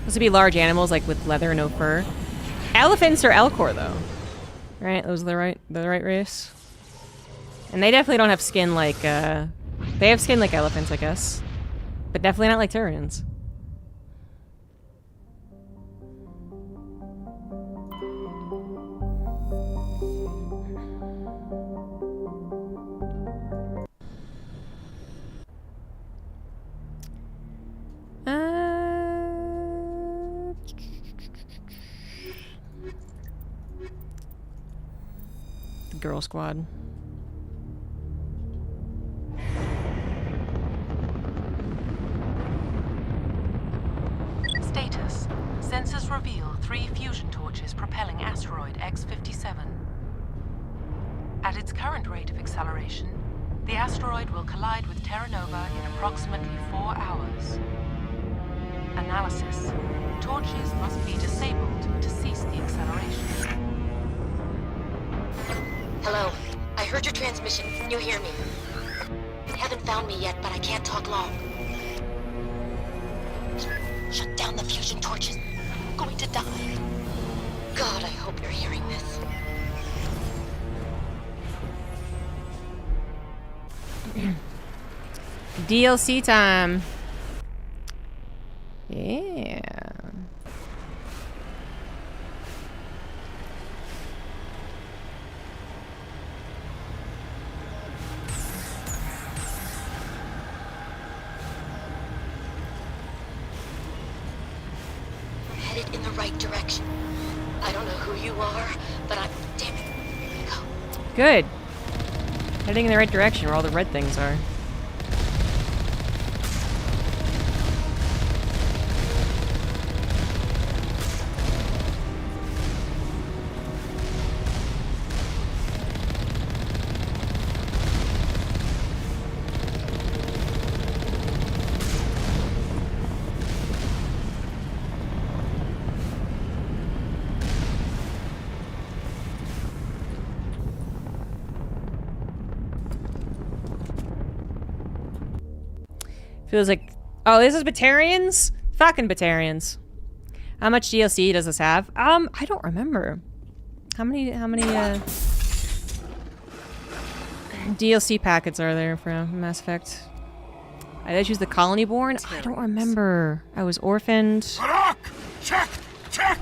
Those would be large animals, like with leather and no fur. Elephants are Elcor, though. Right? Those are the right race. And they definitely don't have skin like, they have skin like elephants, I guess. But definitely not like Turians. Girl Squad. Status. Sensors reveal 3 fusion torches propelling asteroid X-57. At its current rate of acceleration, the asteroid will collide with Terra Nova in approximately 4 hours. Analysis. Torches must be disabled to cease the acceleration. Hello. I heard your transmission. Can you hear me? They haven't found me yet, but I can't talk long. Shut down the fusion torches. I'm going to die. God, I hope you're hearing this. DLC time. Yeah. Headed in the right direction. I don't know who you are, but I'm... Damn it. Go. Good. Heading in the right direction where all the red things are. Feels like... Oh, this is Batarians? Fucking Batarians. How much DLC does this have? I don't remember. How many DLC packets are there for Mass Effect? I did choose the Colony Born? I don't remember. I was orphaned. Check! Check!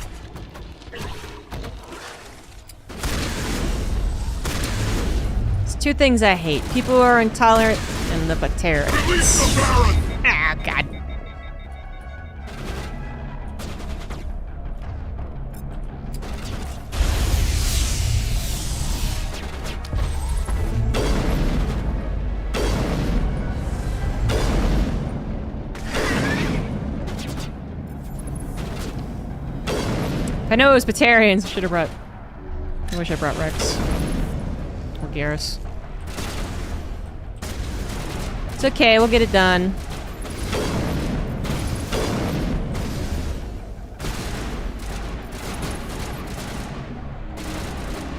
It's 2 things I hate. People who are intolerant and the Batarians. Release the Baron! Ah, God. If I know it was Batarians, I should have brought... I wish I brought Rex. Or Garrus. It's okay, we'll get it done.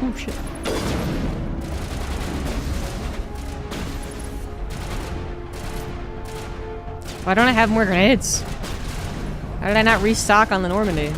Oh shit. Why don't I have more grenades? How did I not restock on the Normandy?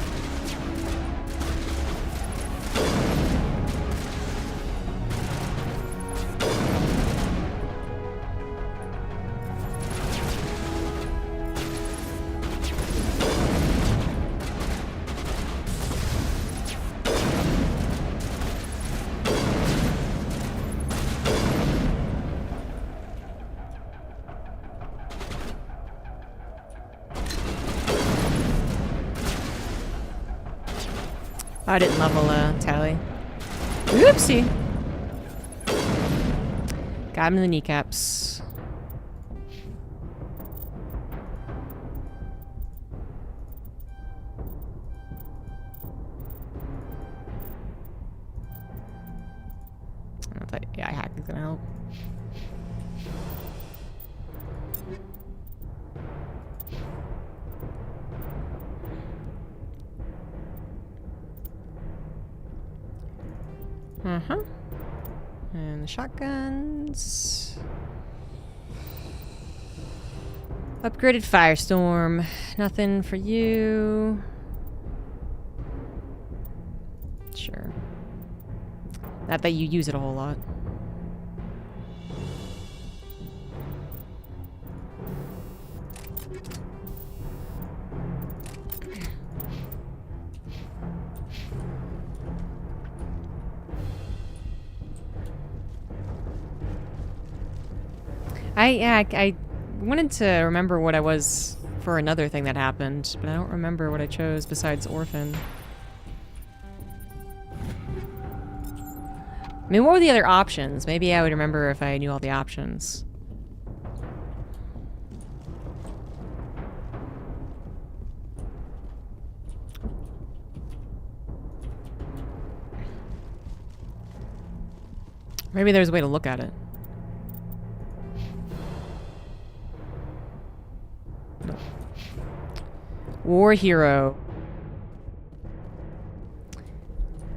I didn't level Tally. Oopsie. Got him in the kneecaps. I don't think, yeah, hack is gonna help. Uh-huh. And the shotguns. Upgraded Firestorm. Nothing for you. Sure. Not that you use it a whole lot. I wanted to remember what I was for another thing that happened, but I don't remember what I chose besides Orphan. I mean, what were the other options? Maybe I would remember if I knew all the options. Maybe there's a way to look at it. War hero.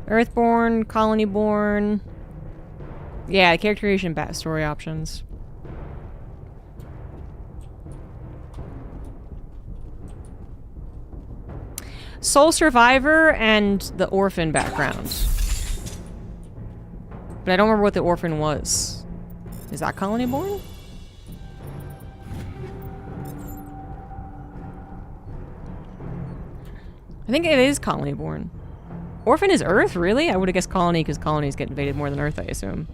Earthborn, Colonyborn. Yeah, character creation, backstory options. Soul Survivor and the Orphan background. But I don't remember what the Orphan was. Is that Colonyborn? I think it is Colonyborn. Orphan is Earth, really? I would have guessed Colony because colonies get invaded more than Earth, I assume.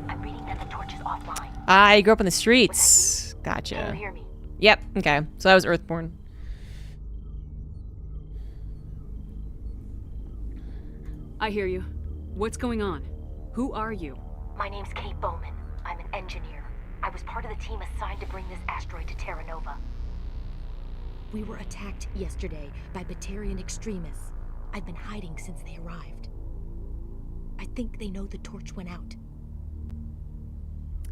I'm reading that the torch is offline. Ah, you grew up in the streets. Gotcha. Can you hear me? Yep, okay. So that was Earthborn. I hear you. What's going on? Who are you? My name's Kate Bowman. I'm an engineer. I was part of the team assigned to bring this asteroid to Terra Nova. We were attacked yesterday by Batarian extremists. I've been hiding since they arrived. I think they know the torch went out.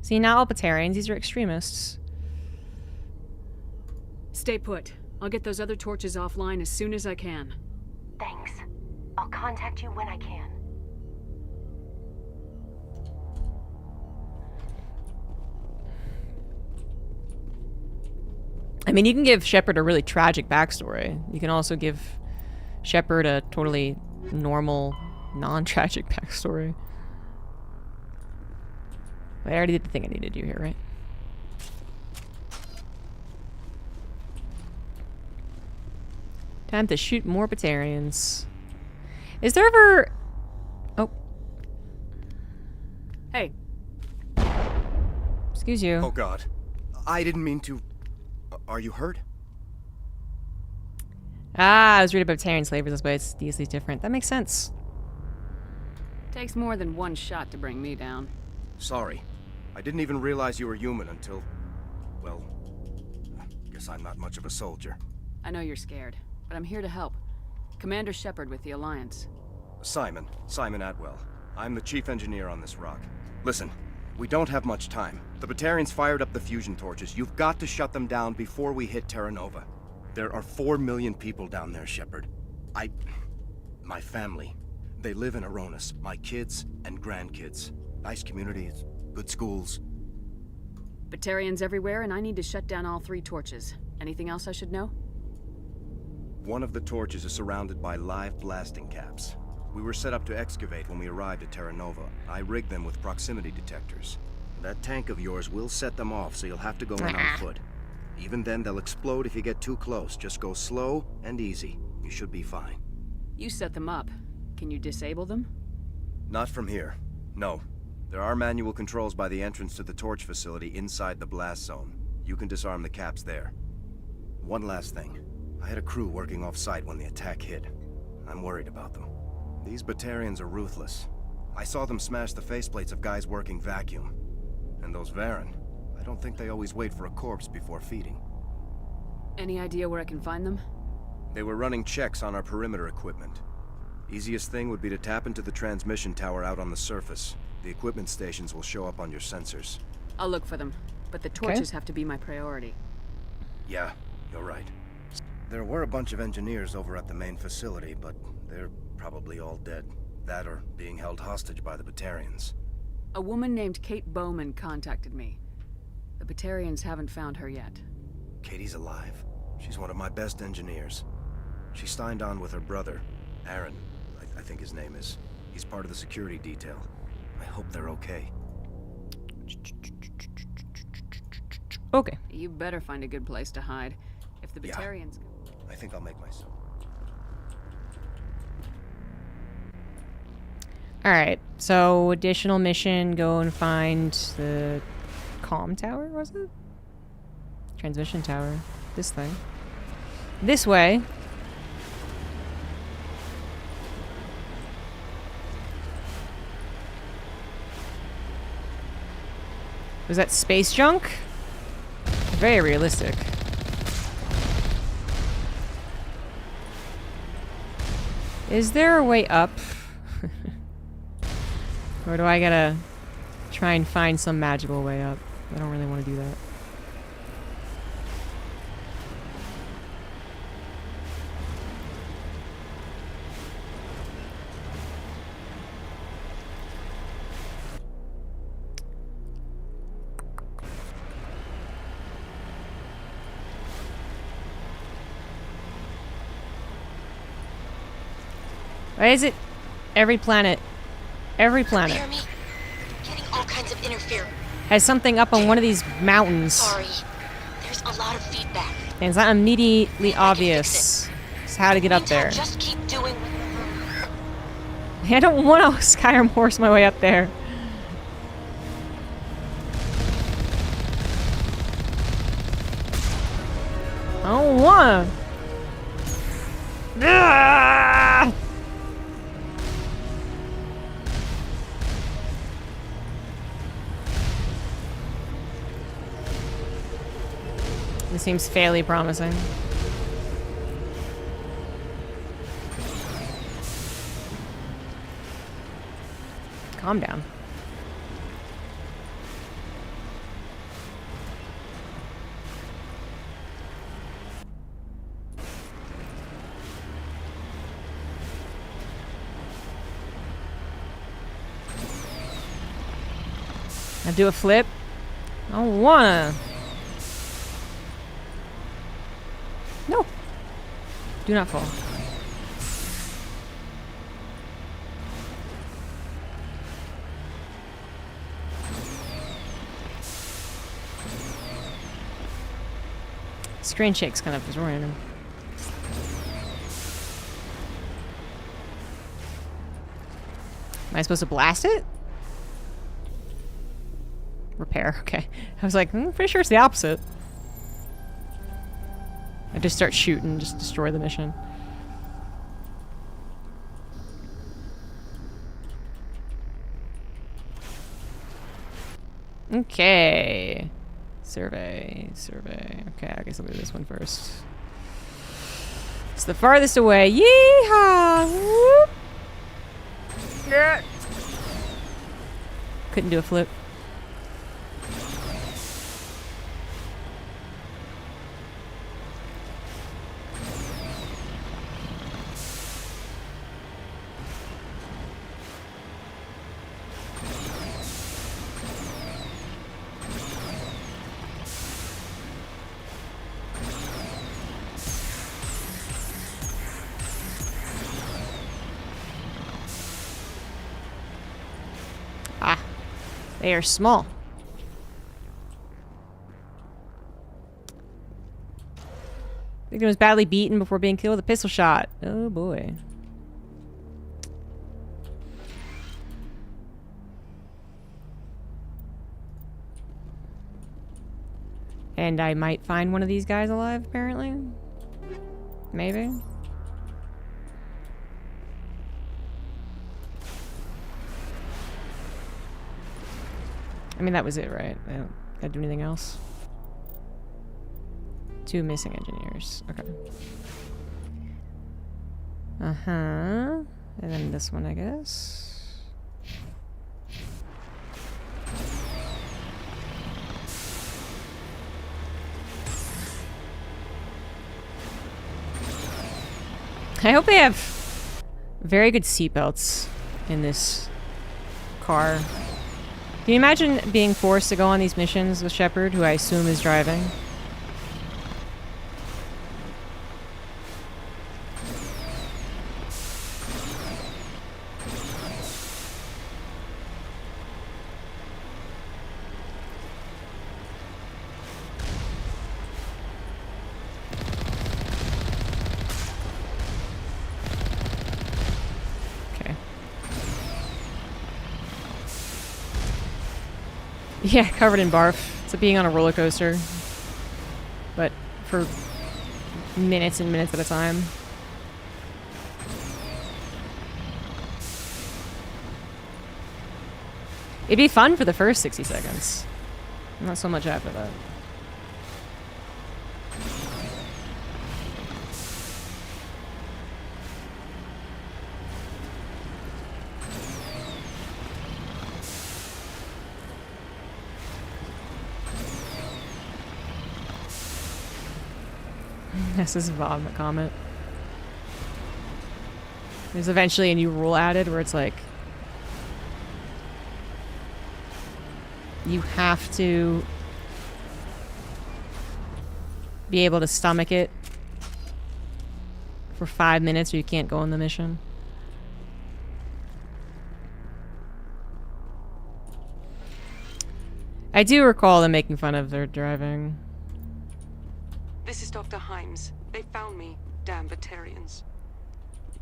See, not all Batarians, these are extremists. Stay put. I'll get those other torches offline as soon as I can. Thanks. I'll contact you when I can. I mean, you can give Shepard a really tragic backstory. You can also give Shepard a totally normal, non-tragic backstory. Wait, I already did the thing I needed to do here, right? Time to shoot more Batarians. Is there ever... Oh. Hey. Excuse you. Oh, God. I didn't mean to... Are you hurt? Ah, I was reading about Batarian slavers this way. It's easily different. That makes sense. Takes more than one shot to bring me down. Sorry. I didn't even realize you were human until... Well... Guess I'm not much of a soldier. I know you're scared, but I'm here to help. Commander Shepard with the Alliance. Simon Atwell. I'm the chief engineer on this rock. Listen, we don't have much time. The Batarians fired up the fusion torches. You've got to shut them down before we hit Terra Nova. There are 4 million people down there, Shepard. My family. They live in Aronis. My kids and grandkids. Nice communities, good schools. Batarians everywhere, and I need to shut down all 3 torches. Anything else I should know? One of the torches is surrounded by live blasting caps. We were set up to excavate when we arrived at Terra Nova. I rigged them with proximity detectors. That tank of yours will set them off, so you'll have to go in on foot. Even then, they'll explode if you get too close. Just go slow and easy. You should be fine. You set them up. Can you disable them? Not from here. No. There are manual controls by the entrance to the torch facility inside the blast zone. You can disarm the caps there. One last thing. I had a crew working off-site when the attack hit. I'm worried about them. These Batarians are ruthless. I saw them smash the faceplates of guys working vacuum. And those Varen, I don't think they always wait for a corpse before feeding. Any idea where I can find them? They were running checks on our perimeter equipment. Easiest thing would be to tap into the transmission tower out on the surface. The equipment stations will show up on your sensors. I'll look for them, but the torches have to be my priority. Yeah, you're right. There were a bunch of engineers over at the main facility, but they're probably all dead. That or being held hostage by the Batarians. A woman named Kate Bowman contacted me. The Batarians haven't found her yet. Katie's alive. She's one of my best engineers. She signed on with her brother, Aaron, I think his name is. He's part of the security detail. I hope they're okay. Okay. You better find a good place to hide. If the Batarians... I think I'll make myself. Alright, so additional mission, go and find the comm tower, was it? Transmission tower. this thing. This way. Was that space junk? Very realistic. Is there a way up? Or do I gotta try and find some magical way up? I don't really want to do that. Why is it every planet Hear me? Getting all kinds of interference. has something up on one of these mountains? Sorry. There's a lot of feedback. And it's not immediately obvious how to get up there. Just keep doing. I don't want to Skyrim horse my way up there. I don't wanna. Ah! This seems fairly promising. Calm down. I do a flip. I don't wanna. No. Do not fall. Screen shakes kind of is random. Am I supposed to blast it? Repair, okay. I was like, I'm pretty sure it's the opposite. I just start shooting, just destroy the mission. Okay. Survey. Okay, I guess I'll do this one first. It's the farthest away. Yeehaw! Whoop! Yeah. Couldn't do a flip. They are small. Victim was badly beaten before being killed with a pistol shot. Oh boy. And I might find one of these guys alive, apparently. Maybe. I mean, that was it, right? I don't gotta do anything else. 2 missing engineers. Okay. Uh-huh. And then this one, I guess. I hope they have very good seatbelts in this car. Can you imagine being forced to go on these missions with Shepard, who I assume is driving? Yeah, covered in barf. It's like being on a roller coaster. But for minutes and minutes at a time. It'd be fun for the first 60 seconds. Not so much after that. This is Bob in the comment. There's eventually a new rule added where it's like you have to be able to stomach it for 5 minutes or you can't go on the mission. I do recall them making fun of their driving. This is Dr. Himes. They found me, damn Batarians.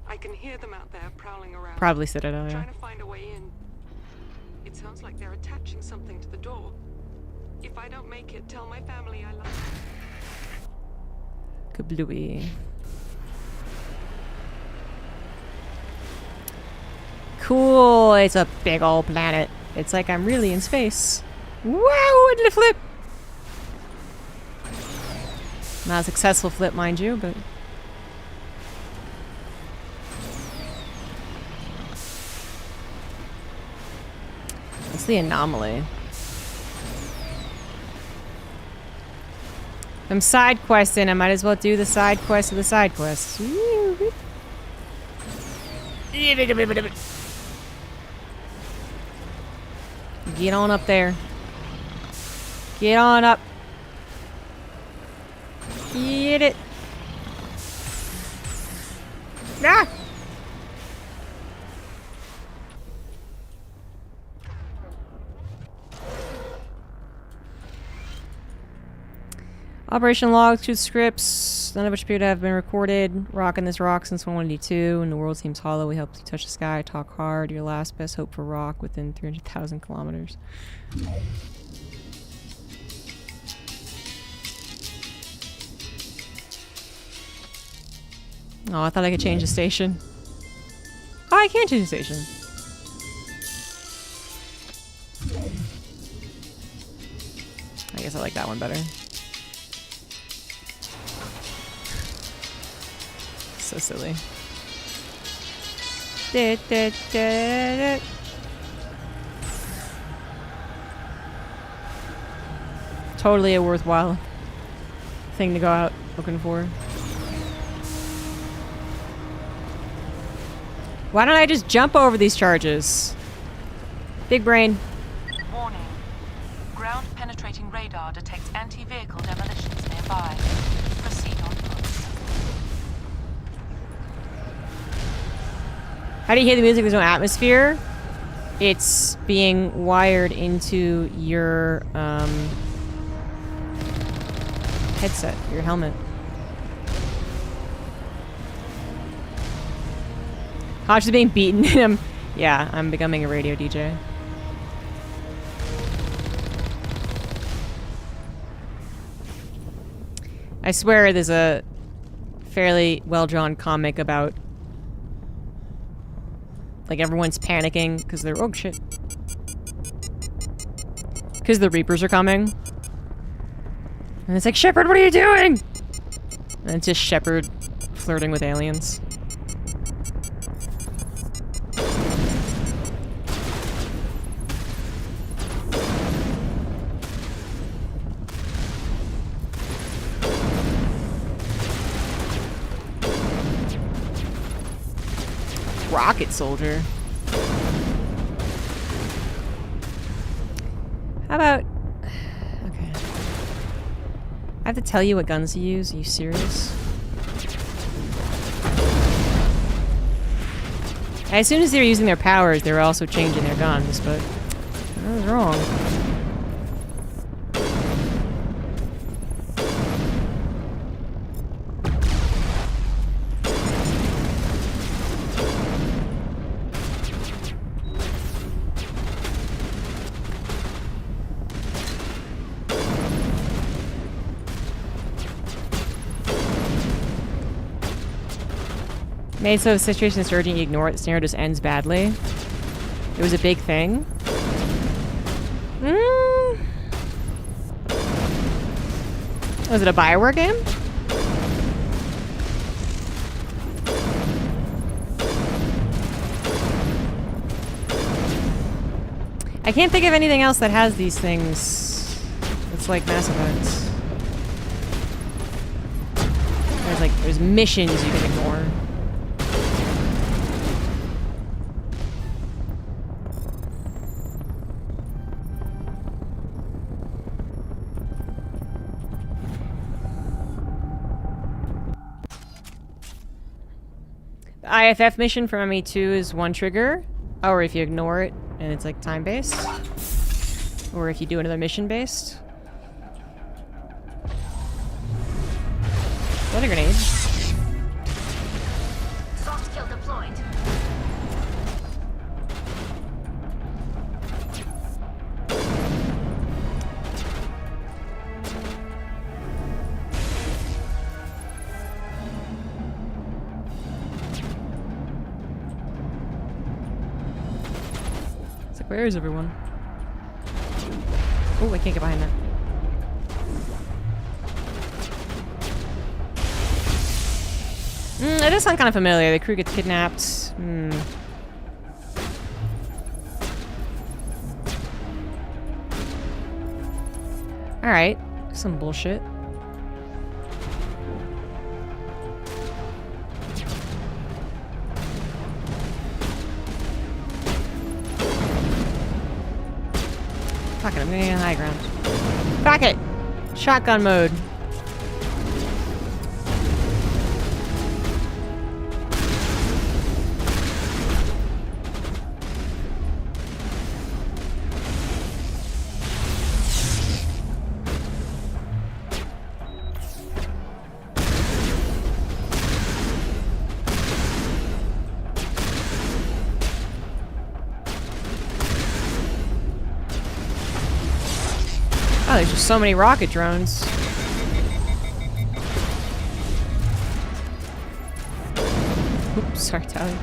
I can hear them out there prowling around. Probably Citadel, yeah. Trying to find a way in. It sounds like they're attaching something to the door. If I don't make it, tell my family I love them. Kablooey. Cool, it's a big old planet. It's like I'm really in space. Wow, a little flip! Not a successful flip, mind you, but... It's the anomaly. If I'm side questing, I might as well do the side quest of the side quest. Get on up there. Get on up. Get it. Ah! Operation logs, two scripts, none of which appear to have been recorded. Rocking this rock since 182, and the world seems hollow. We help you touch the sky, talk hard. Your last best hope for rock within 300,000 kilometers. Oh, I thought I could change the station. Oh, I can change the station. I guess I like that one better. So silly. Totally a worthwhile thing to go out looking for. Why don't I just jump over these charges? Big brain. Warning. Ground penetrating radar detects anti-vehicle demolitions nearby. Proceed on foot. How do you hear the music? There's no atmosphere. It's being wired into your headset, your helmet. Hodge is being beaten. Yeah, I'm becoming a radio DJ. I swear there's a fairly well-drawn comic about like everyone's panicking because they're oh shit. Because the Reapers are coming. And it's like, Shepard, what are you doing? And it's just Shepard flirting with aliens. Rocket soldier. How about... Okay. I have to tell you what guns to use? Are you serious? As soon as they were using their powers, they were also changing their guns, but... I was wrong. Made so if the situation is urgent, you ignore it. The scenario just ends badly. It was a big thing. Was it a Bioware game? I can't think of anything else that has these things. It's like Mass Effect. There's missions you can ignore. The IFF mission from ME2 is one trigger, or if you ignore it and it's like time-based, or if you do another mission-based. Is that a grenade? Soft kill deployed. It's like, where is everyone? Oh, I can't get behind that. It does sound kind of familiar. The crew gets kidnapped. Alright. Some bullshit. Fuck it, I'm gonna get on high ground. Fuck it! Shotgun mode. Oh, there's just so many rocket drones. Oops, sorry, Tally.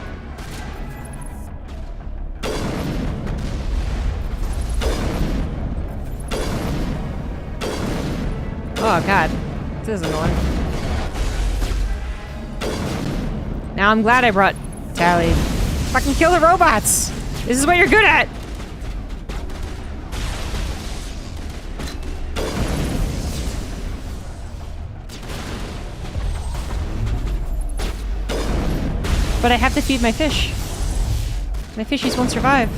Oh god, this is annoying. Now I'm glad I brought Tally. Fucking kill the robots! This is what you're good at! But I have to feed my fish. My fishies won't survive.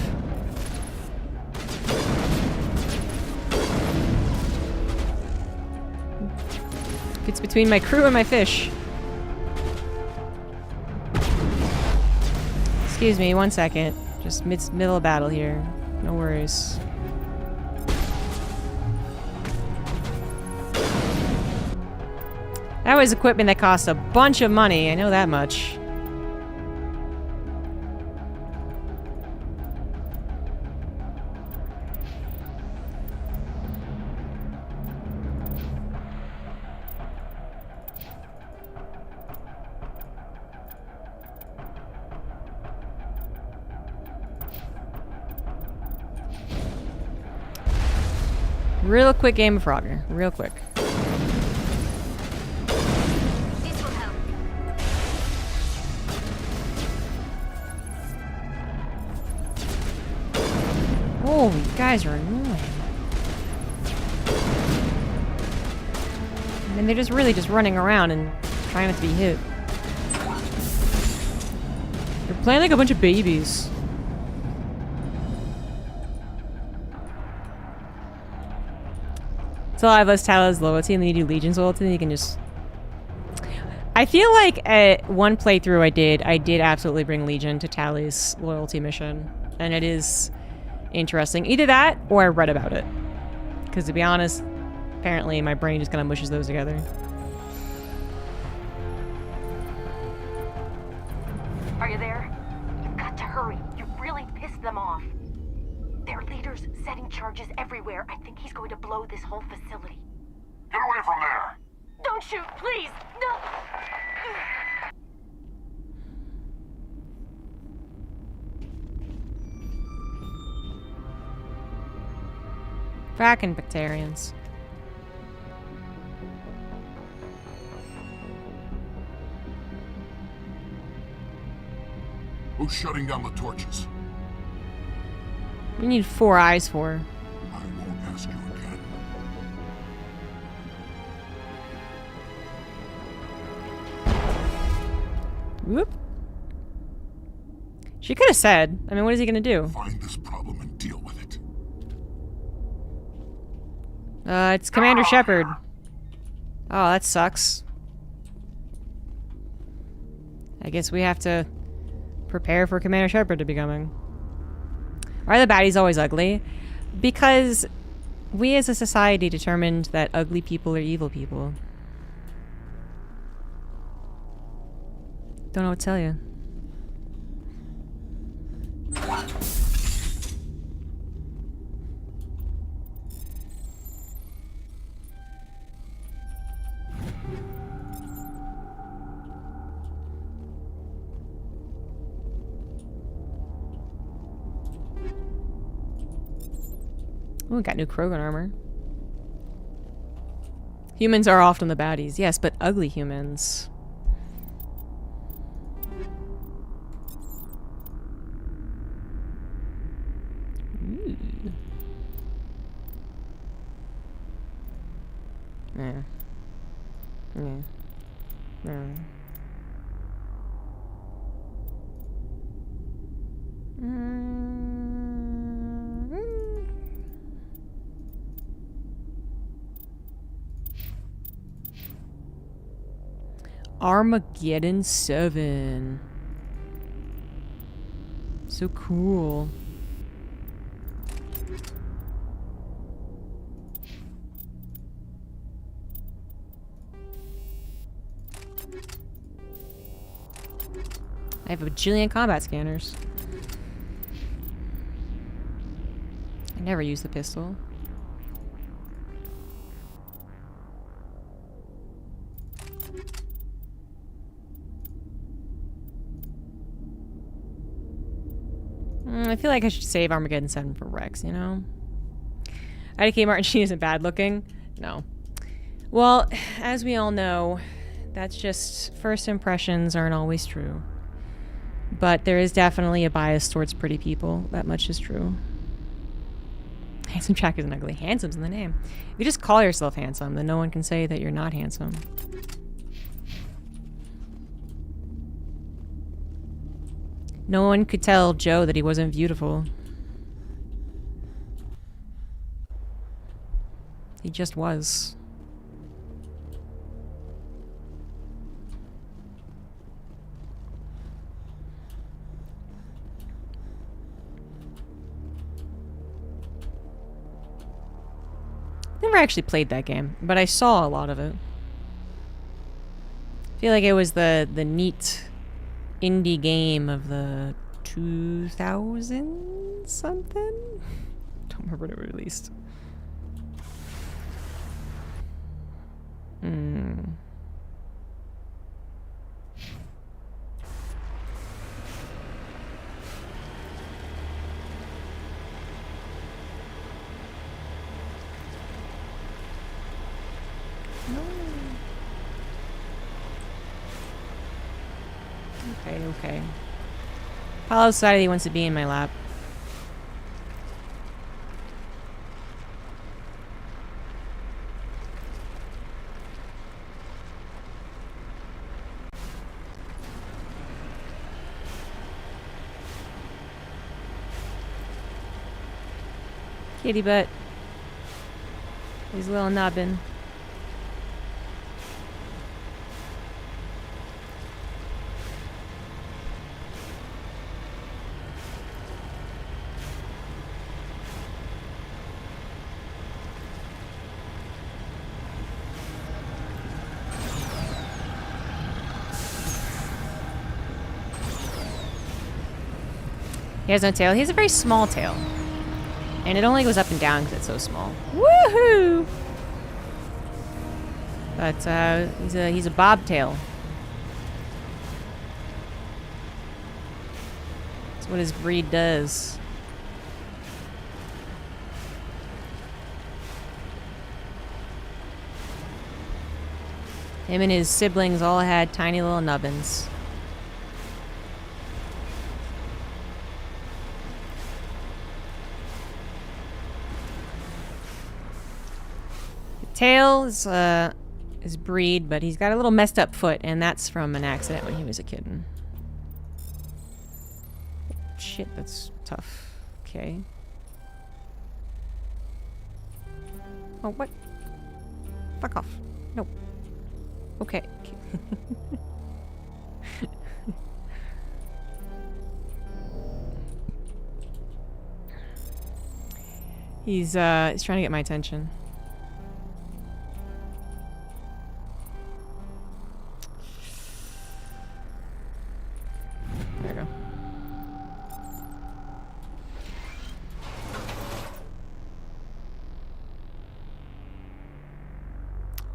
It's between my crew and my fish. Excuse me, 1 second. Just middle of battle here. No worries. That was equipment that cost a bunch of money, I know that much. Real quick game of Frogger. Real quick. This will help. Oh, you guys are annoying. And they're just really just running around and trying not to be hit. They're playing like a bunch of babies. So I have less Tala's loyalty, and then you do Legion's loyalty, and you can just... I feel like at one playthrough I did absolutely bring Legion to Tally's loyalty mission. And it is interesting. Either that, or I read about it. Because to be honest, apparently my brain just kind of mushes those together. Are you there? You've got to hurry. You really pissed them off. Their leader's setting charges everywhere. I think he's going to blow this whole facility. Get away from there! Don't shoot, please! No! Fracking Bacterians. Who's shutting down the torches? We need 4 eyes for. I won't ask you again. Whoop. She could have said. I mean, what is he gonna do? Find this problem and deal with it. It's Commander Shepard. Oh, that sucks. I guess we have to prepare for Commander Shepard to be coming. Are the baddies always ugly? Because we as a society determined that ugly people are evil people. Don't know what to tell you. Oh, we got new Krogan armor. Humans are often the baddies. Yes, but ugly humans. Ooh. Yeah. Yeah. Yeah. Armageddon 7. So cool. I have a bajillion combat scanners. I never use the pistol. I feel like I should save Armageddon 7 for Rex, you know? IDK Martin Sheen isn't bad looking? No. Well, as we all know, that's just first impressions aren't always true. But there is definitely a bias towards pretty people. That much is true. Handsome Jack isn't ugly. Handsome's in the name. If you just call yourself handsome, then no one can say that you're not handsome. No one could tell Joe that he wasn't beautiful. He just was. Never actually played that game, but I saw a lot of it. I feel like it was the neat indie game of the 2000 something? Don't remember when it was released. Okay. Apollo decided he wants to be in my lap. Kitty butt. He's a little nubbin. He has no tail. He has a very small tail. And it only goes up and down because it's so small. Woohoo! But he's a bobtail. That's what his breed does. Him and his siblings all had tiny little nubbins. Tail is breed, but he's got a little messed up foot, and that's from an accident when he was a kitten. Shit, that's tough. Okay. Oh, what? Fuck off. No. Okay. He's trying to get my attention. There we go.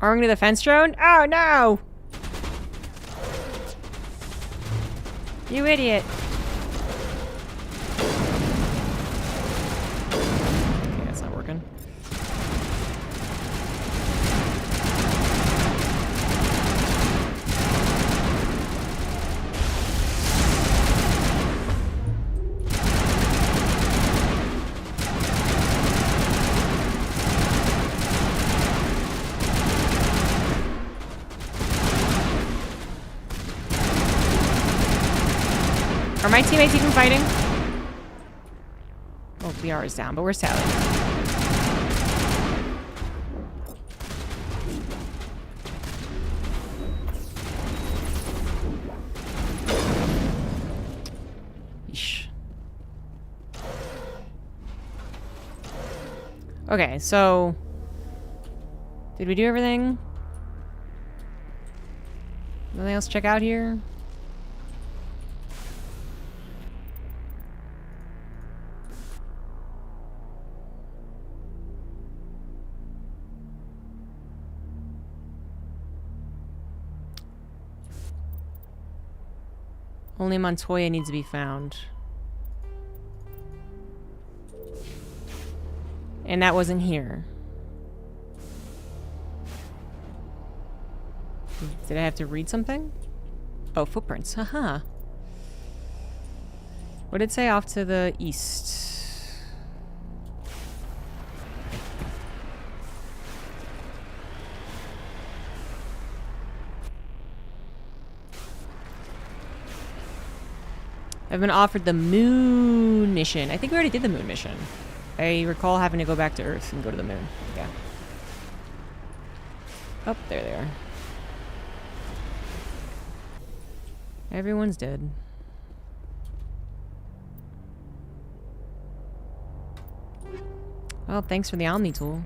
Arming to the fence drone? Oh no! You idiot. Okay, that's not working. Are my teammates even fighting? Oh, BR is down, but where's Sally? Yeesh. Okay, so... Did we do everything? Nothing else to check out here? Only Montoya needs to be found. And that wasn't here. Did I have to read something? Oh, footprints. Haha. What did it say? Off to the east. I've been offered the moon mission. I think we already did the moon mission. I recall having to go back to Earth and go to the moon. Yeah. Oh, there they are. Everyone's dead. Well, thanks for the Omni tool.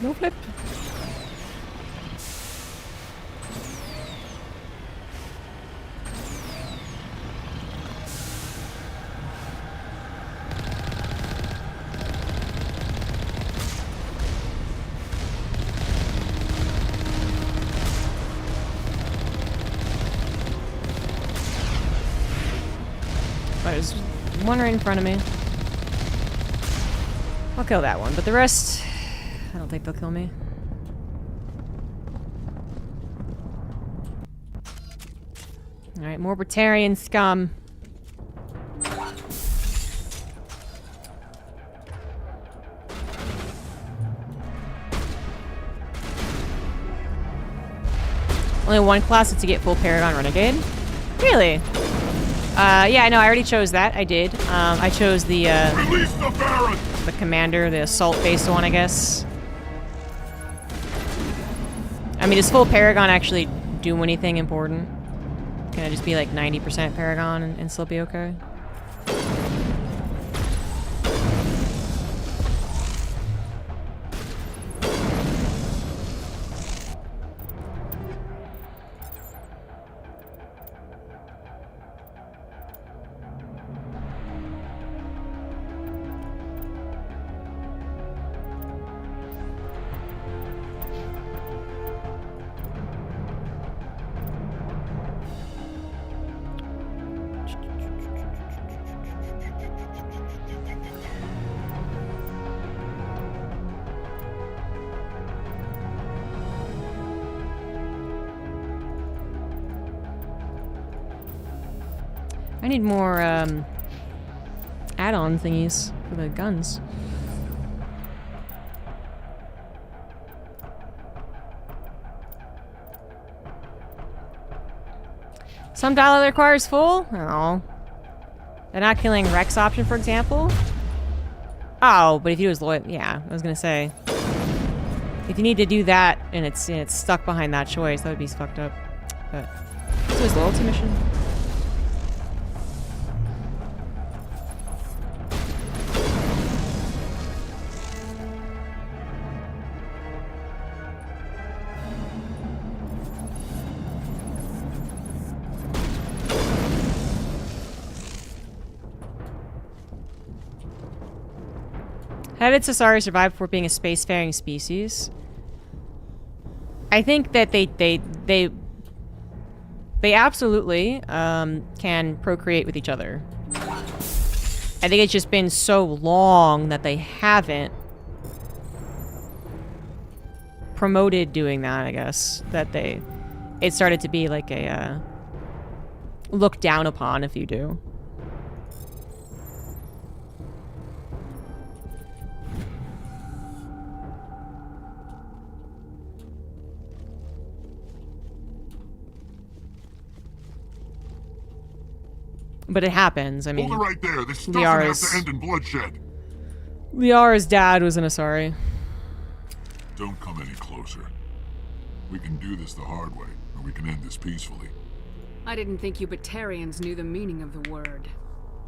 No flip. There's one right in front of me. I'll kill that one, but the rest, I don't think they'll kill me. Alright, more Batarian scum. Only one class to get full Paragon Renegade? Really? Yeah, no, I already chose that. I did. I chose the, Release the Baron! The commander, the assault-based one, I guess. I mean, does full Paragon actually do anything important? Can I just be like 90% Paragon and still be okay? I need more, add-on thingies for the guns. Some dialogue requires full? Oh. They're not killing Rex option, for example? Oh, but if he was loyal, yeah, I was gonna say. If you need to do that and it's stuck behind that choice, that would be fucked up. But so his loyalty mission. How did Cesari survive before being a spacefaring species? I think that they absolutely can procreate with each other. I think it's just been so long that they haven't promoted doing that, I guess. That it started to be like a looked down upon if you do. But it happens. I mean, hold it right there. This doesn't have to end in bloodshed. Liara's dad was an Asari. Don't come any closer. We can do this the hard way, or we can end this peacefully. I didn't think you Batarians knew the meaning of the word.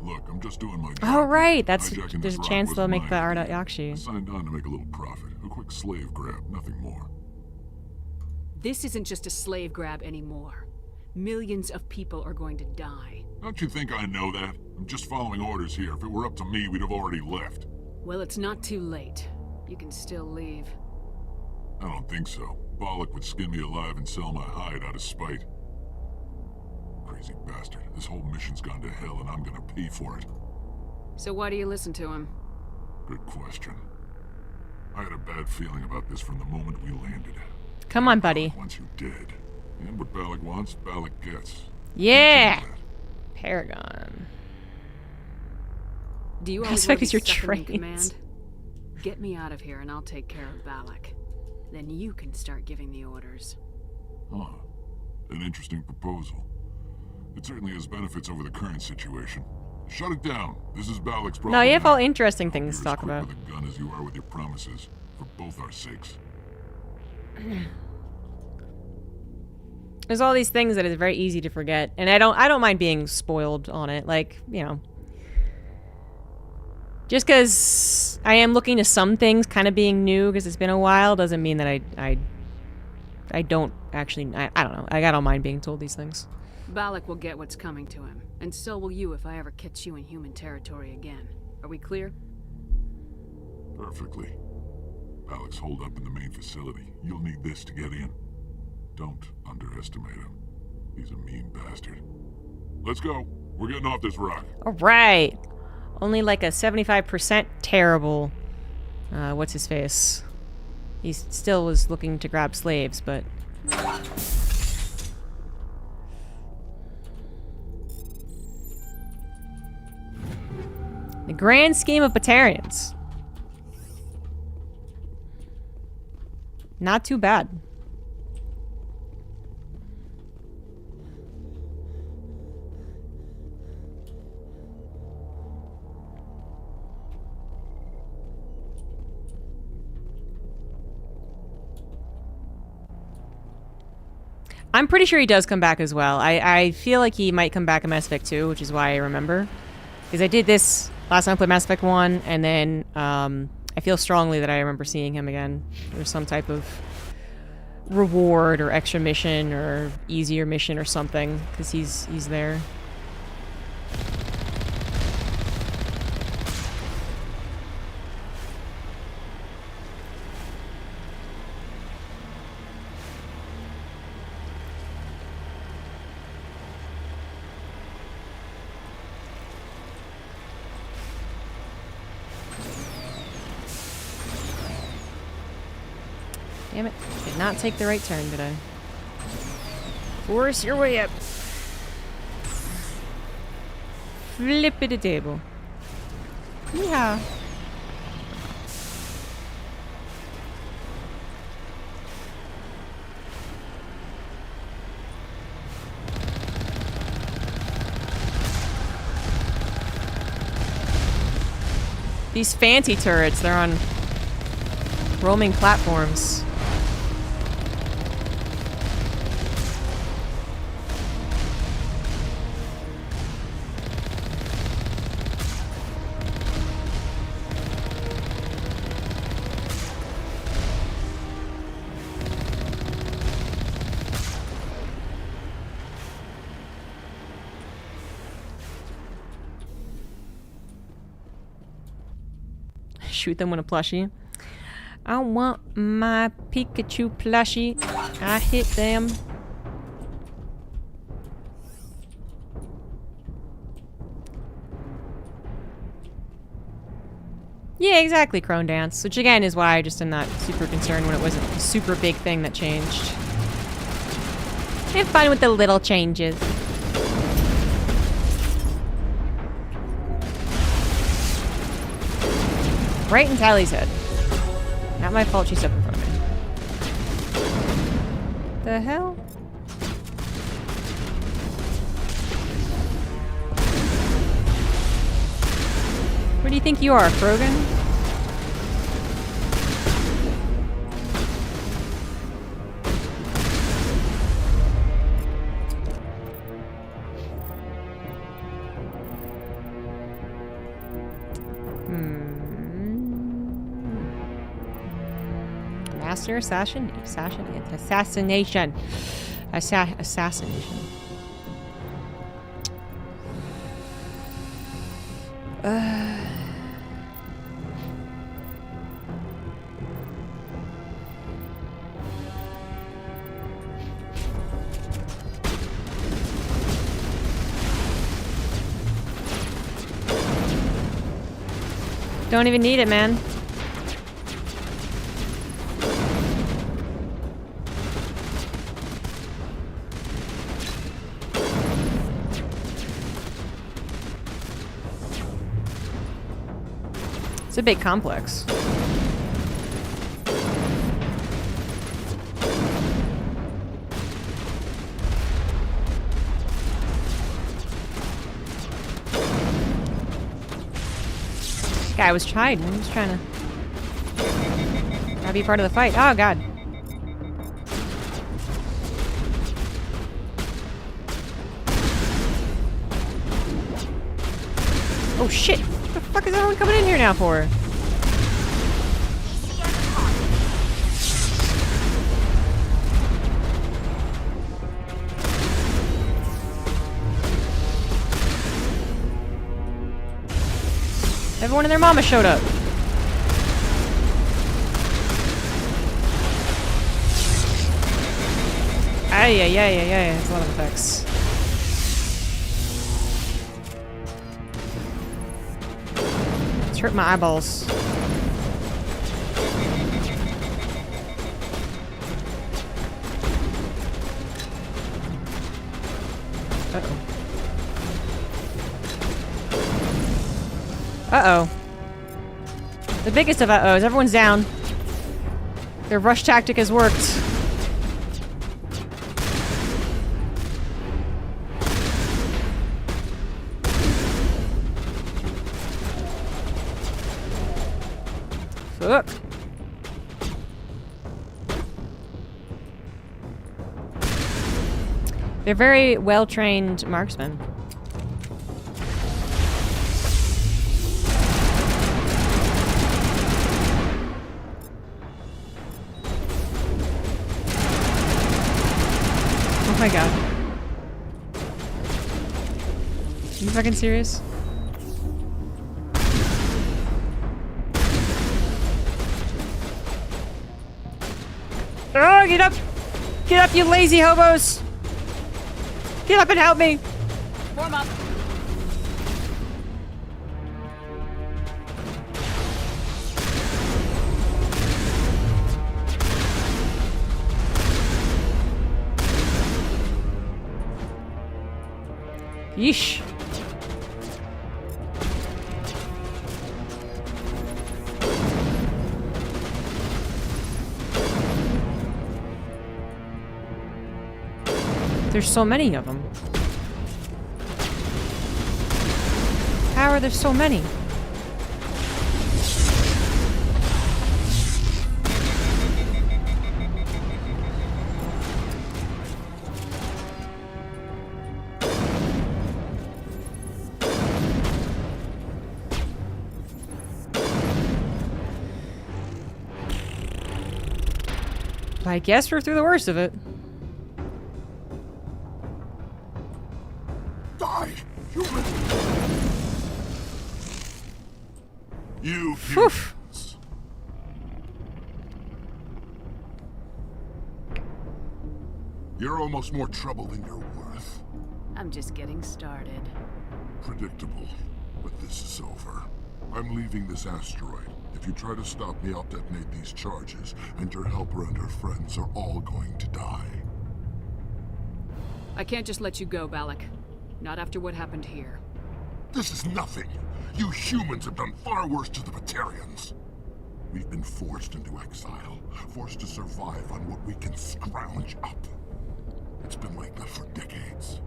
Look, I'm just doing my job. Oh, right. There's Hijacking a chance they'll make the Ardat Yakshi. I signed on to make a little profit. A quick slave grab, nothing more. This isn't just a slave grab anymore. Millions of people are going to die. Don't you think I know that? I'm just following orders here. If it were up to me, we'd have already left. Well, it's not too late. You can still leave. I don't think so. Bollock would skin me alive and sell my hide out of spite. Crazy bastard. This whole mission's gone to hell and I'm gonna pay for it. So why do you listen to him? Good question. I had a bad feeling about this from the moment we landed. Come on, buddy. Once you did. And what Balak wants, Balak gets. Yeah! Paragon. Do you Mass always Effect is your second in trains. command? Get me out of here and I'll take care of Balak. Then you can start giving the orders. Huh. An interesting proposal. It certainly has benefits over the current situation. Shut it down. This is Balak's problem. No, you have now. all interesting things to talk You're as about. quick with a gun as you are with your promises, for both our sakes. There's all these things that is very easy to forget, and I don't mind being spoiled on it. Like, you know, just because I am looking to some things kind of being new because it's been a while doesn't mean that I don't actually. I don't know. I don't mind being told these things. Balak will get what's coming to him, and so will you if I ever catch you in human territory again. Are we clear? Perfectly. Balak's holed up in the main facility. You'll need this to get in. Don't underestimate him. He's a mean bastard. Let's go. We're getting off this rock. All right. Only like a 75% terrible. What's his face? He still was looking to grab slaves, but. The grand scheme of Batarians. Not too bad. I'm pretty sure he does come back as well. I feel like he might come back in Mass Effect 2, which is why I remember. Because I did this last time I played Mass Effect 1, and then I feel strongly that I remember seeing him again. There's some type of reward or extra mission or easier mission or something, because he's there. Damn it. Did not take the right turn, did I? Force your way up. Flippity table. Yeah. These fancy turrets, they're on roaming platforms. Shoot them with a plushie. I want my Pikachu plushie. I hit them. Yeah, exactly, Crone Dance. Which again is why I just am not super concerned when it wasn't a super big thing that changed. Have fun with the little changes. Right in Tally's head. Not my fault she's up in front of me. The hell? Where do you think you are, Krogan? Master assassination. Assassination. Don't even need it, man. It's a big complex. Guy was hiding. He was trying to be part of the fight. Oh god. Oh shit! What the fuck is everyone coming in here now for? Everyone and their mama showed up. Ay. It's a lot of effects. It's hurt my eyeballs. Uh-oh. Uh-oh. The biggest of uh-ohs. Everyone's down. Their rush tactic has worked. Fuck. They're very well-trained marksmen. Oh my god. Are you fucking serious? Oh, get up! Get up, you lazy hobos! Get up and help me! Warm up. Yeesh. There's so many of them. How are there so many? I guess we're through the worst of it. Die, human! You Phew. humans. You're almost more trouble than you're worth. I'm just getting started. Predictable, but this is over. I'm leaving this asteroid. If you try to stop me, I'll detonate these charges, and your helper and her friends are all going to die. I can't just let you go, Balak. Not after what happened here. This is nothing. You humans have done far worse to the Batarians. We've been forced into exile, forced to survive on what we can scrounge up. It's been like that for decades.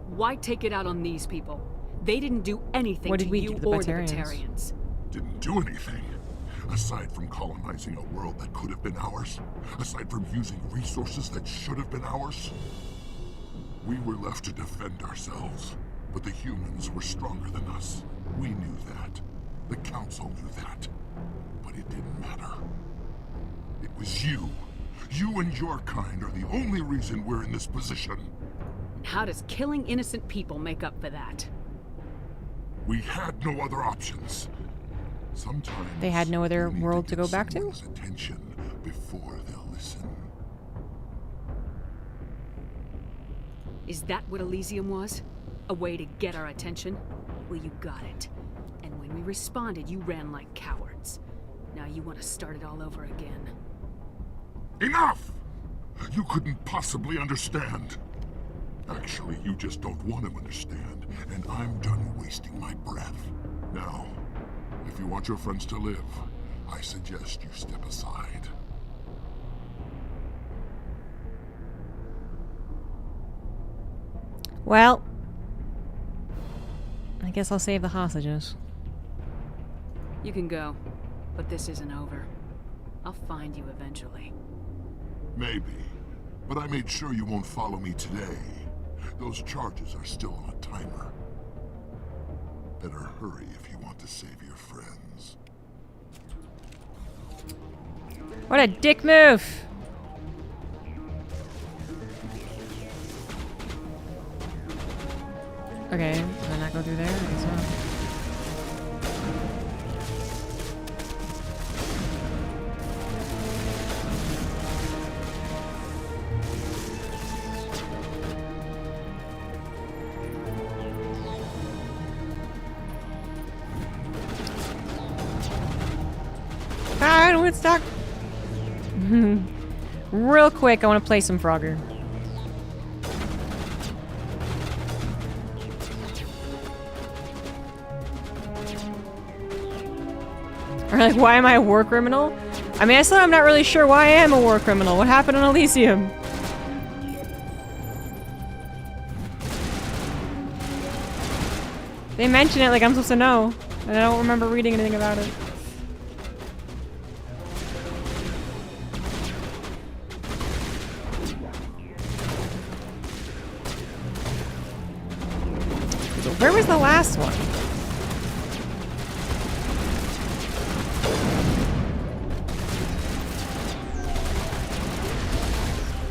Why take it out on these people? They didn't do anything What to did we you do to the or Batarians? the Batarians. Didn't do anything. Aside from colonizing a world that could have been ours. Aside from using resources that should have been ours. We were left to defend ourselves. But the humans were stronger than us. We knew that. The Council knew that. But it didn't matter. It was you. You and your kind are the only reason we're in this position. How does killing innocent people make up for that? We had no other options. Sometimes They had no other world to go back to? someone's attention before they'll listen. Is that what Elysium was? A way to get our attention? Well, you got it. And when we responded, you ran like cowards. Now you want to start it all over again. Enough! You couldn't possibly understand. Actually, you just don't want to understand, and I'm done wasting my breath. Now, if you want your friends to live, I suggest you step aside. Well, I guess I'll save the hostages. You can go, but this isn't over. I'll find you eventually. Maybe, but I made sure you won't follow me today. Those charges are still on a timer. Better hurry if you want to save your friends. What a dick move! Okay, can I not go through there? I guess not. Alright, Woodstock. Real quick, I want to play some Frogger. Or like, why am I a war criminal? I mean, I still am not really sure why I am a war criminal. What happened in Elysium? They mention it like I'm supposed to know, and I don't remember reading anything about it. Where was the last one?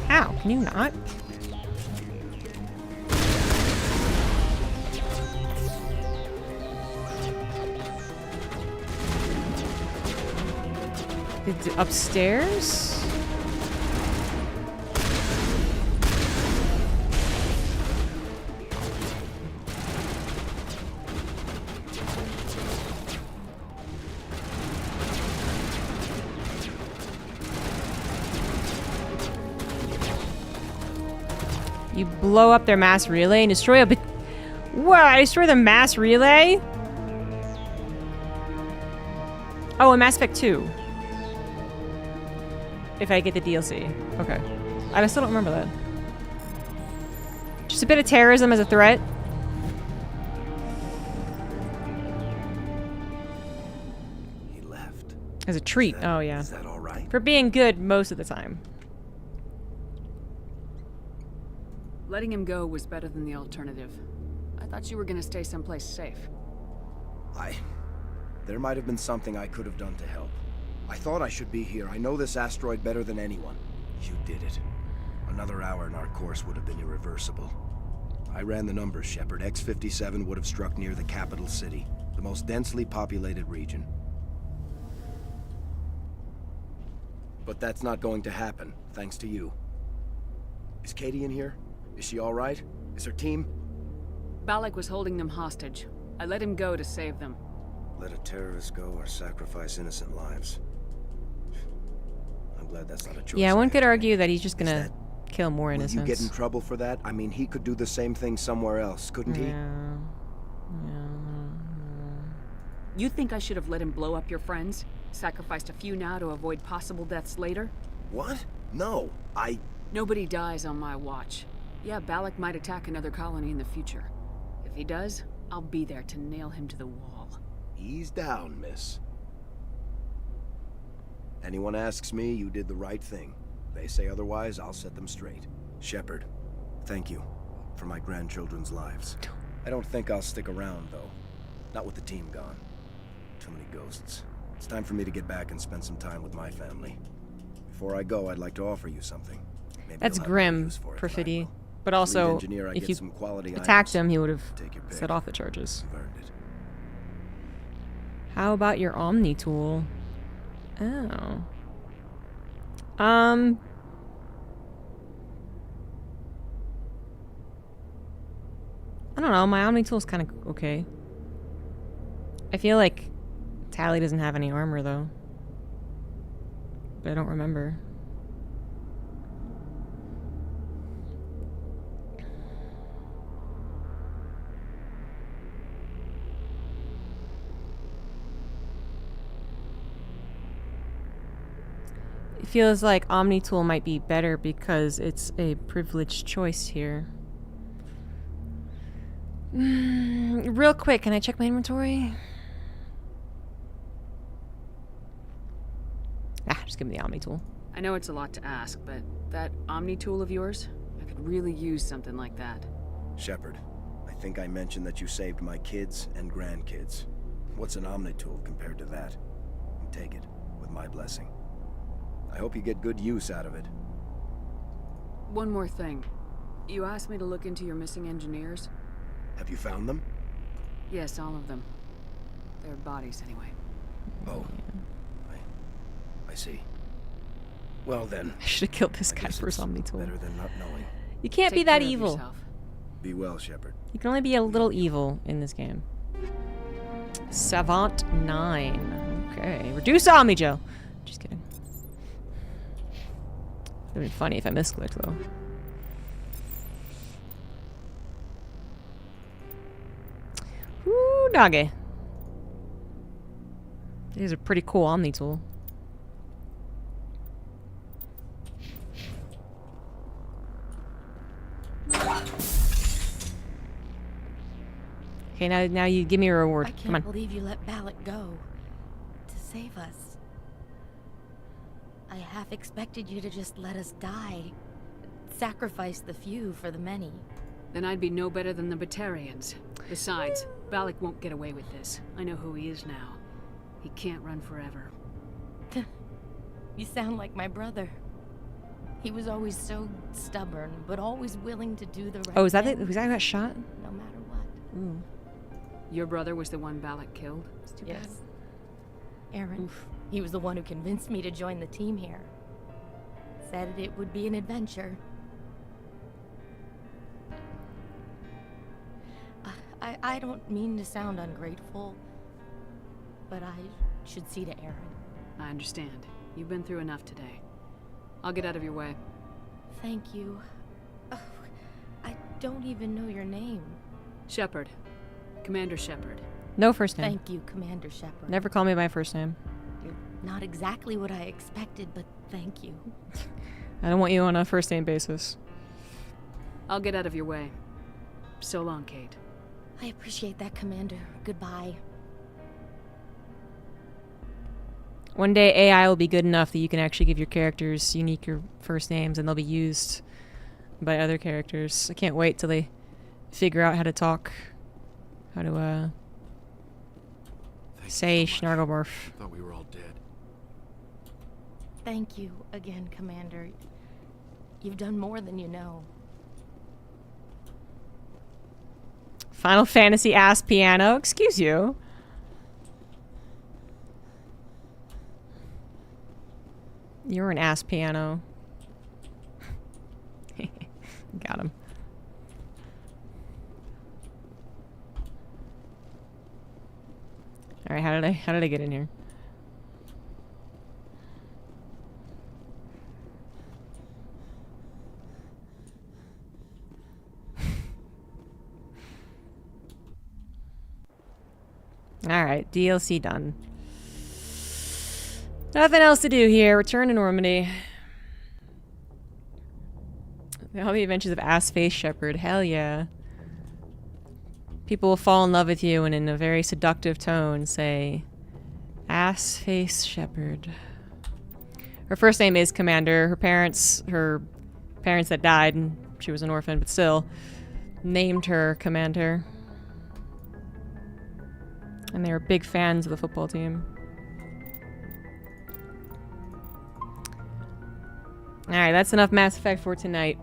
How? Can you not? It's upstairs? You blow up their mass relay and destroy a bit. What? I destroy the mass relay? Oh, in Mass Effect 2. If I get the DLC. Okay. I still don't remember that. Just a bit of terrorism as a threat. He left. As a treat. Oh, yeah. Is that all right? For being good most of the time. Letting him go was better than the alternative. I thought you were gonna stay someplace safe. There might have been something I could have done to help. I thought I should be here. I know this asteroid better than anyone. You did it. Another hour and our course would have been irreversible. I ran the numbers, Shepard. X-57 would have struck near the capital city, the most densely populated region. But that's not going to happen, thanks to you. Is Katie in here? Is she all right? Is her team? Balak was holding them hostage. I let him go to save them. Let a terrorist go or sacrifice innocent lives. I'm glad that's not a choice. Yeah, one could argue that he's just gonna kill more innocents. Will you get in trouble for that? I mean, he could do the same thing somewhere else, couldn't he? You think I should have let him blow up your friends? Sacrificed a few now to avoid possible deaths later? What? No, Nobody dies on my watch. Yeah, Balak might attack another colony in the future. If he does, I'll be there to nail him to the wall. Ease down, miss. Anyone asks me, you did the right thing. They say otherwise, I'll set them straight. Shepard, thank you for my grandchildren's lives. I don't think I'll stick around, though. Not with the team gone. Too many ghosts. It's time for me to get back and spend some time with my family. Before I go, I'd like to offer you something. Maybe That's you'll have grim, more use for it than I Perfidy. will. But also, Lead engineer, I if get you some quality attacked items. him, he would have Take your pick. set off the charges. You've earned it. How about your Omni tool? Oh. I don't know, my Omni tool's kind of okay. I feel like Tally doesn't have any armor, though. But I don't remember. It feels like Omni tool might be better because it's a privileged choice here. Real quick, can I check my inventory? Just give me the Omni tool. I know it's a lot to ask, but that Omni tool of yours, I could really use something like that. Shepard, I think I mentioned that you saved my kids and grandkids. What's an Omni tool compared to that? Take it, with my blessing. I hope you get good use out of it. One more thing. You asked me to look into your missing engineers? Have you found them? Yes, all of them. Their bodies, anyway. Oh. I see. Well then. I should have killed this guy for his Omni tool. Better than not knowing. You can't be that evil. Be well, Shepard. You can only be a little evil in this game. Savant 9. Okay. Reduce Omni Joe. Just kidding. It would be funny if I misclicked, though. Woo, doggy. These are pretty cool Omni tool. Okay, now you give me a reward. I Come on. can't believe you let Balak go to save us. I half expected you to just let us die. Sacrifice the few for the many. Then I'd be no better than the Batarians. Besides, Balak won't get away with this. I know who he is now. He can't run forever. You sound like my brother. He was always so stubborn, but always willing to do the right Oh, is that thing. it? Was that who got shot? No matter what. Ooh. Your brother was the one Balak killed? Yes. Aaron. He was the one who convinced me to join the team here. Said it would be an adventure. I don't mean to sound ungrateful, but I should see to Aaron. I understand. You've been through enough today. I'll get out of your way. Thank you. Oh, I don't even know your name. Shepard. Commander Shepard. No first name. Thank you, Commander Shepard. Never call me by first name. You're not exactly what I expected, but thank you. I don't want you on a first name basis. I'll get out of your way. So long, Kate. I appreciate that, Commander. Goodbye. One day AI will be good enough that you can actually give your characters unique first names and they'll be used by other characters. I can't wait till they figure out how to talk. How to, say Schnarglebarf. Thought we were all dead. Thank you again, Commander. You've done more than you know. Final Fantasy ass piano? Excuse you. You're an ass piano. Got him. All right, how did I get in here? All right, DLC done. Nothing else to do here. Return to Normandy. All the adventures of Ass Face Shepherd. Hell yeah. People will fall in love with you and in a very seductive tone say, Ass Face Shepherd. Her first name is Commander. Her parents that died, and she was an orphan, but still, named her Commander. And they were big fans of the football team. Alright, that's enough Mass Effect for tonight.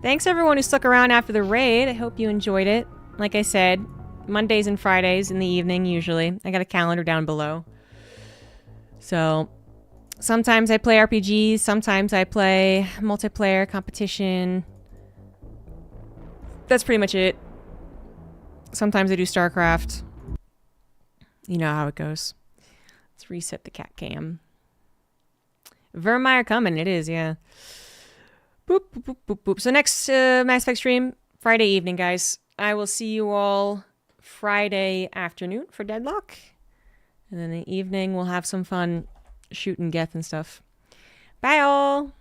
Thanks everyone who stuck around after the raid. I hope you enjoyed it. Like I said, Mondays and Fridays in the evening usually. I got a calendar down below. So, sometimes I play RPGs, sometimes I play multiplayer, competition. That's pretty much it. Sometimes I do StarCraft. You know how it goes. Let's reset the cat cam. Vermeer coming, it is, yeah. Boop, boop, boop, boop, boop. So next Mass Effect stream, Friday evening, guys. I will see you all Friday afternoon for Deadlock. And then in the evening, we'll have some fun shooting Geth and stuff. Bye, all!